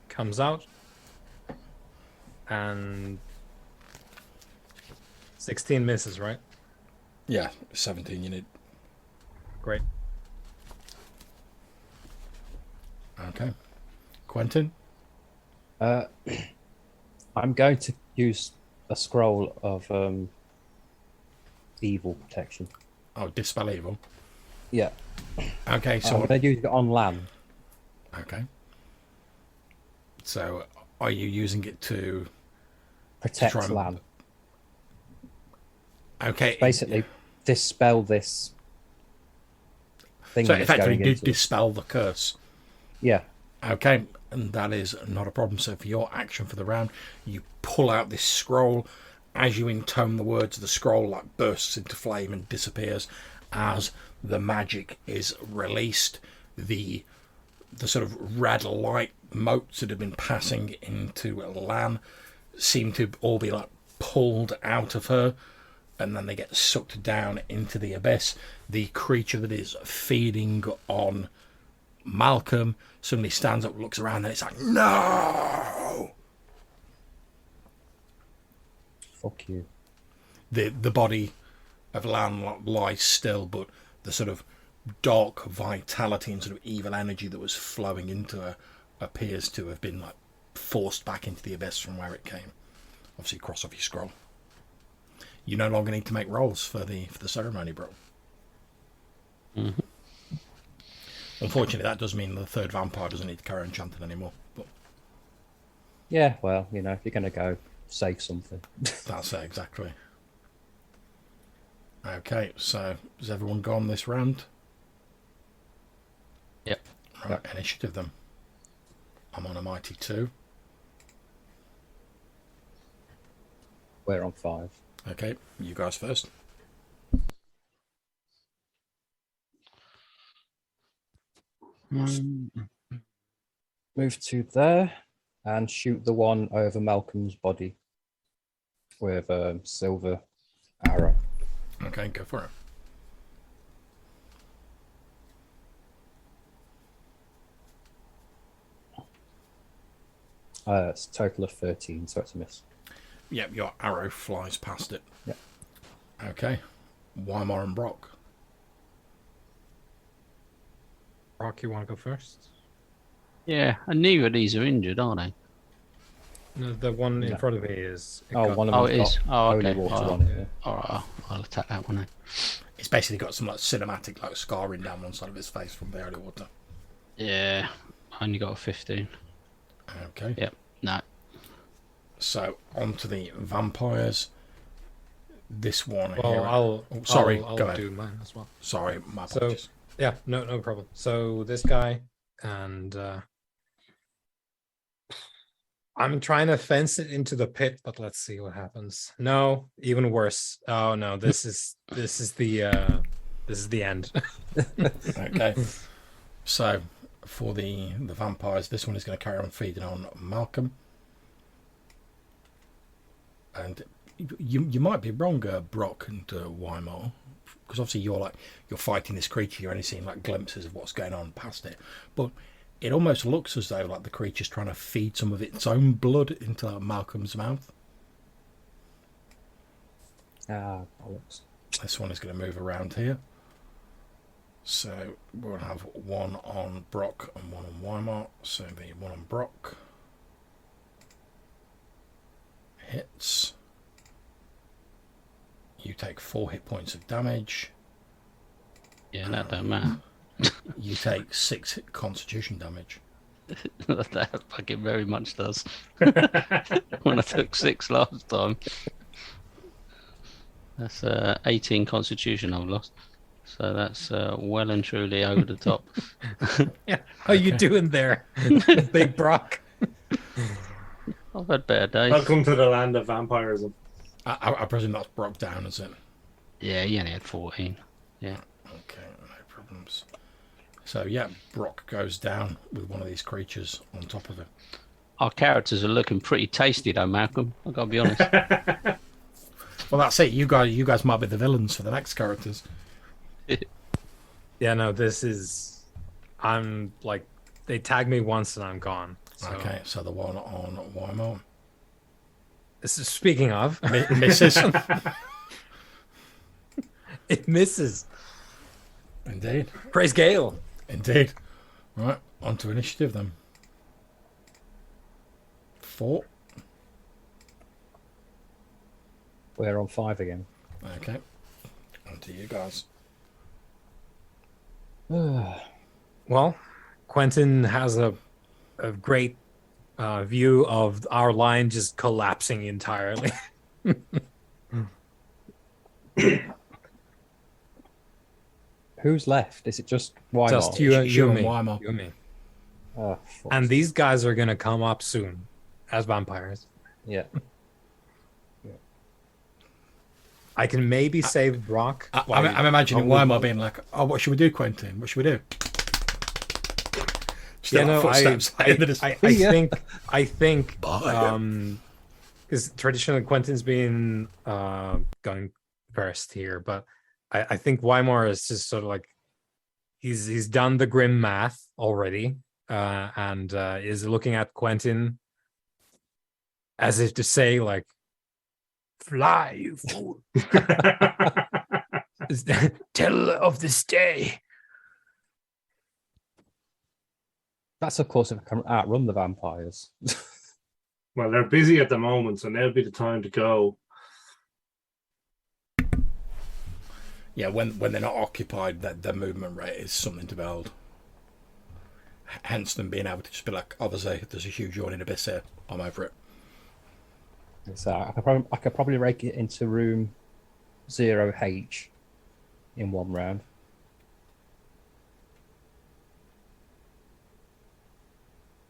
comes out, and 16 misses, right? Yeah, 17 you need. Great. Okay. Quentin? I'm going to use a scroll of evil protection. Oh, dispel evil. Yeah. Okay, so I'm going to use it on Lamb. okay. So, are you using it to Protect try and- Lamb. Okay. Basically, dispel this thing So that's effectively going into it. dispel the curse. Yeah. Okay, and that is not a problem. So for your action for the round, you pull out this scroll. As you intone the words, the scroll like bursts into flame and disappears. As the magic is released, the sort of red light motes that have been passing into Lan seem to all be like pulled out of her, and then they get sucked down into the abyss. The creature that is feeding on Malcolm suddenly stands up, looks around, and it's like, no! Fuck you. The body of land lies still, but the sort of dark vitality and sort of evil energy that was flowing into her appears to have been like forced back into the abyss from where it came. Obviously, cross off your scroll. You no longer need to make rolls for the ceremony, bro. Mm-hmm. Unfortunately, that does mean the third vampire doesn't need to carry on chanting anymore. But Yeah, well, if you're going to go, save something. that's it, exactly. Okay, so has everyone gone this round? Yep. Right, initiative them. I'm on a mighty 2. We're on 5. Okay, you guys first. Move to there and shoot the one over Malcolm's body with a silver arrow. Okay, go for it. It's a total of 13, so it's a miss. Yep, your arrow flies past it. Yep. Okay, Weimar and Brock. Brock, you want to go first? Yeah, and neither of these are injured, are they? No, the one in No. front of me is. One of Oh, them it is. Oh, holy okay. water Oh, on it. Yeah. all right, I'll attack that one then. It's basically got some like cinematic like scarring down one side of his face from the holy water. Yeah, I only got a 15. Okay. Yep. No. So on to the vampires. This one Well, here. I'll. Sorry, I'll go ahead. do mine as well. Sorry, my So- apologies. Yeah, no problem. So this guy, and I'm trying to fence it into the pit, but let's see what happens. No, even worse. Oh no, this is the end. Okay. So for the vampires, this one is going to carry on feeding on Malcolm. And you might be wrong, Brock and Weimar, because obviously you're fighting this creature, you're only seeing like glimpses of what's going on past it, but it almost looks as though like the creature's trying to feed some of its own blood into Malcolm's mouth. Bollocks. This one is going to move around here, so we'll have one on Brock and one on Weimar. So the one on Brock hits. You take 4 hit points of damage. Yeah, that don't matter. You take 6 constitution damage. That fucking very much does. When I took 6 last time. That's 18 constitution I've lost. So that's well and truly over the top. Yeah, how you doing there, Big Brock? I've had better days. Welcome to the land of vampires. I presume that's Brock down, is it? Yeah, he only had 14. Yeah. Okay, no problems. So yeah, Brock goes down with one of these creatures on top of him. Our characters are looking pretty tasty though, Malcolm. I've got to be honest. Well, that's it. You guys might be the villains for the next characters. Yeah, no, this is. I'm like, they tag me once and I'm gone. So. Okay, so the one on Weimar. This is speaking of. Misses. It misses. Indeed. Praise Gale. Indeed. Right, on to initiative then. 4. We're on 5 again. Okay. On to you guys. Well, Quentin has a great view of our line just collapsing entirely. Who's left? Is it just Weimar? Just you You and and me. Weimar. You and me. Oh, fuck. And these guys are going to come up soon as vampires. Yeah. I can maybe save Brock. I'm imagining Weimar being like, "Oh, what should we do, Quentin? What should we do?" Just Yeah, like no, footsteps in the distance. I think, Bye. because traditionally Quentin's been going first here, but I think Weimar is just sort of like he's done the grim math already, and is looking at Quentin as if to say like, "Fly, you fool!" Tell of this day. That's, of course, if I can outrun the vampires. Well, they're busy at the moment, so now'd be the time to go. Yeah, when they're not occupied, their movement rate is something to behold. Hence them being able to just be like, oh, there's a huge yawning abyss here. I'm over it. So I could probably rake it into room 0H in one round.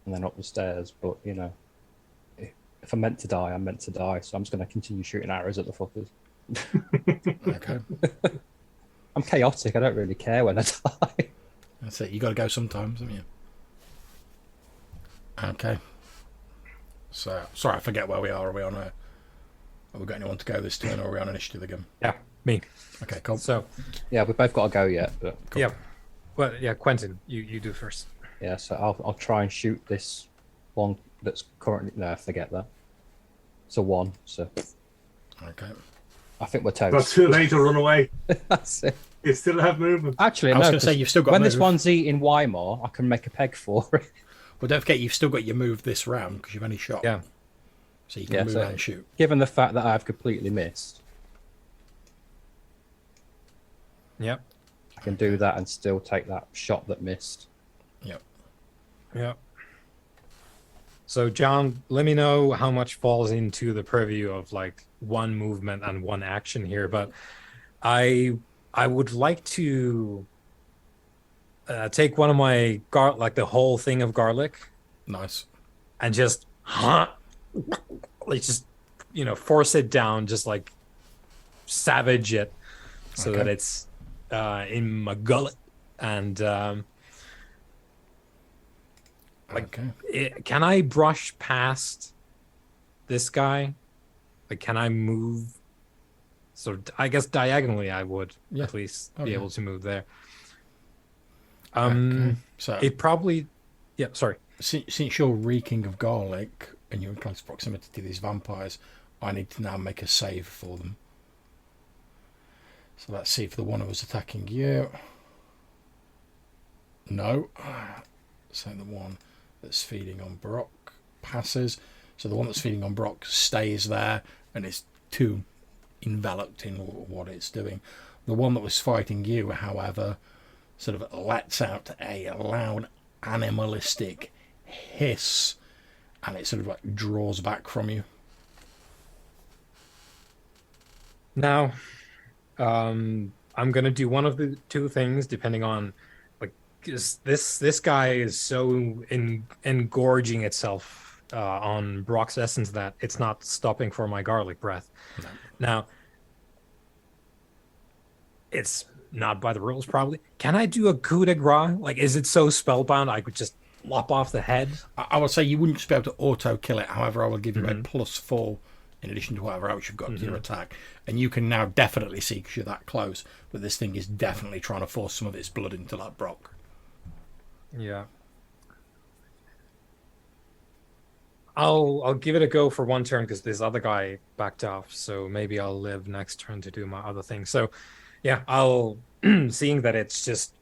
And then up the stairs, but you know, if I'm meant to die, I'm meant to die. So I'm just going to continue shooting arrows at the fuckers. Okay. I'm chaotic. I don't really care when I die. That's it. You got to go sometimes, haven't you? Okay. So, sorry, I forget where we are. Are we on a... Have we got anyone to go this turn, or are we on initiative again? Yeah, me. Okay, cool. So, Yeah, we've both got to go yet, but Cool. yeah. Well, yeah, Quentin, you do first. yeah. So I'll try and shoot this one that's currently... No, forget that. It's a 1, so Okay. I think we're Not toast. too late to run away. That's it. You still have movement. Actually, I was no, going to say, 'cause you've still got when move. this one's eating Weimar, I can make a peg for it. Well, don't forget, you've still got your move this round, because you've only shot. Yeah. So you can Yeah, move so- and shoot. Given the fact that I've completely missed, Yep. I can do that and still take that shot that missed. Yep. Yep. So, John, let me know how much falls into the purview of like one movement and one action here, but I would like to take one of my like the whole thing of garlic Nice. and just like just force it down, just like savage it, so Okay. that it's in my gullet, and like, Okay. can I brush past this guy? Like, can I move? So I guess diagonally, I would Yeah. at least Oh, be yeah. able to move there. Okay. So, It probably, yeah. Sorry. since you're reeking of garlic and you're in close proximity to these vampires, I need to now make a save for them. So let's see if the one who was attacking you. No. So the one that's feeding on Brock passes. So the one that's feeding on Brock stays there and is too enveloped in what it's doing. The one that was fighting you, however, sort of lets out a loud animalistic hiss, and it sort of like draws back from you. Now, I'm gonna do one of the two things depending on, like, 'cause this guy is so engorging itself on Brock's essence that it's not stopping for my garlic breath. No. Now, it's not by the rules, probably. Can I do a coup de grace? Like, is it so spellbound I could just lop off the head? I would say you wouldn't just be able to auto kill it. However, I will give you a Mhm. +4 in addition to whatever else you've got to your attack, and you can now definitely see, because you're that close, that this thing is definitely trying to force some of its blood into that Brock. Yeah. I'll give it a go for one turn because this other guy backed off, so maybe I'll live next turn to do my other thing. So, yeah, I'll seeing that it's just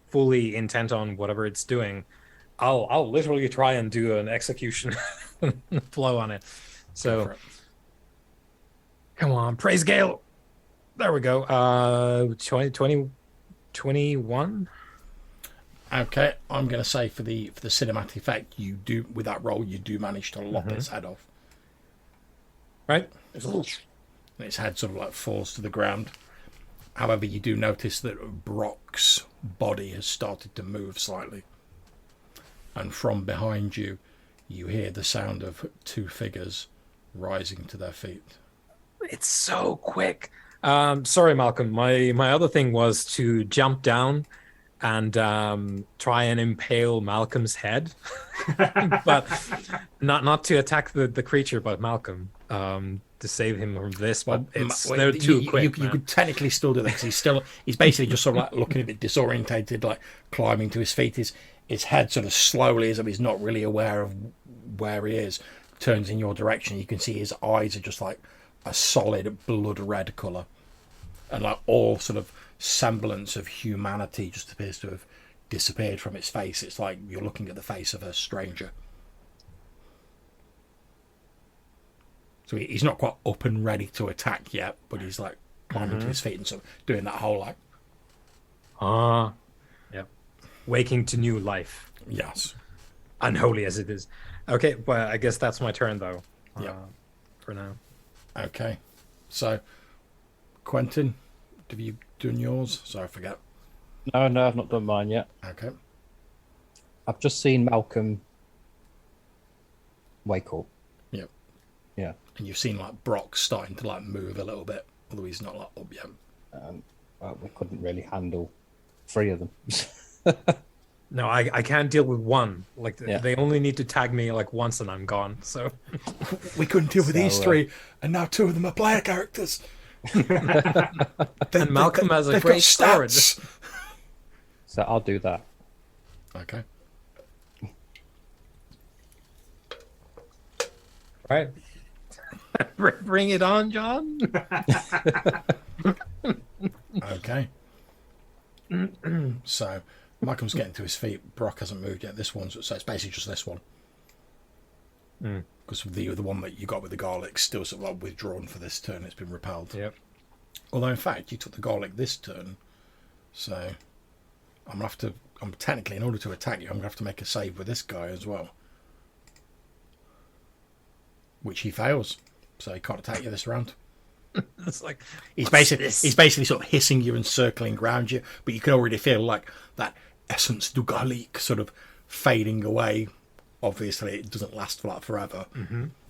fully intent on whatever it's doing, I'll literally try and do an execution flow on it. Go So, for it. come on, praise Gale. There we go. 21. Okay, I'm going to say for the cinematic effect, you do, with that roll, you do manage to lop its head off. Right? And its head sort of like falls to the ground. However, you do notice that Brock's body has started to move slightly. And from behind you, you hear the sound of two figures rising to their feet. It's so quick. Sorry, Malcolm. My other thing was to jump down and try and impale Malcolm's head, but not to attack the creature, but Malcolm, to save him from this. But they're too quick. You could technically still do that because he's basically just sort of like looking a bit disorientated, like climbing to his feet. His head sort of slowly, as if he's not really aware of where he is, turns in your direction. You can see his eyes are just like a solid blood red colour. and like all sort of semblance of humanity just appears to have disappeared from its face. It's like you're looking at the face of a stranger. So he's not quite up and ready to attack yet, but he's like climbing to his feet and sort of doing that whole like yep, waking to new life. Yes. Unholy as it is. Okay, well, I guess that's my turn though. Yeah. For now. Okay. So, Quentin, have you done yours? Sorry, I forget. No, I've not done mine yet. Okay. I've just seen Malcolm wake up. Yep. Yeah. And you've seen like Brock starting to like move a little bit, although he's not like up yet. Well, we couldn't really handle 3 of them. No, I can't deal with one. Like Yeah. they only need to tag me like once and I'm gone. So We couldn't deal with these So, 3, and now 2 of them are player characters. and Malcolm has a they've great got sword. stats. So I'll do that. Okay. Right. Bring it on, John. Okay. So Malcolm's getting to his feet. Brock hasn't moved yet. This one's so it's basically just this one. Because the one that you got with the garlic still sort of like withdrawn for this turn. It's been repelled. Yep. Although in fact you took the garlic this turn, so I'm technically, in order to attack you, I'm gonna have to make a save with this guy as well, which he fails, so he can't attack you this round. It's like He's what's basically this? sort of hissing you and circling around you, but you can already feel like that essence du garlic sort of fading away. Obviously, it doesn't last for like forever,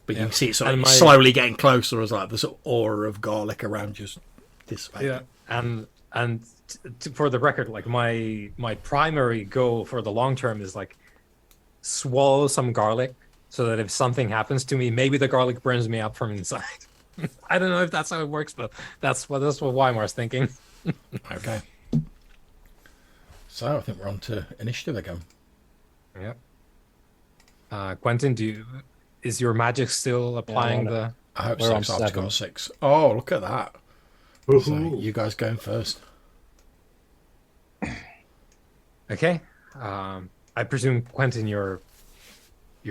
but you can see it sort of slowly getting closer as like the sort of aura of garlic around you dissipating. Yeah, and for the record, like my primary goal for the long term is like swallow some garlic so that if something happens to me, maybe the garlic burns me up from inside. I don't know if that's how it works, but that's what Weimar's thinking. Okay. So I think we're on to initiative again. Yep. Quentin, is your magic still applying the? I hope We're on 6. I've 7. got 6. Oh, look at that. So Woohoo. you guys going first. Okay. I presume Quentin, you're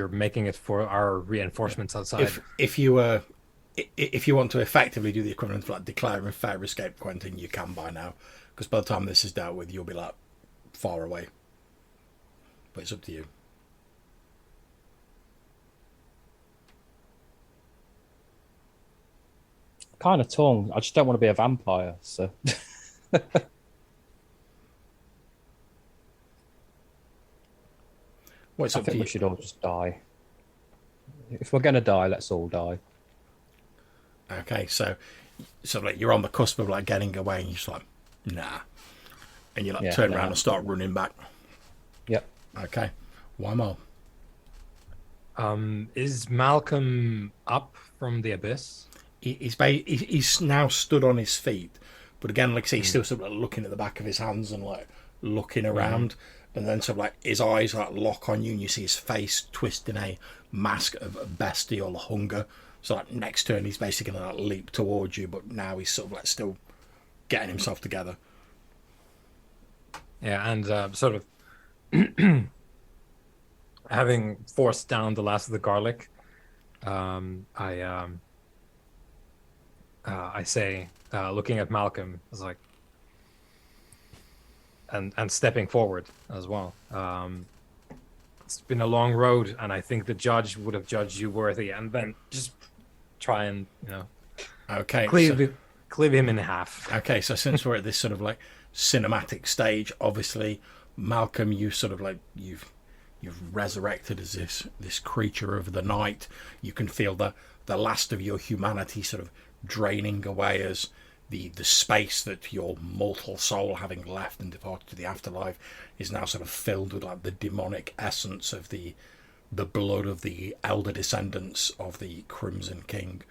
making it for our reinforcements outside. If you want to effectively do the equivalent of like declaring fair escape, Quentin, you can by now, because by the time this is dealt with, you'll be like far away. But it's up to you. Kind of torn. I just don't want to be a vampire. So Well, it's I up to think you. we should all just die. If we're going to die, let's all die. Okay, so like you're on the cusp of like getting away, and you're just like, nah, and you like Yeah, turn nah. around and start running back. Yep. Okay, one more. Is Malcolm up from the abyss? He's now stood on his feet, but again, like I say, he's still sort of like looking at the back of his hands and like looking around, and then sort of like his eyes like lock on you, and you see his face twist in a mask of bestial hunger. So like next turn, he's basically gonna like leap towards you, but now he's sort of like still getting himself together. Yeah, and sort of having forced down the last of the garlic, I say, looking at Malcolm, I was like, and stepping forward as well. It's been a long road, and I think the judge would have judged you worthy, and then just try and Okay, cleave him in half. Okay, so since we're at this sort of like cinematic stage, obviously, Malcolm, you sort of like you've resurrected as this creature of the night. You can feel the last of your humanity sort of draining away as the space that your mortal soul, having left and departed to the afterlife, is now sort of filled with like the demonic essence of the blood of the elder descendants of the Crimson King.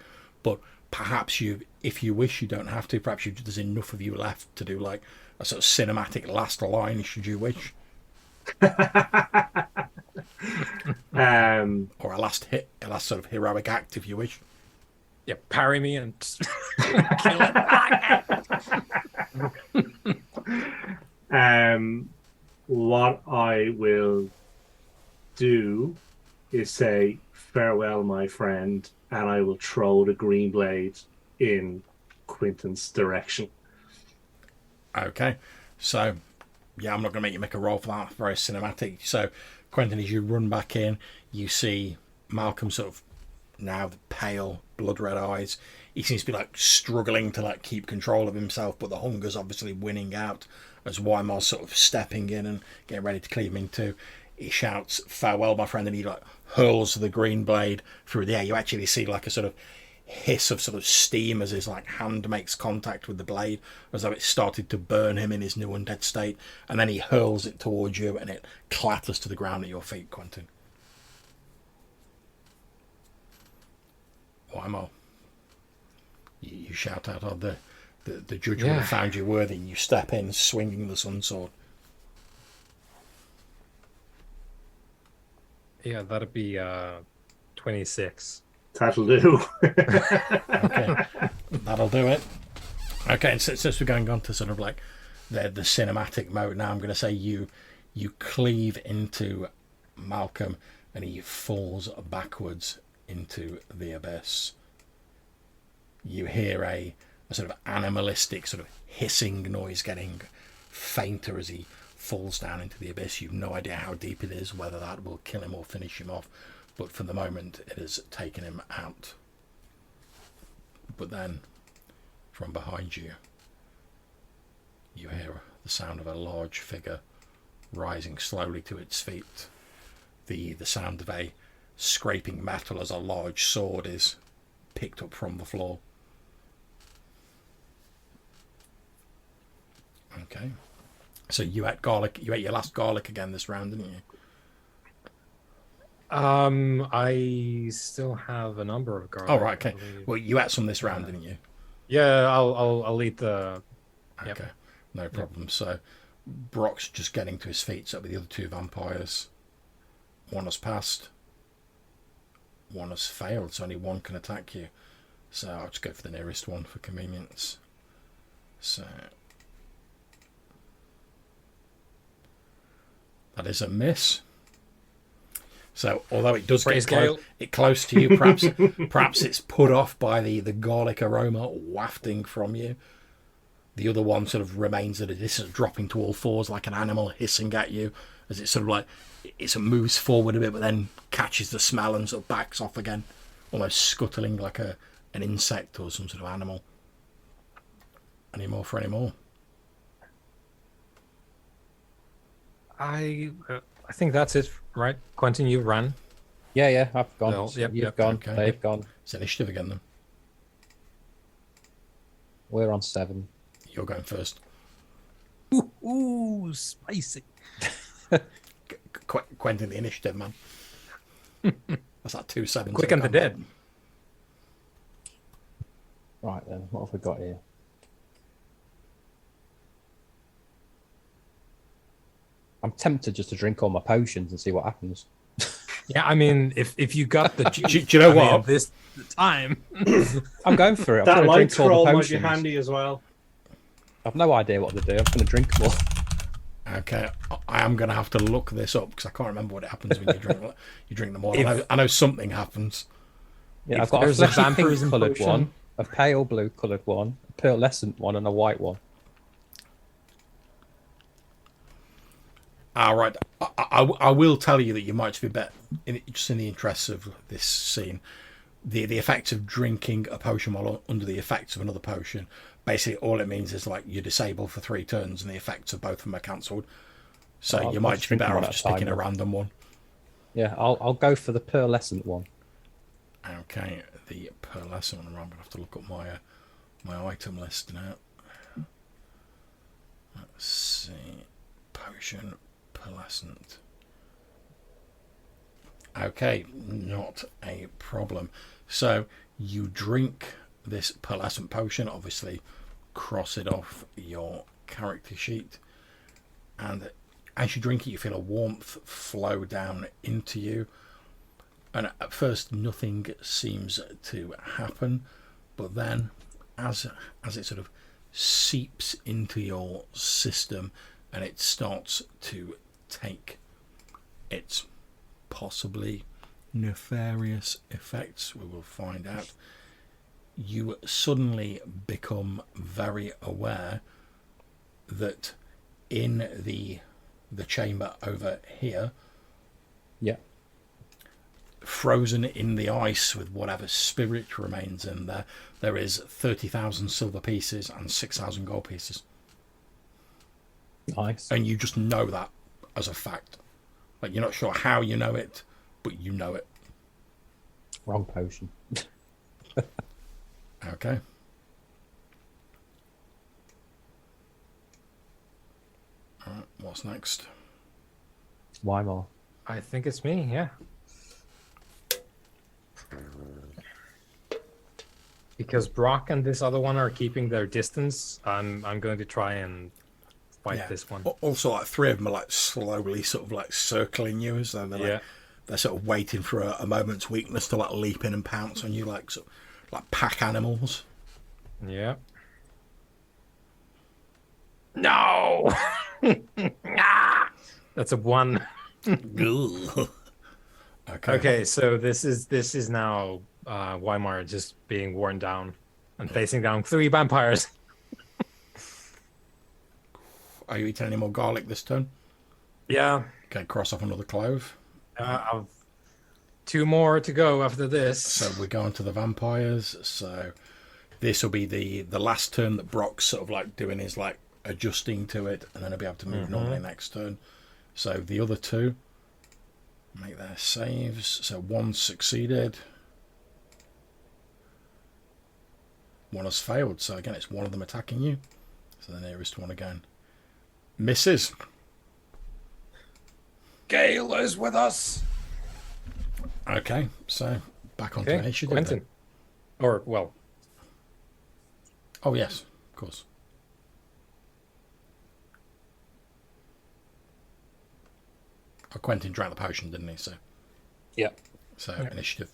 But perhaps you, if you wish, you don't have to. Perhaps there's enough of you left to do like a sort of cinematic last line, should you wish. Or a last sort of heroic act, if you wish. Yeah, parry me and kill it. say, farewell, my friend, and I will throw the green blade in Quentin's direction. Okay, so yeah, I'm not going to make you make a roll for that. Very cinematic. So, Quentin, as you run back in, you see Malcolm sort of now the pale, blood red eyes. He seems to be like struggling to like keep control of himself, but the hunger's obviously winning out as Wymar's sort of stepping in and getting ready to cleave him in too. He shouts, "Farewell, my friend," and he like hurls the green blade through the air. You actually see like a sort of hiss of sort of steam as his like hand makes contact with the blade, as though it started to burn him in his new undead state, and then he hurls it towards you and it clatters to the ground at your feet, Quentin. Wymar, you shout out, "Oh, the judge would have found you worthy," and you step in swinging the sun sword. Yeah, that'd be 26. That'll do. Okay, that'll do it. Okay, and since we're going on to sort of like the cinematic mode now, I'm going to say you cleave into Malcolm and he falls backwards into the abyss. You hear a sort of animalistic sort of hissing noise getting fainter as he falls down into the abyss. You've no idea how deep it is, whether that will kill him or finish him off, but for the moment it has taken him out. But then from behind you hear the sound of a large figure rising slowly to its feet, the sound of a scraping metal as a large sword is picked up from the floor. Okay, so you ate garlic. You ate your last garlic again this round, didn't you? I still have a number of garlic. Oh right, okay. Well, you ate some this round, didn't you? Yeah, I'll eat the. Okay, Yep. no problem. So Brock's just getting to his feet. So with the other two vampires, one has passed, one has failed. So only one can attack you. So I'll just go for the nearest one for convenience. So that is a miss. So although it does get close to you, perhaps it's put off by the garlic aroma wafting from you. The other one sort of remains at a distance, dropping to all fours like an animal, hissing at you as it sort of like it sort of moves forward a bit, but then catches the smell and sort of backs off again, almost scuttling like an insect or some sort of animal. Any more for any more? I think that's it, right? Quentin, you run. Yeah, I've gone. No, You've gone. Okay. They've gone. It's initiative again then. We're on 7. You're going first. Ooh, spicy. Quentin, the initiative, man. That's like 2 7s. Quick and the dead. Right then, what have we got here? I'm tempted just to drink all my potions and see what happens. Yeah, I mean, if you got the juice, do you know what? This the time. I'm going for it. I'm That going to light drink all scroll the might be potions. handy as well. I've no idea what to do. I'm just going to drink them all. Okay, I am going to have to look this up because I can't remember what happens when you drink them all. I know something happens. Yeah, If I've got a there's a fleshy vampirism pink coloured potion- one, a pale blue coloured one, a pearlescent one, and a white one. All right, I will tell you that you might be better, just in the interests of this scene. The effects of drinking a potion while under the effects of another potion, basically all it means is like you're disabled for 3 turns and the effects of both of them are cancelled. So I'll you might just be drink better one off at a just picking time a then. random one. Yeah, I'll go for the pearlescent one. Okay, the pearlescent one. I'm going to have to look up my item list now. Let's see, potion pearlescent. Okay, not a problem. So you drink this pearlescent potion, obviously cross it off your character sheet, and as you drink it you feel a warmth flow down into you, and at first nothing seems to happen, but then as it sort of seeps into your system and it starts to take its possibly nefarious effects, we will find out. You suddenly become very aware that in the chamber over here, Yeah. frozen in the ice with whatever spirit remains in there, there is 30,000 silver pieces and 6,000 gold pieces. Nice. And you just know that as a fact. Like, you're not sure how you know it, but you know it. Wrong potion. Okay. Alright, what's next? Weimar. I think it's me, yeah. Because Brock and this other one are keeping their distance, I'm going to try and fight this one. Also, like, three of them are like slowly sort of like circling you, as though they're like, they're sort of waiting for a moment's weakness to like leap in and pounce on you, like sort of, like pack animals. Yeah. No. Ah! That's a 1. Okay. Okay, so this is now Weimar just being worn down and facing down 3 vampires. Are you eating any more garlic this turn? Yeah. Okay, cross off another clove. I've 2 more to go after this. So we're going to the vampires. So this will be the last turn that Brock's sort of like doing his like adjusting to it, and then he'll be able to move normally next turn. So the other 2 make their saves. So 1 succeeded. 1 has failed. So again, it's one of them attacking you. So the nearest one again misses. Gale is with us. Okay, so back onto Okay, initiative. Quentin. Then. Or, well. Oh yes, of course. Oh, Quentin drank the potion, didn't he? So. Yeah. So initiative.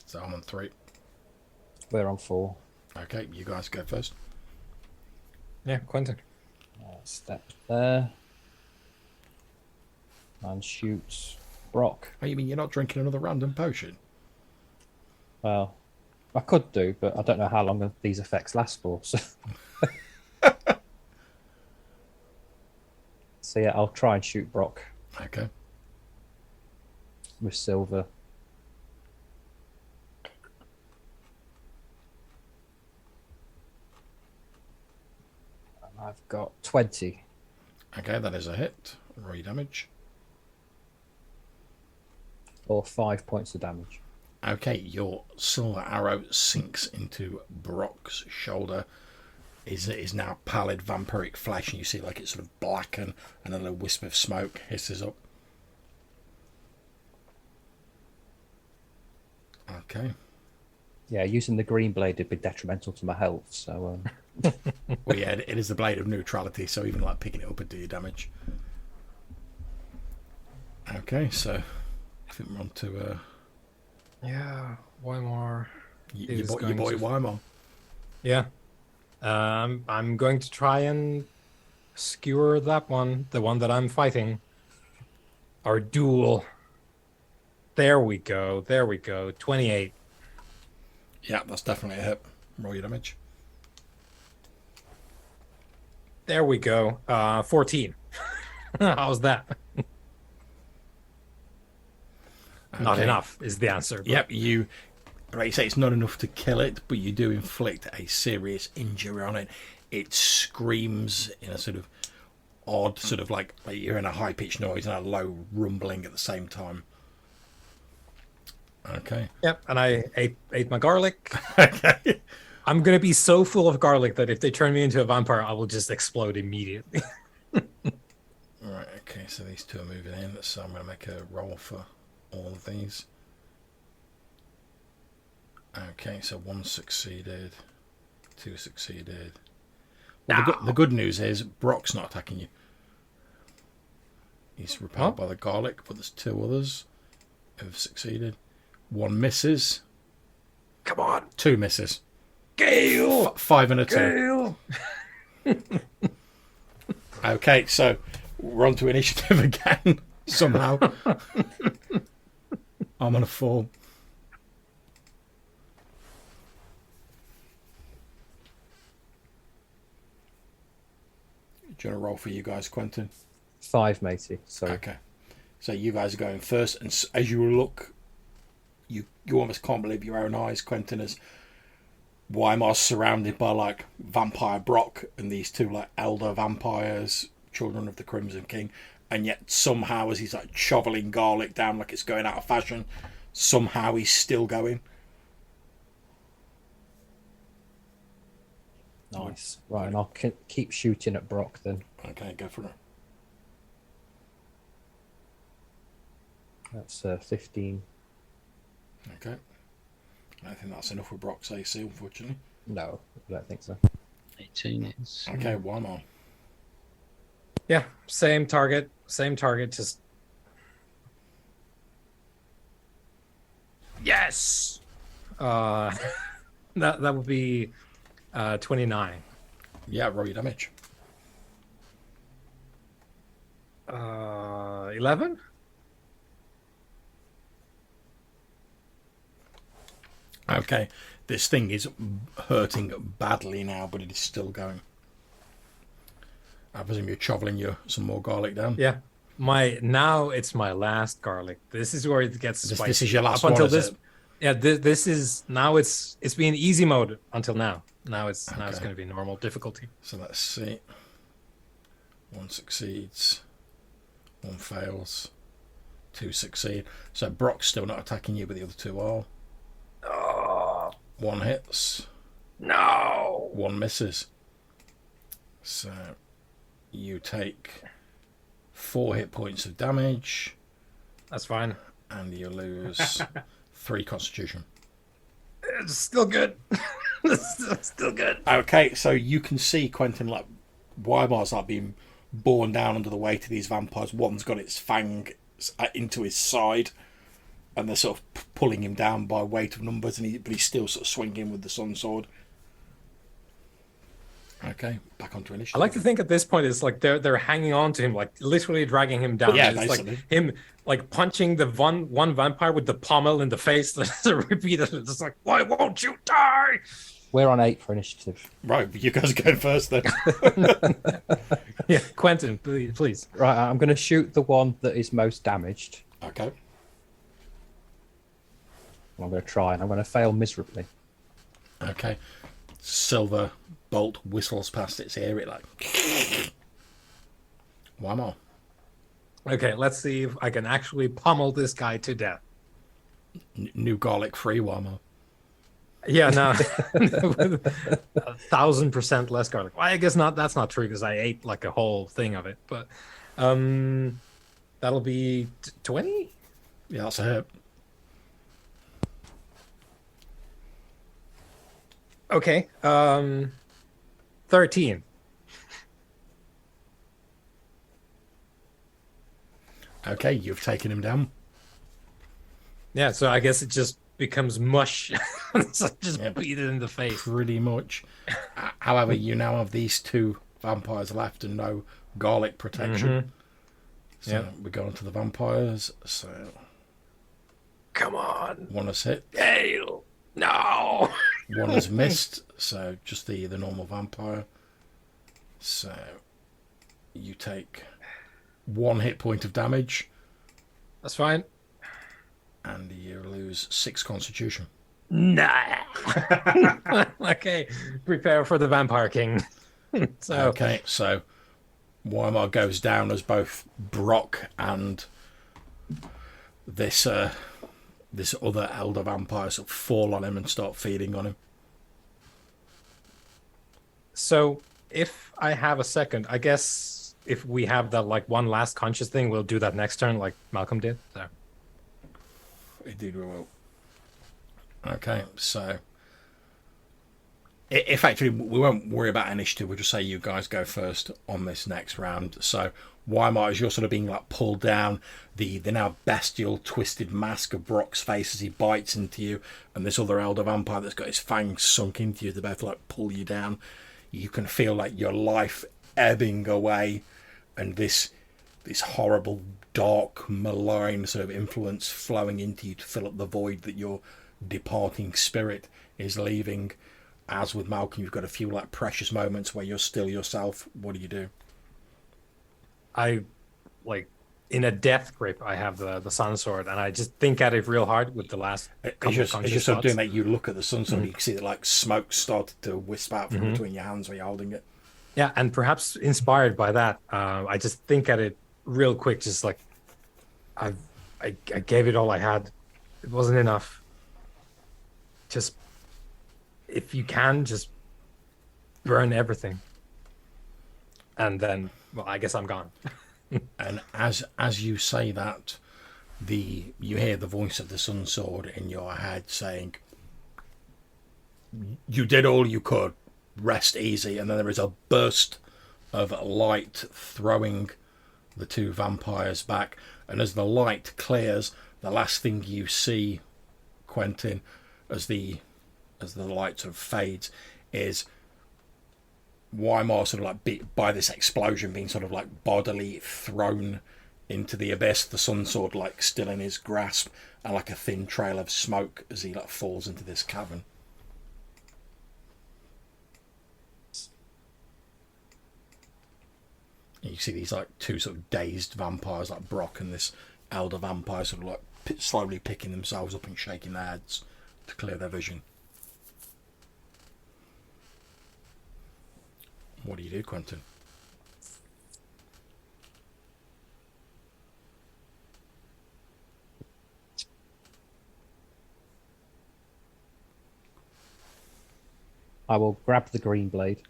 So I'm on 3. We're on 4. Okay, you guys go first. Yeah, Quentin. Step there. And shoots Brock. Oh, you mean you're not drinking another random potion? Well, I could do, but I don't know how long these effects last for. So, so yeah, I'll try and shoot Brock Okay. with silver. And I've got 20. Okay, that is a hit. Roll your damage. Or 5 points of damage. Okay, your silver arrow sinks into Brock's shoulder. Is now pallid vampiric flesh, and you see like it's sort of blacken, and then a wisp of smoke hisses up. Okay. Yeah, using the green blade would be detrimental to my health, so... Well, yeah, it is the blade of neutrality, so even like picking it up would do you damage. Okay, so I think we're on to Yeah, Weimar. your boy Weimar. Yeah. I'm going to try and skewer that one, the one that I'm fighting. Our duel. There we go. 28. Yeah, that's definitely a hit. Roll your damage. There we go. 14. How's that? Not Okay. enough is the answer. but- Yep, you. Like you say, it's not enough to kill it, but you do inflict a serious injury on it. It screams in a sort of odd, sort of like you're in a high pitched noise and a low rumbling at the same time. Okay. Yep, and I ate my garlic. Okay. I'm gonna be so full of garlic that if they turn me into a vampire, I will just explode immediately. Right. Okay. So these 2 are moving in. So I'm going to make a roll for all of these. Okay. So 1 succeeded. 2 succeeded. Well, the good news is Brock's not attacking you. He's repelled by the garlic, but there's 2 others who have succeeded. 1 misses. Come on, 2 misses. Gale! 5 and a 2. Gale! Okay, so we're on to initiative again, somehow. I'm on a 4. Do you want to roll for you guys, Quentin? 5, matey. Sorry. Okay. So you guys are going first, and as you look, you almost can't believe your own eyes, Quentin, as Weimar's surrounded by like vampire Brock and these two like elder vampires, children of the Crimson King, and yet somehow as he's like shoveling garlic down like it's going out of fashion, somehow he's still going. Nice. Right, and I'll keep shooting at Brock then. Okay, go for it. That's 15. Okay. I don't think that's enough for Brock's AC, unfortunately. No, I don't think so. 18 is. Okay, one more. Yeah, same target, just... Yes! That would be 29. Yeah, roll your damage. 11? Okay, this thing is hurting badly now, but it is still going. I presume you're shoveling some more garlic down. Yeah. Now it's my last garlic. This is where it gets spicy. This is your last Up one, until is this. it? Yeah, this is now it's been easy mode until now. Now it's Okay. going to be normal difficulty. So let's see. 1 succeeds. 1 fails. 2 succeed. So Brock's still not attacking you, but the other 2 are. Oh 1 hits. no! 1 misses. So you take 4 hit points of damage, That's fine. and you lose 3 constitution. It's still good. It's still good. Okay, so you can see Quentin like Weimar's like being borne down under the weight of these vampires. One's got its fang into his side, and they're sort of pulling him down by weight of numbers, but he's still sort of swinging with the sun sword. Okay, back onto initiative. I like to think at this point it's like they're hanging on to him, like literally dragging him down. Yeah, it's basically. like him like punching the one vampire with the pommel in the face. Repeatedly, it's like, why won't you die? We're on 8 for initiative. Right, you guys are going first then. Yeah, Quentin, please. Right, I'm going to shoot the one that is most damaged. Okay. I'm going to try, and I'm going to fail miserably. Okay. Silver bolt whistles past its ear. It like. One more. Okay, let's see if I can actually pummel this guy to death. New garlic free one more. Yeah, no, 1,000% less garlic. Well, I guess not. That's not true because I ate like a whole thing of it. But that'll be 20. Yeah, that's a hit. Okay, 13. Okay, you've taken him down. Yeah, so I guess it just becomes mush. So just beat it in the face. Pretty much. However, you now have these 2 vampires left and no garlic protection. Mm-hmm. So we go on to the vampires. So Come on. 1 has hit. Hail. No. 1 has missed. So just the normal vampire. So you take 1 hit point of damage. That's fine. And you lose 6 constitution. Nah. Okay. Prepare for the Vampire King. Okay, so Weimar goes down as both Brock and this other elder vampire sort of fall on him and start feeding on him. So if I have a second, I guess if we have that like one last conscious thing, we'll do that next turn like Malcolm did. So. Indeed we will. Okay, so effectively we won't worry about initiative. We'll just say you guys go first on this next round. So Weimar, as you're sort of being like pulled down, the now bestial twisted mask of Brock's face as he bites into you, and this other elder vampire that's got his fangs sunk into you, they both like pull you down. You can feel like your life ebbing away, and this this horrible, dark, malign sort of influence flowing into you to fill up the void that your departing spirit is leaving. As with Malcolm, you've got a few like precious moments where you're still yourself. What do you do? I like in a death grip. I have the sun sword, and I just think at it real hard with the last. As you're sort of doing that, you look at the sun sword. You can see that like smoke started to wisp out from between your hands when you're holding it. Yeah, and perhaps inspired by that, I just think at it real quick. Just like I gave it all I had. It wasn't enough. Just if you can, just burn everything, and then, well, I guess I'm gone. And as you say that, you hear the voice of the sun sword in your head saying, "You did all you could. Rest easy." And then there is a burst of light throwing the two vampires back. And as the light clears, the last thing you see, Quentin, as the light sort of fades, is Weimar sort of like by this explosion being sort of like bodily thrown into the abyss, the sun sword like still in his grasp, and like a thin trail of smoke as he like falls into this cavern. And you see these like two sort of dazed vampires like Brock and this elder vampire sort of like slowly picking themselves up and shaking their heads to clear their vision. What do you do, Quentin? I will grab the green blade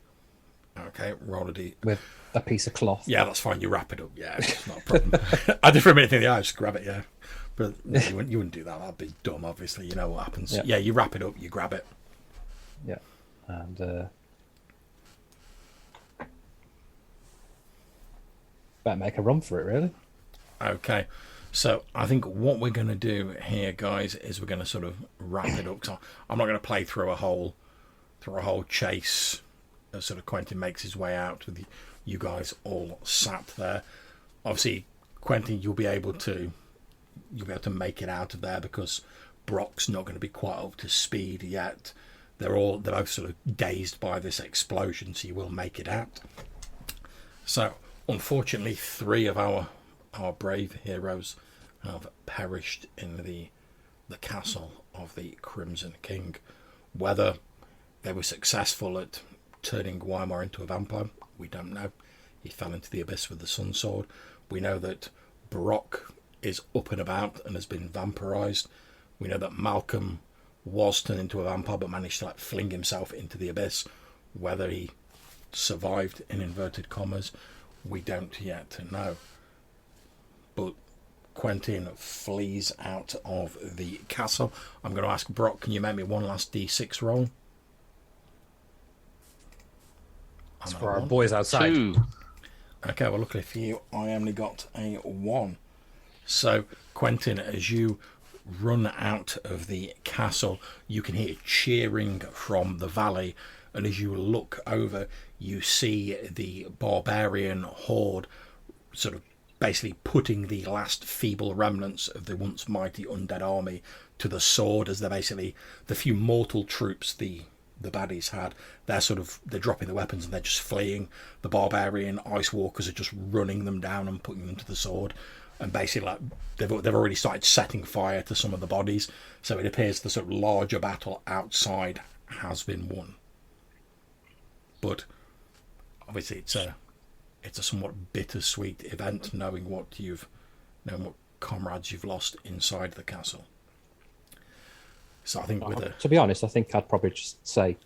Okay, roll a d. with a piece of cloth. Yeah, that's fine. You wrap it up. Yeah, it's not a problem. I did for a minute think, yeah, just grab it. Yeah, but no, you wouldn't do that. That'd be dumb. Obviously, you know what happens. Yeah. Yeah, you wrap it up. You grab it. Yeah, and better make a run for it, really. Okay, so I think what we're going to do here, guys, is we're going to sort of wrap it up. So I'm not going to play through a whole chase as sort of Quentin makes his way out with you guys all sat there. Obviously, Quentin, you'll be able to make it out of there because Brock's not going to be quite up to speed yet. They're both sort of dazed by this explosion, so you will make it out. So unfortunately, 3 of our brave heroes have perished in the castle of the Crimson King. Whether they were successful at turning Weimar into a vampire, we don't know. He fell into the abyss with the sun sword. We know that Brock is up and about and has been vampirized. We know that Malcolm was turned into a vampire but managed to fling himself into the abyss. Whether he survived, in inverted commas, we don't yet know. But Quentin flees out of the castle. I'm going to ask Brock, can you make me one last d6 roll? It's for our boys outside. 2. Okay, well, luckily for you, I only got a 1. So, Quentin, as you run out of the castle, you can hear cheering from the valley, and as you look over, you see the barbarian horde sort of basically putting the last feeble remnants of the once mighty undead army to the sword, as they're basically the few mortal troops the baddies had. They're dropping the weapons and they're just fleeing. The barbarian ice walkers are just running them down and putting them to the sword, and basically they've already started setting fire to some of the bodies. So it appears the sort of larger battle outside has been won. But obviously it's a somewhat bittersweet event, knowing what comrades you've lost inside the castle. So I think to be honest, I think I'd probably just say,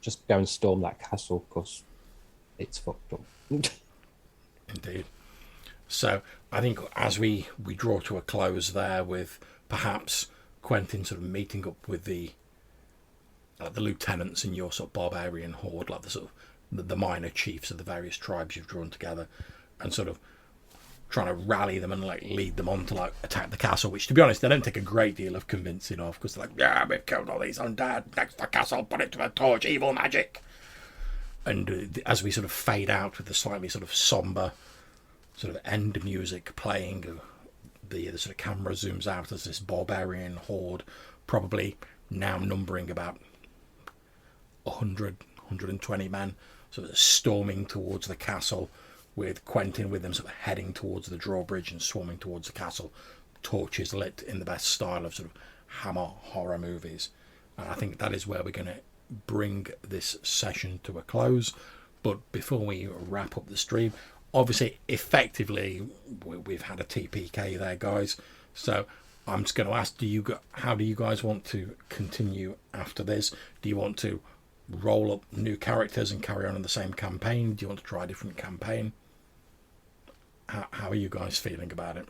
just go and storm that castle because it's fucked up. Indeed. So I think as we draw to a close there, with perhaps Quentin sort of meeting up with the lieutenants in your sort of barbarian horde, like the sort of the minor chiefs of the various tribes you've drawn together, and sort of trying to rally them and lead them on to attack the castle, which, to be honest, they don't take a great deal of convincing of, because they're like, yeah, we've killed all these undead, next to the castle, put it to the torch, evil magic. And as we sort of fade out with the slightly sort of somber sort of end music playing. The sort of camera zooms out as this barbarian horde, probably now numbering about 100, 120 men, sort of storming towards the castle, with Quentin with them sort of heading towards the drawbridge and swarming towards the castle, torches lit in the best style of sort of Hammer horror movies. And I think that is where we're going to bring this session to a close. But before we wrap up the stream, obviously, effectively, we've had a TPK there, guys. So I'm just going to ask, how do you guys want to continue after this? Do you want to roll up new characters and carry on in the same campaign? Do you want to try a different campaign? How are you guys feeling about it?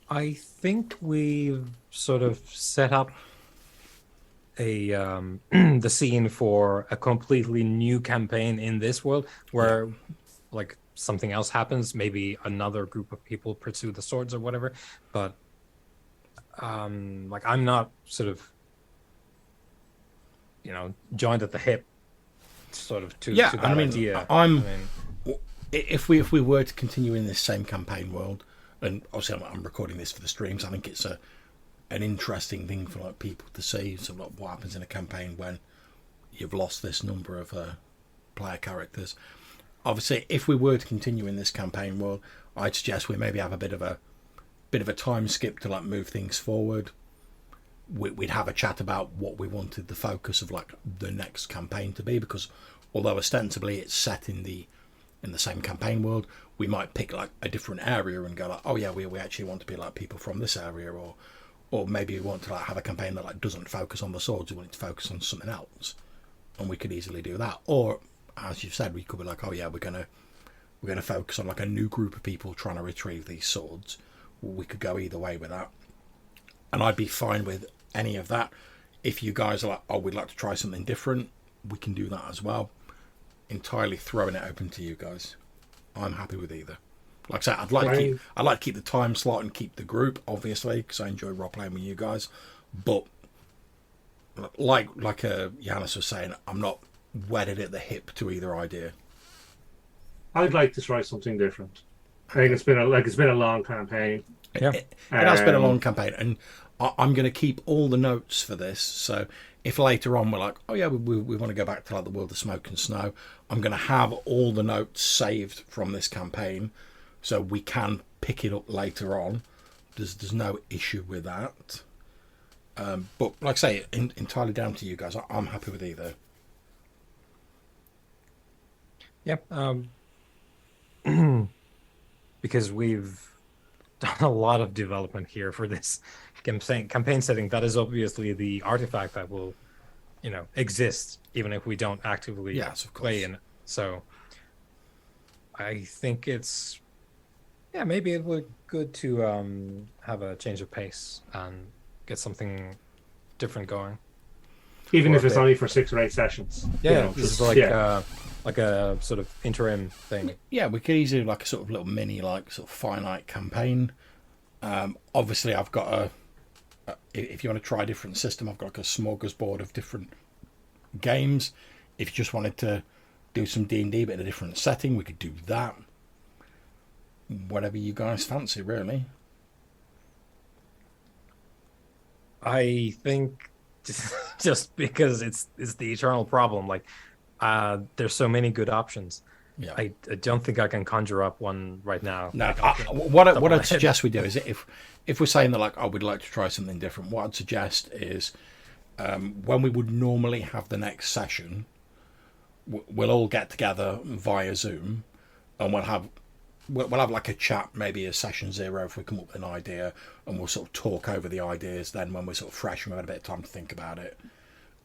I think we've sort of set up a the scene for a completely new campaign in this world where like something else happens, maybe another group of people pursue the swords or whatever, but like I'm not sort of, you know, joined at the hip sort of to that idea. If we were to continue in this same campaign world, and obviously I'm recording this for the streams, I think it's an interesting thing for like people to see. So like what happens in a campaign when you've lost this number of player characters. Obviously, if we were to continue in this campaign world, I'd suggest we maybe have a bit of a time skip to like move things forward. We'd have a chat about what we wanted the focus of like the next campaign to be, because although ostensibly it's set in the same campaign world, we might pick like a different area and go like, oh yeah, we actually want to be like people from this area, or maybe we want to like have a campaign that like doesn't focus on the swords, we want it to focus on something else, and we could easily do that. Or as you've said, we could be like, oh yeah, we're gonna focus on like a new group of people trying to retrieve these swords. We could go either way with that, and I'd be fine with any of that. If you guys are like, oh, we'd like to try something different, we can do that as well. Entirely throwing it open to you guys. I'm happy with either. Like I said, I'd like to keep the time slot and keep the group, obviously, because I enjoy role playing with you guys. But like Yanis was saying, I'm not wedded at the hip to either idea. I'd like to try something different. I think it's been a long campaign. Yeah, it has been a long campaign, and I'm going to keep all the notes for this. So if later on we're like, oh yeah, we want to go back to like the World of Smoke and Snow, I'm going to have all the notes saved from this campaign, so we can pick it up later on. There's no issue with that. But like I say, entirely down to you guys. I'm happy with either. Yep. Because we've done a lot of development here for this campaign setting. That is obviously the artifact that will, you know, exist even if we don't actively play in it. So I think it's, maybe it would good to have a change of pace and get something different going. Even if it's only for 6 or 8 sessions. Yeah, you know, this is like a sort of interim thing. Yeah, we could easily do like a sort of little mini, like sort of finite campaign. Obviously, I've got if you want to try a different system, I've got like a smorgasbord of different games. If you just wanted to do some D&D but in a different setting, we could do that. Whatever you guys fancy, really. I think just because it's the eternal problem, like there's so many good options. Yeah, I don't think I can conjure up one right now. No, what I'd suggest we do is if we're saying that like, oh, we'd like to try something different, what I'd suggest is when we would normally have the next session, we'll all get together via Zoom, and we'll have like a chat, maybe a session 0 if we come up with an idea, and we'll sort of talk over the ideas then when we're sort of fresh and we've had a bit of time to think about it.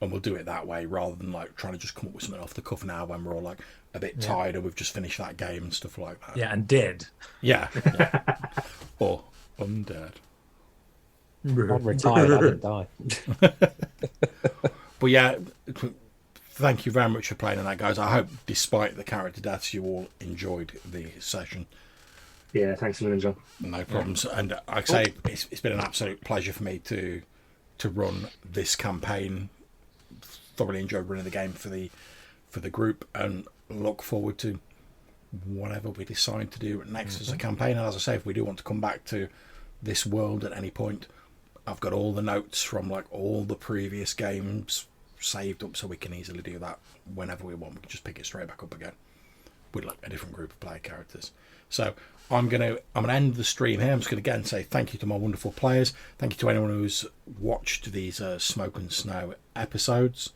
And we'll do it that way rather than like trying to just come up with something off the cuff now when we're all like a bit tired and we've just finished that game and stuff like that. Yeah, and dead. Yeah. Or undead. I'm retired, I didn't die. But yeah, thank you very much for playing on that, guys. I hope despite the character deaths you all enjoyed the session. Yeah, thanks a million, John. No problems. And like I say, it's been an absolute pleasure for me to run this campaign. Thoroughly enjoyed running the game for for the group, and look forward to whatever we decide to do next as a campaign. And as I say, if we do want to come back to this world at any point, I've got all the notes from like all the previous games saved up, so we can easily do that whenever we want. We can just pick it straight back up again with like a different group of player characters. So I'm gonna end the stream here. I'm just gonna again say thank you to my wonderful players. Thank you to anyone who's watched these Smoke and Snow episodes.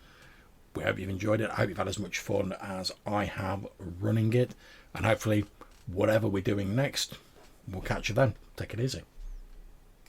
We hope you've enjoyed it. I hope you've had as much fun as I have running it, and hopefully whatever we're doing next, we'll catch you then. Take it easy.